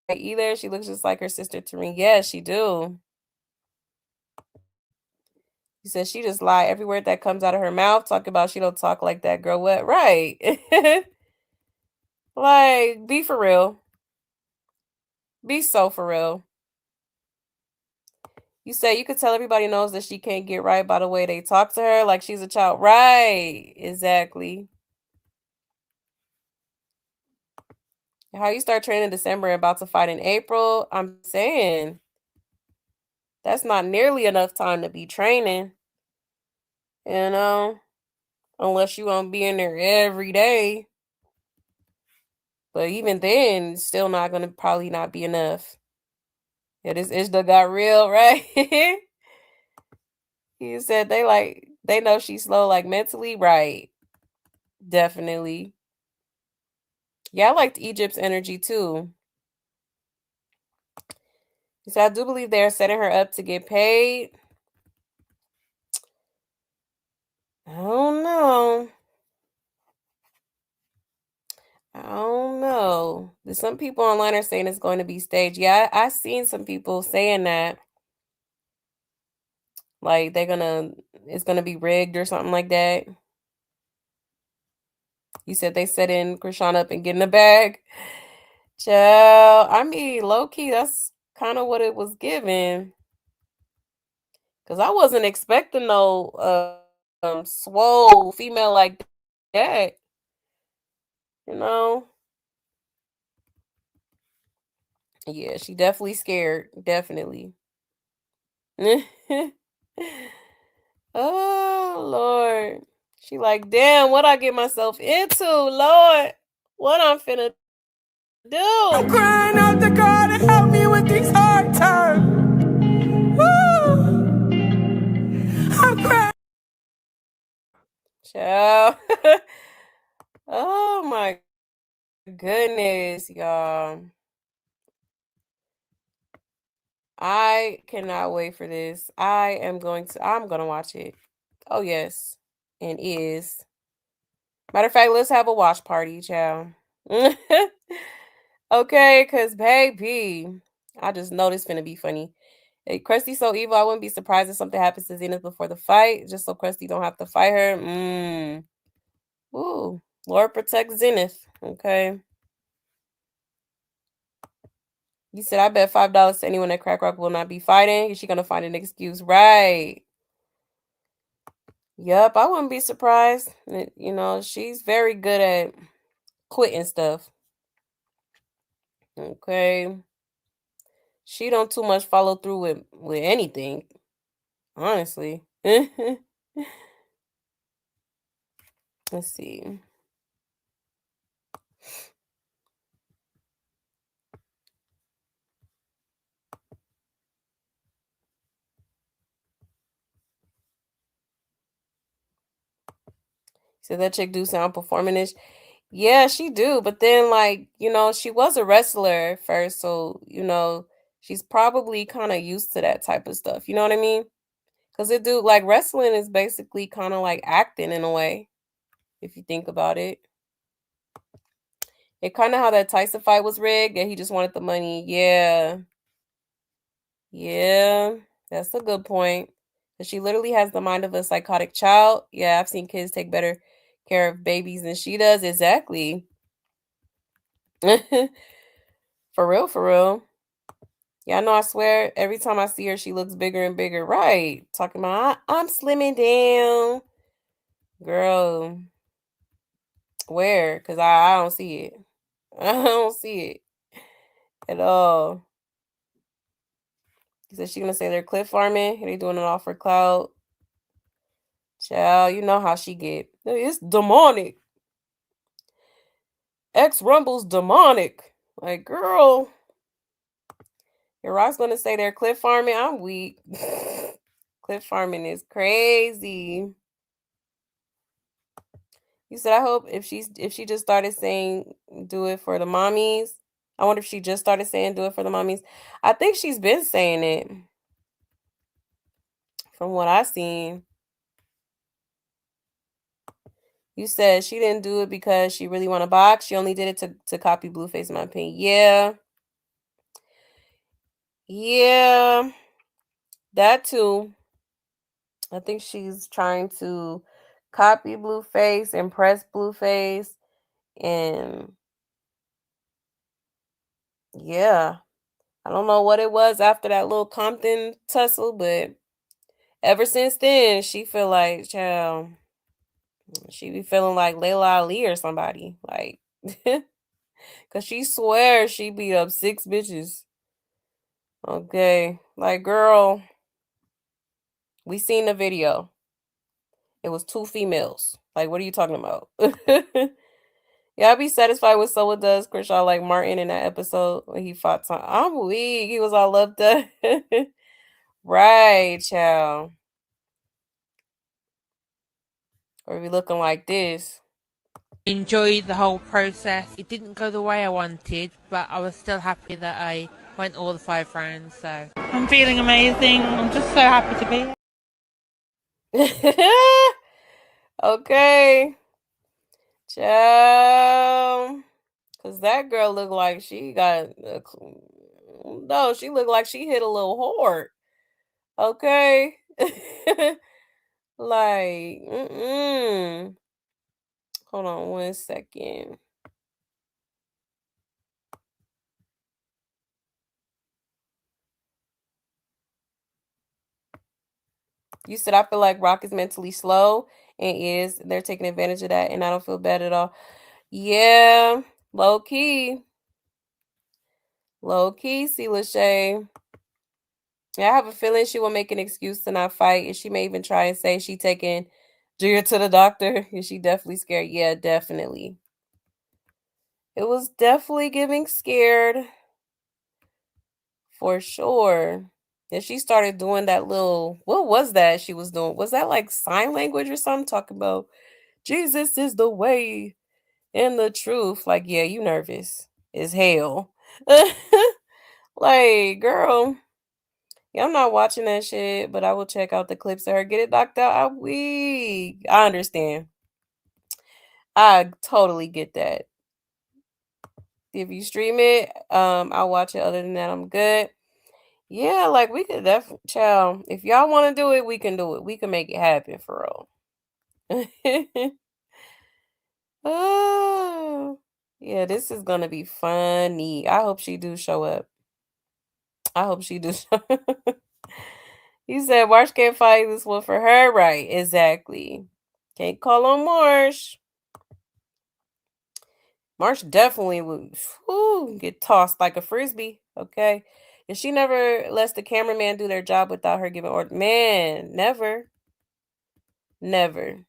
weight either. She looks just like her sister Tareen. Yes, she do. He said she just lie every word that comes out of her mouth. Talk about she don't talk like that girl. What? Right. Like, be for real. Be so for real. You say you could tell everybody knows that she can't get right by the way they talk to her, like she's a child. Right. Exactly. How you start training in December and about to fight in April? I'm saying that's not nearly enough time to be training. You know, unless you won't be in there every day. But even then, it's still not gonna probably not be enough. Yeah, this Ishda got real, right? He said they know she's slow, like mentally, right? Definitely. Yeah, I liked Egypt's energy too. He said, I do believe they're setting her up to get paid. I don't know. I don't know. There's some people online are saying it's going to be staged. Yeah, I seen some people saying that. Like it's gonna be rigged or something like that. You said they setting Chrisean up and getting the bag. Child, I mean, low key, that's kind of what it was given. Cause I wasn't expecting no swole female like that. You know? Yeah, she definitely scared. Definitely. Oh Lord. She like, damn, what I get myself into, Lord. What I'm finna do. I'm crying out to God to help me with these hard times. Woo. I'm crying. Child. Oh my goodness, y'all. I cannot wait for this. I'm gonna watch it. Oh yes. And is. Matter of fact, let's have a watch party, child. Okay, cause baby, I just know this finna be funny. Hey, Krusty so evil, I wouldn't be surprised if something happens to Zenith before the fight, just so Krusty don't have to fight her. Ooh, Lord protect Zenith. Okay. You said I bet $5 to anyone that Crack Rock will not be fighting. Is she gonna find an excuse? Right. Yep, I wouldn't be surprised. You know, she's very good at quitting stuff. Okay. She don't too much follow through with anything. Honestly. Let's see. So that chick do sound performing-ish. Yeah, she do. But then, like, you know, she was a wrestler first, so you know, she's probably kind of used to that type of stuff. You know what I mean? Because it do like wrestling is basically kind of like acting in a way, if you think about it. It kind of how that Tyson fight was rigged, and he just wanted the money. Yeah. Yeah, that's a good point. 'Cause she literally has the mind of a psychotic child. Yeah, I've seen kids take better care of babies than she does. Exactly. For real, for real. Yeah, I know, I swear, every time I see her, she looks bigger and bigger. Right. Talking about, I'm slimming down. Girl. Where? Because I don't see it. I don't see it at all. He said she's gonna say they're cliff farming. They doing it all for clout. Child, you know how she get. It's demonic. X Rumble's demonic. Like, girl. Your Rock's gonna say they're cliff farming. I'm weak. Cliff farming is crazy. You said I hope if she just started saying do it for the mommies. I wonder if she just started saying do it for the mommies. I think she's been saying it. From what I've seen. You said she didn't do it because she really want to box. She only did it to copy Blueface, in my opinion. Yeah. Yeah. That too. I think she's trying to copy Blueface, impress Blueface, and yeah. I don't know what it was after that little Compton tussle, but ever since then, she feel like, child, she be feeling like Layla Ali or somebody. Like, because she swears she beat up 6 bitches. Okay. Like, girl, we seen the video. It was 2 females. Like, what are you talking about? Yeah, I'd be satisfied with someone does Chrisean like Martin in that episode when he fought Tom. I'm weak. He was all up there. Right, child. Or be looking like this. Enjoyed the whole process. It didn't go the way I wanted, but I was still happy that I went all the 5 rounds. So I'm feeling amazing. I'm just so happy to be here. Okay. Child. Because that girl looked like she got... no, she looked like she hit a little hard. Okay. Like, hold on 1 second. You said I feel like Rock is mentally slow and is. They're taking advantage of that, and I don't feel bad at all. Yeah, low key. Low key, see Lachey. Yeah, I have a feeling she will make an excuse to not fight, and she may even try and say she taking Junior to the doctor, and she definitely scared. Yeah, definitely. It was definitely giving scared. For sure. And she started doing that little, what was that she was doing? Was that like sign language or something? Talking about Jesus is the way and the truth. Like, yeah, you nervous as hell. Like, girl, yeah, I'm not watching that shit, but I will check out the clips of her get it knocked out. I'm weak. I understand. I totally get that. If you stream it, I'll watch it. Other than that, I'm good. Yeah, like we could definitely, child. If y'all want to do it, we can do it. We can make it happen for real. Oh, yeah, this is gonna be funny. I hope she do show up. I hope she do. You said Marsh can't fight this one for her, right? Exactly. Can't call on Marsh. Marsh definitely would get tossed like a frisbee. Okay. And she never lets the cameraman do their job without her giving order. Man, never. Never.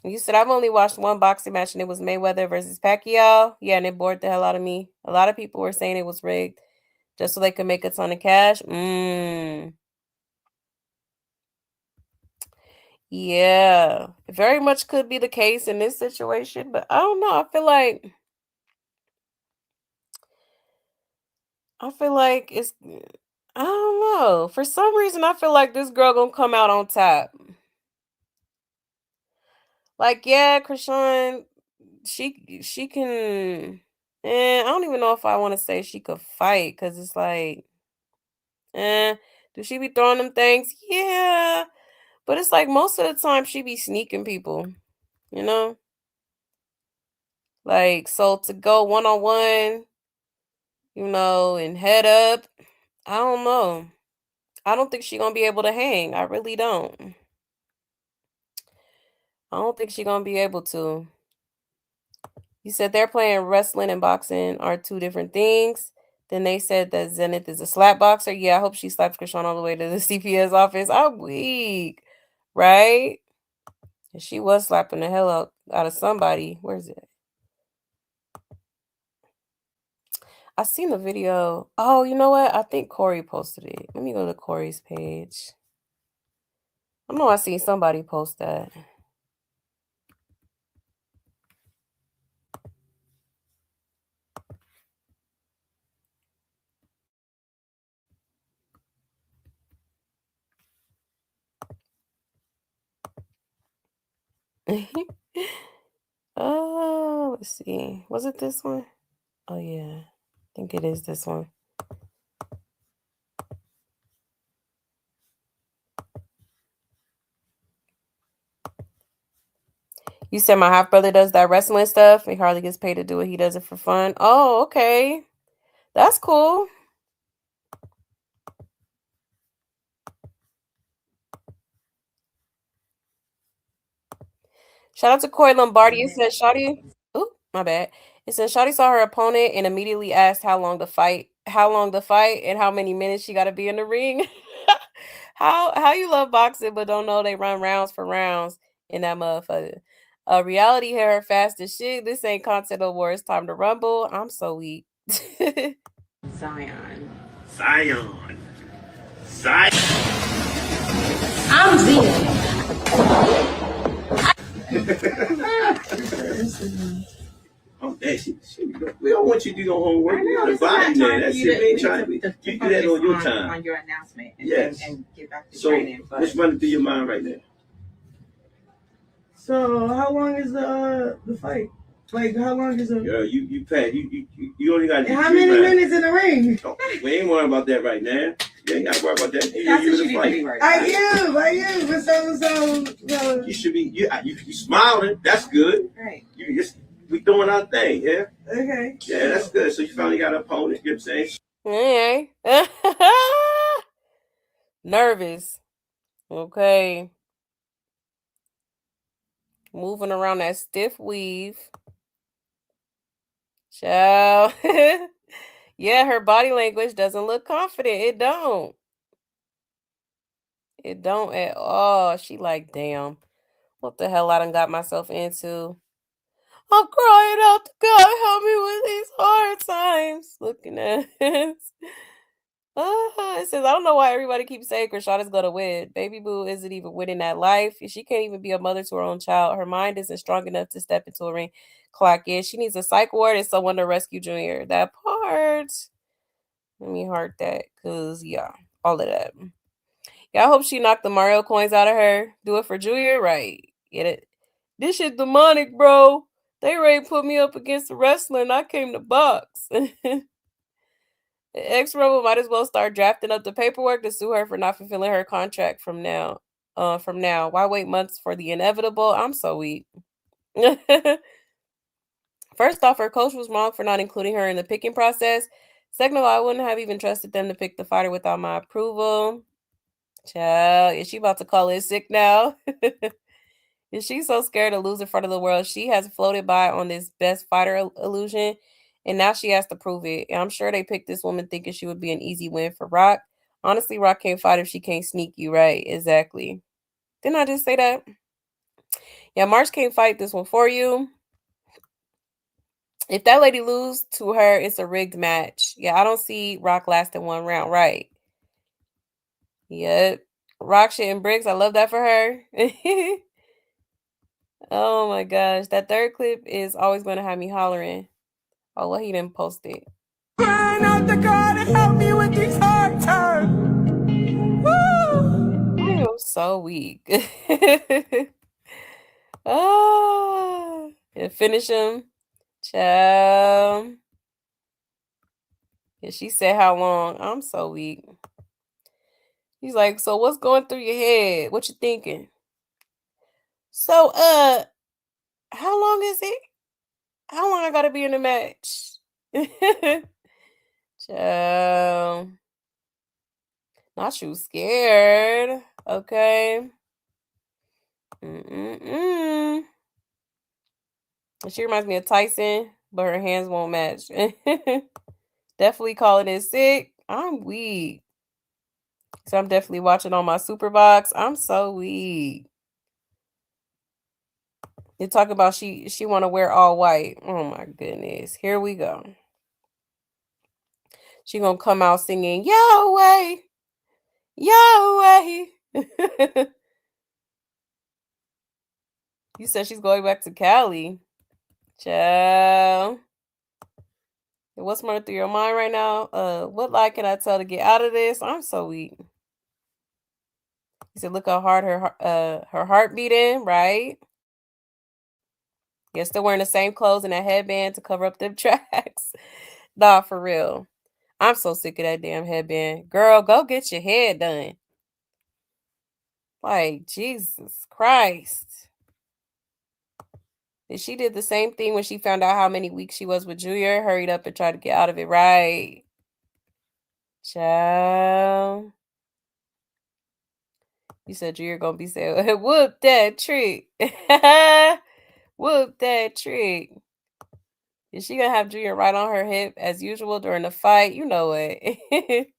You said I've only watched one boxing match and it was Mayweather versus Pacquiao. Yeah, and it bored the hell out of me. A lot of people were saying it was rigged just so they could make a ton of cash. Yeah, it very much could be the case in this situation, but I don't know. I feel like it's, I don't know. For some reason, I feel like this girl gonna come out on top. Like, yeah, Chrisean, she can. I don't even know if I want to say she could fight because it's like, do she be throwing them things? Yeah, but it's like most of the time she be sneaking people, you know. Like, so to go 1-on-1, you know, and head up, I don't know. I don't think she gonna be able to hang. I really don't. I don't think she's gonna be able to. You said they're playing wrestling and boxing are two different things. Then they said that Zenith is a slap boxer. Yeah, I hope she slaps Chrisean all the way to the CPS office. I'm weak, right? And she was slapping the hell out of somebody. Where is it? I seen the video. Oh, you know what? I think Corey posted it. Let me go to Corey's page. I know I seen somebody post that. Oh, let's see. Was it this one? Oh, yeah. I think it is this one. You said my half brother does that wrestling stuff. He hardly gets paid to do it. He does it for fun. Oh, okay. That's cool. Shout out to Corey Lombardi. It said Shawty. Ooh, my bad. It said Shawty saw her opponent and immediately asked how long the fight, and how many minutes she got to be in the ring. How you love boxing but don't know they run rounds for rounds in that motherfucker. Reality hit her fast as shit. This ain't content no more. It's time to rumble. I'm so weak. Zion. I'm Zenith. Oh, man, we don't want you to do no homework. I know, We this is body not man. time That's for you it. We ain't to trying. You do that focus on your time. on your announcement and, Yes. and get back to So, training. But what's running through your mind right now? so how long is the fight? Like how long is it? Girl, you Pat, you only got. How many minutes in the ring? Oh, we ain't worrying about that right now. You ain't got to worry about that. That's what you need to be worried about. I am. But so. You should be. You smiling. That's good. Right. We doing our thing. Yeah. Okay. Yeah, that's good. So you finally got an opponent. You know what I'm saying? Yeah. Nervous. Okay. Moving around that stiff weave. Ciao. Yeah, her body language doesn't look confident. It don't. It don't at all. She like, damn, what the hell I done got myself into? I'm crying out to God, help me with these hard times. Looking at it. It says, I don't know why everybody keeps saying Krishana's gonna win. Baby Boo isn't even winning that life. She can't even be a mother to her own child. Her mind isn't strong enough to step into a ring. Clock in. She needs a psych ward and someone to rescue Junior. That part. Let me heart that. Cause yeah, all of that. Yeah, I hope she knocked the Mario coins out of her. Do it for Junior, right? Get it? This shit demonic, bro. They ready to put me up against a wrestler and I came to box. Ex-Rebel might as well start drafting up the paperwork to sue her for not fulfilling her contract from now. Why wait months for the inevitable? I'm so weak. First off, her coach was wrong for not including her in the picking process. Second of all, I wouldn't have even trusted them to pick the fighter without my approval. Child, is she about to call it sick now? Is she so scared to lose in front of the world? She has floated by on this best fighter illusion, and now she has to prove it. And I'm sure they picked this woman thinking she would be an easy win for Rock. Honestly, Rock can't fight if she can't sneak you, right? Exactly. Didn't I just say that? Yeah, March can't fight this one for you. If that lady lose to her, it's a rigged match. Yeah, I don't see Rock lasting one round, right? Yep. Rock shit and bricks. I love that for her. Oh my gosh. That third clip is always going to have me hollering. Oh, well, he didn't post it. Crying out to God and help me with these hard times. Woo! I am so weak. Oh, and finish him. Child. And she said how long. I'm so weak. He's like, so what's going through your head? What you thinking? So, how long is it? How long I gotta be in the match? Child. Not you scared. Okay. She reminds me of Tyson, but her hands won't match. Definitely calling it sick. I'm weak. So I'm definitely watching on my super box. I'm so weak. You talk about she want to wear all white. Oh my goodness. Here we go. She gonna come out singing Yahweh, Yahweh. You said she's going back to Cali. Ciao. What's running through your mind right now? What lie can I tell to get out of this? I'm so weak. You said look how hard her heart beating, right? You're still wearing the same clothes and a headband to cover up them tracks. Nah, for real. I'm so sick of that damn headband. Girl, go get your head done. Like, Jesus Christ. And she did the same thing when she found out how many weeks she was with Junior. Hurried up and tried to get out of it. Right. Child. You said Junior gonna be saying, whoop that trick. Whoop that trick. Is she gonna have Junior right on her hip as usual during the fight? You know it.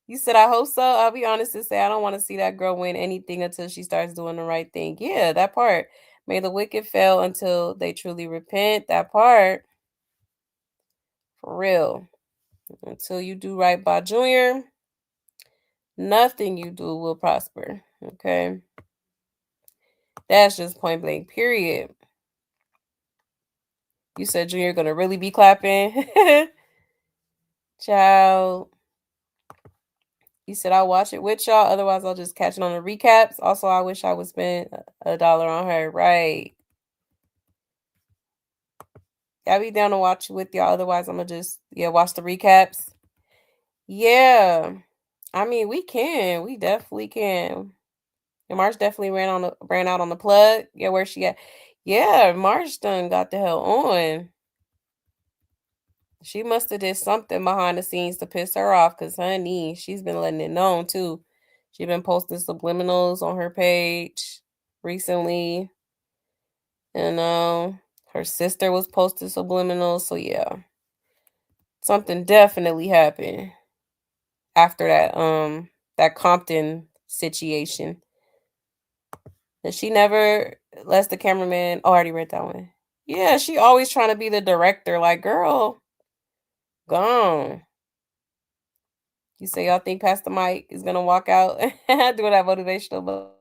You said, I hope so. I'll be honest and say I don't want to see that girl win anything until she starts doing the right thing. Yeah, that part. May the wicked fail until they truly repent. That part. For real. Until you do right by Junior, nothing you do will prosper. Okay? That's just point blank, period. You said Junior gonna really be clapping. Child. You said I'll watch it with y'all. Otherwise, I'll just catch it on the recaps. Also, I wish I would spend $1 on her. Right. I'll be down to watch it with y'all. Otherwise, I'm gonna just watch the recaps. Yeah. I mean, we can. We definitely can. And March definitely ran out on the plug. Yeah, where she at? Yeah, March done got the hell on. She must have did something behind the scenes to piss her off, cause honey, she's been letting it known too. She's been posting subliminals on her page recently. And her sister was posting subliminals. So yeah. Something definitely happened after that Compton situation. And she never lets the cameraman. Oh, I already read that one. Yeah, she always trying to be the director. Like, girl, gone. You say y'all think Pastor Mike is gonna walk out doing that motivational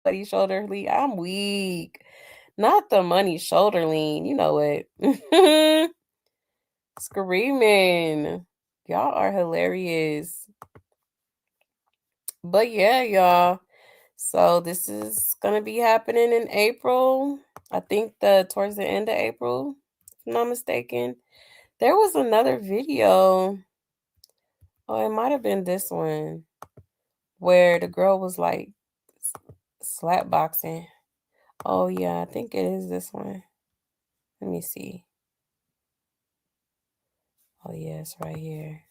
buddy shoulder lean? I'm weak. Not the money shoulder lean. You know it. Screaming. Y'all are hilarious. But yeah, y'all. So this is gonna be happening in April. I think towards the end of April, if I'm not mistaken. There was another video. Oh, it might have been this one where the girl was like slap boxing. Oh yeah, I think it is this one. Let me see. Oh yeah, it's right here.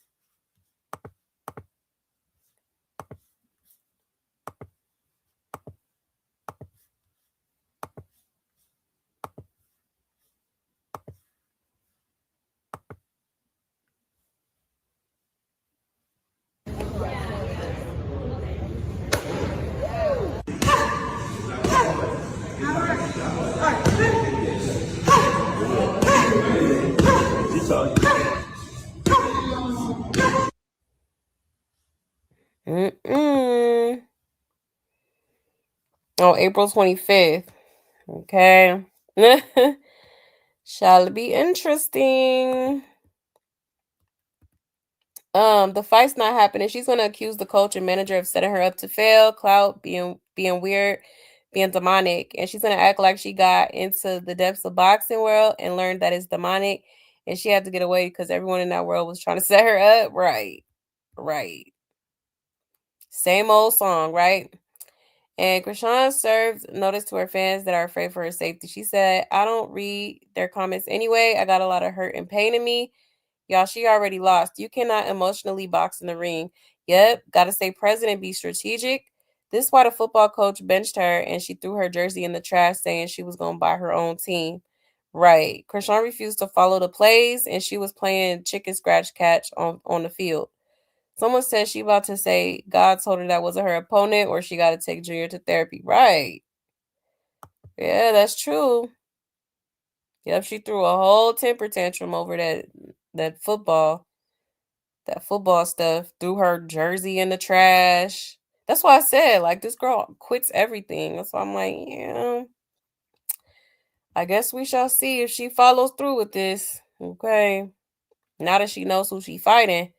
Oh, April 25th. Okay. Shall be interesting. The fight's not happening. She's gonna accuse the coach and manager of setting her up to fail, clout, being weird, being demonic, and she's gonna act like she got into the depths of boxing world and learned that it's demonic, and she had to get away because everyone in that world was trying to set her up. Right. Same old song, right? And Chrisean served notice to her fans that are afraid for her safety. She said, I don't read their comments anyway. I got a lot of hurt and pain in me. Y'all, she already lost. You cannot emotionally box in the ring. Yep, gotta stay present and be strategic. This is why the football coach benched her and she threw her jersey in the trash saying she was going to buy her own team. Right. Chrisean refused to follow the plays and she was playing chicken scratch catch on the field. Someone said she about to say God told her that wasn't her opponent or she got to take Junior to therapy. Right. Yeah, that's true. Yep, she threw a whole temper tantrum over that football stuff. Threw her jersey in the trash. That's why I said, like, this girl quits everything. So I'm like, yeah, I guess we shall see if she follows through with this. Okay. Now that she knows who she fighting.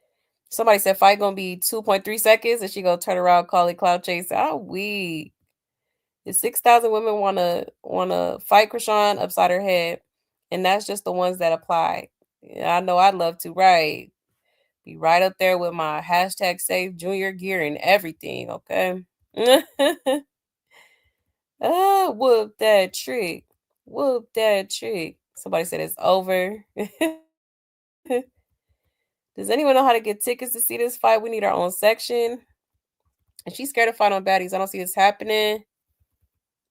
Somebody said fight gonna be 2.3 seconds and she gonna turn around, call it cloud chase. Oh, we. If 6,000 women wanna fight Chrisean upside her head, and that's just the ones that apply. Yeah, I know I'd love to, right? Be right up there with my hashtag save junior gear and everything, okay? Whoop that trick. Whoop that trick. Somebody said it's over. Does anyone know how to get tickets to see this fight? We need our own section. And she's scared to fight on baddies. I don't see this happening.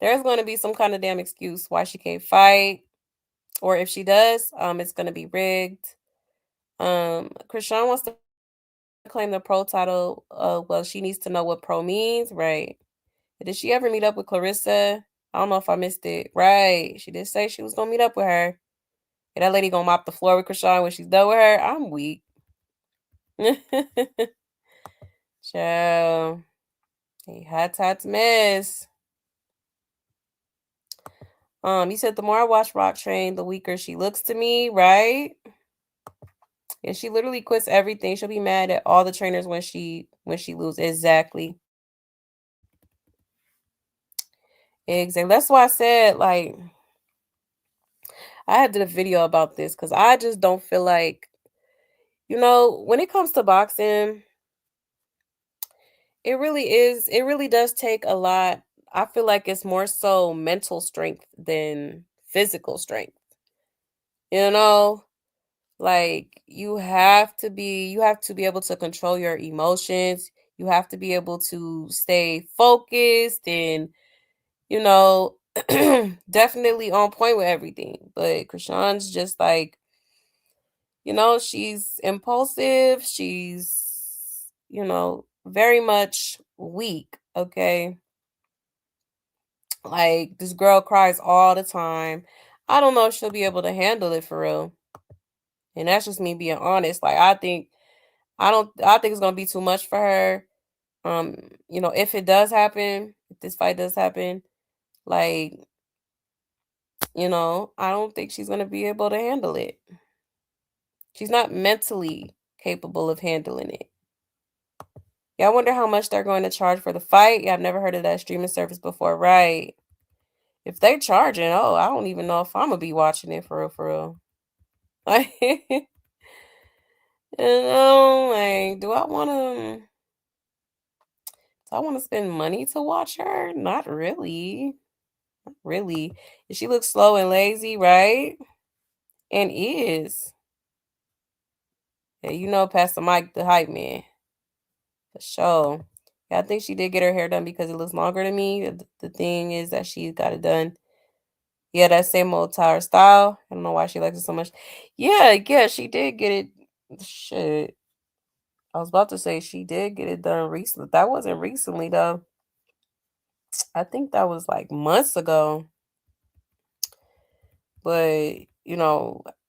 There's going to be some kind of damn excuse why she can't fight. Or if she does, it's going to be rigged. Chrisean wants to claim the pro title. Well, she needs to know what pro means, right? Did she ever meet up with Clarissa? I don't know if I missed it. Right. She did say she was gonna meet up with her. And that lady gonna mop the floor with Chrisean when she's done with her. I'm weak. Ciao. A hot mess. You said the more I watch Rock Train, the weaker she looks to me, right? And she literally quits everything. She'll be mad at all the trainers when she loses. Exactly. That's why I said, like, I did a video about this because I just don't feel like, when it comes to boxing, it really does take a lot. I feel like it's more so mental strength than physical strength. You know, like you have to be able to control your emotions. You have to be able to stay focused and, you know, definitely on point with everything. But Chrisean's just like, she's impulsive. She's, very much weak. Okay. Like, this girl cries all the time. I don't know if she'll be able to handle it for real. And that's just me being honest. Like, I think it's gonna be too much for her. If it does happen, if this fight does happen, like, I don't think she's gonna be able to handle it. She's not mentally capable of handling it. Yeah, I wonder how much they're going to charge for the fight. Yeah, I've never heard of that streaming service before. Right. If they charging, I don't even know if I'm gonna be watching it for real, for real. Like, like, do I want to spend money to watch her? Not really. Not really. She looks slow and lazy, right? And is. Yeah, Pastor Mike, the hype man. For sure. Yeah, I think she did get her hair done because it looks longer to me. The thing is that she got it done. Yeah, that same old Tower style. I don't know why she likes it so much. Yeah, she did get it. Shit. I was about to say she did get it done recently. That wasn't recently though. I think that was like months ago. But,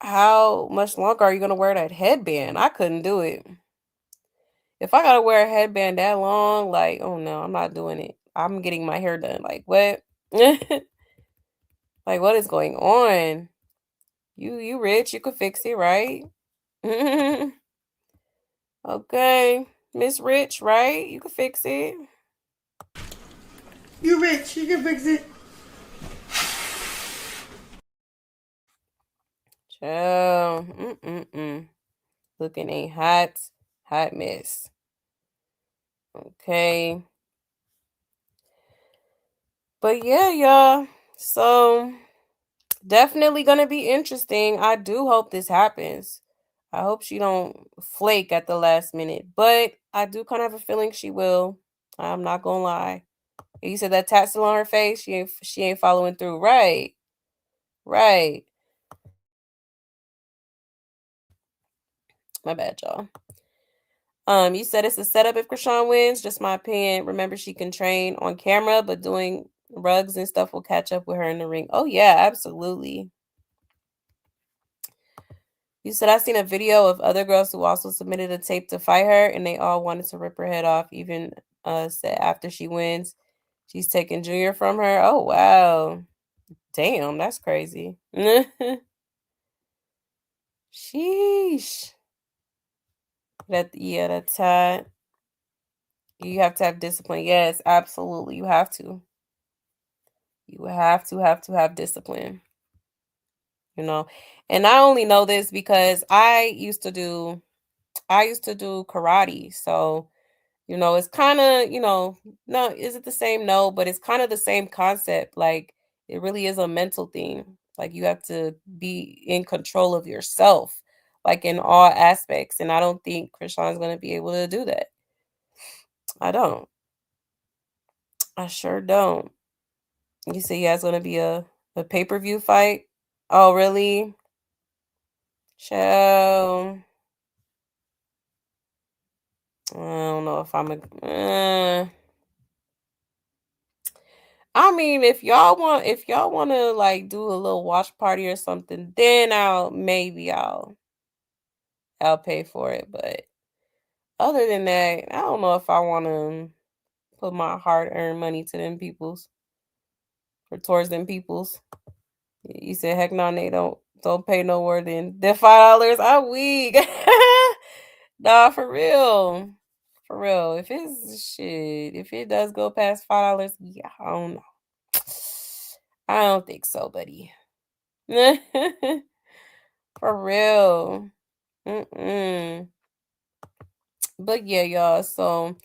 how much longer are you going to wear that headband? I couldn't do it. If I got to wear a headband that long, like, oh no, I'm not doing it. I'm getting my hair done. Like, what? Like, what is going on? You rich, you could fix it, right? Okay. Miss Rich, right? You could fix it. You rich, you can fix it. Chill. Looking a hot mess. Okay. But yeah, y'all. So definitely gonna be interesting. I do hope this happens. I hope she don't flake at the last minute. But I do kind of have a feeling she will. I'm not gonna lie. You said that tattoo on her face. She ain't following through. Right. Right. My bad, y'all. You said it's a setup if Chrisean wins. Just my opinion. Remember, she can train on camera, but doing rugs and stuff will catch up with her in the ring. Oh yeah, absolutely. You said I seen a video of other girls who also submitted a tape to fight her, and they all wanted to rip her head off. Even said after she wins, she's taking Junior from her. Oh wow, damn, that's crazy. Sheesh. That's sad. You have to have discipline. Yes, absolutely. You have to. You have discipline. You know, and I only know this because I used to do karate. So, it's kind of, no, is it the same? No, but it's kind of the same concept. Like, it really is a mental thing. Like, you have to be in control of yourself, like in all aspects. And I don't think Chrisean is going to be able to do that. I don't. I sure don't. You say yeah, it's going to be a pay-per-view fight? Oh, really? Chill. I don't know if I'm I mean, if y'all want to like do a little watch party or something, then I'll pay for it. But other than that, I don't know if I want to put my hard-earned money to them peoples or towards them peoples. You said heck no, they don't pay no more than $5. I'm weak. Nah, for real. For real. If it does go past $5, yeah, I don't know. I don't think so, buddy. For real. Mm-mm. But yeah, y'all. So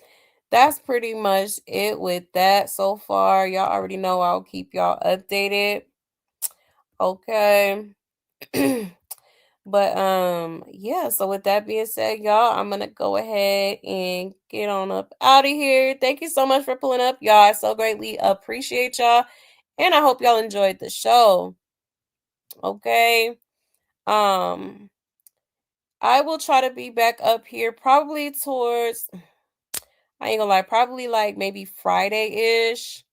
that's pretty much it with that so far. Y'all already know I'll keep y'all updated. Okay. But yeah, so with that being said, y'all, I'm gonna go ahead and get on up out of here. Thank you so much for pulling up, y'all. I so greatly appreciate y'all. And I hope y'all enjoyed the show. Okay. Um, I will try to be back up here probably towards, I ain't gonna lie, probably like maybe Friday-ish.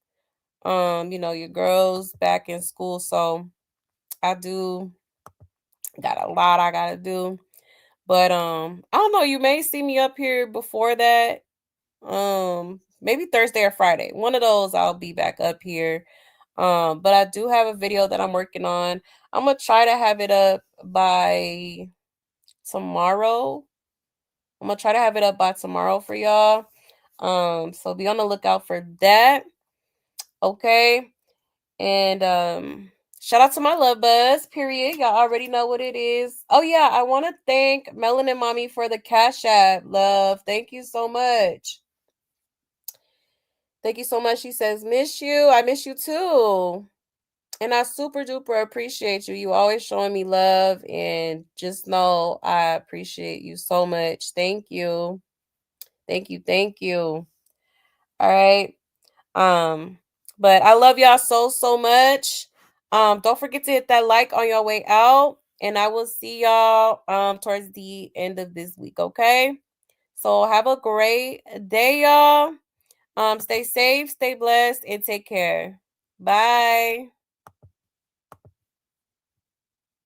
Your girls back in school, so I do got a lot I gotta do. But I don't know, you may see me up here before that. Maybe Thursday or Friday. One of those I'll be back up here. But I do have a video that I'm working on. I'm gonna try to have it up by tomorrow. I'm gonna try to have it up by tomorrow for y'all. So be on the lookout for that. Okay. And shout out to my love buzz, period. Y'all already know what it is. Oh yeah, I want to thank Melanin Mommy for the Cash App. Love. Thank you so much. Thank you so much. She says, miss you. I miss you too. And I super duper appreciate you. You always showing me love, and just know I appreciate you so much. Thank you. Thank you. Thank you. All right. But I love y'all so much. Don't forget to hit that like on your way out. And I will see y'all towards the end of this week, okay? So have a great day, y'all. Stay safe, stay blessed, and take care. Bye.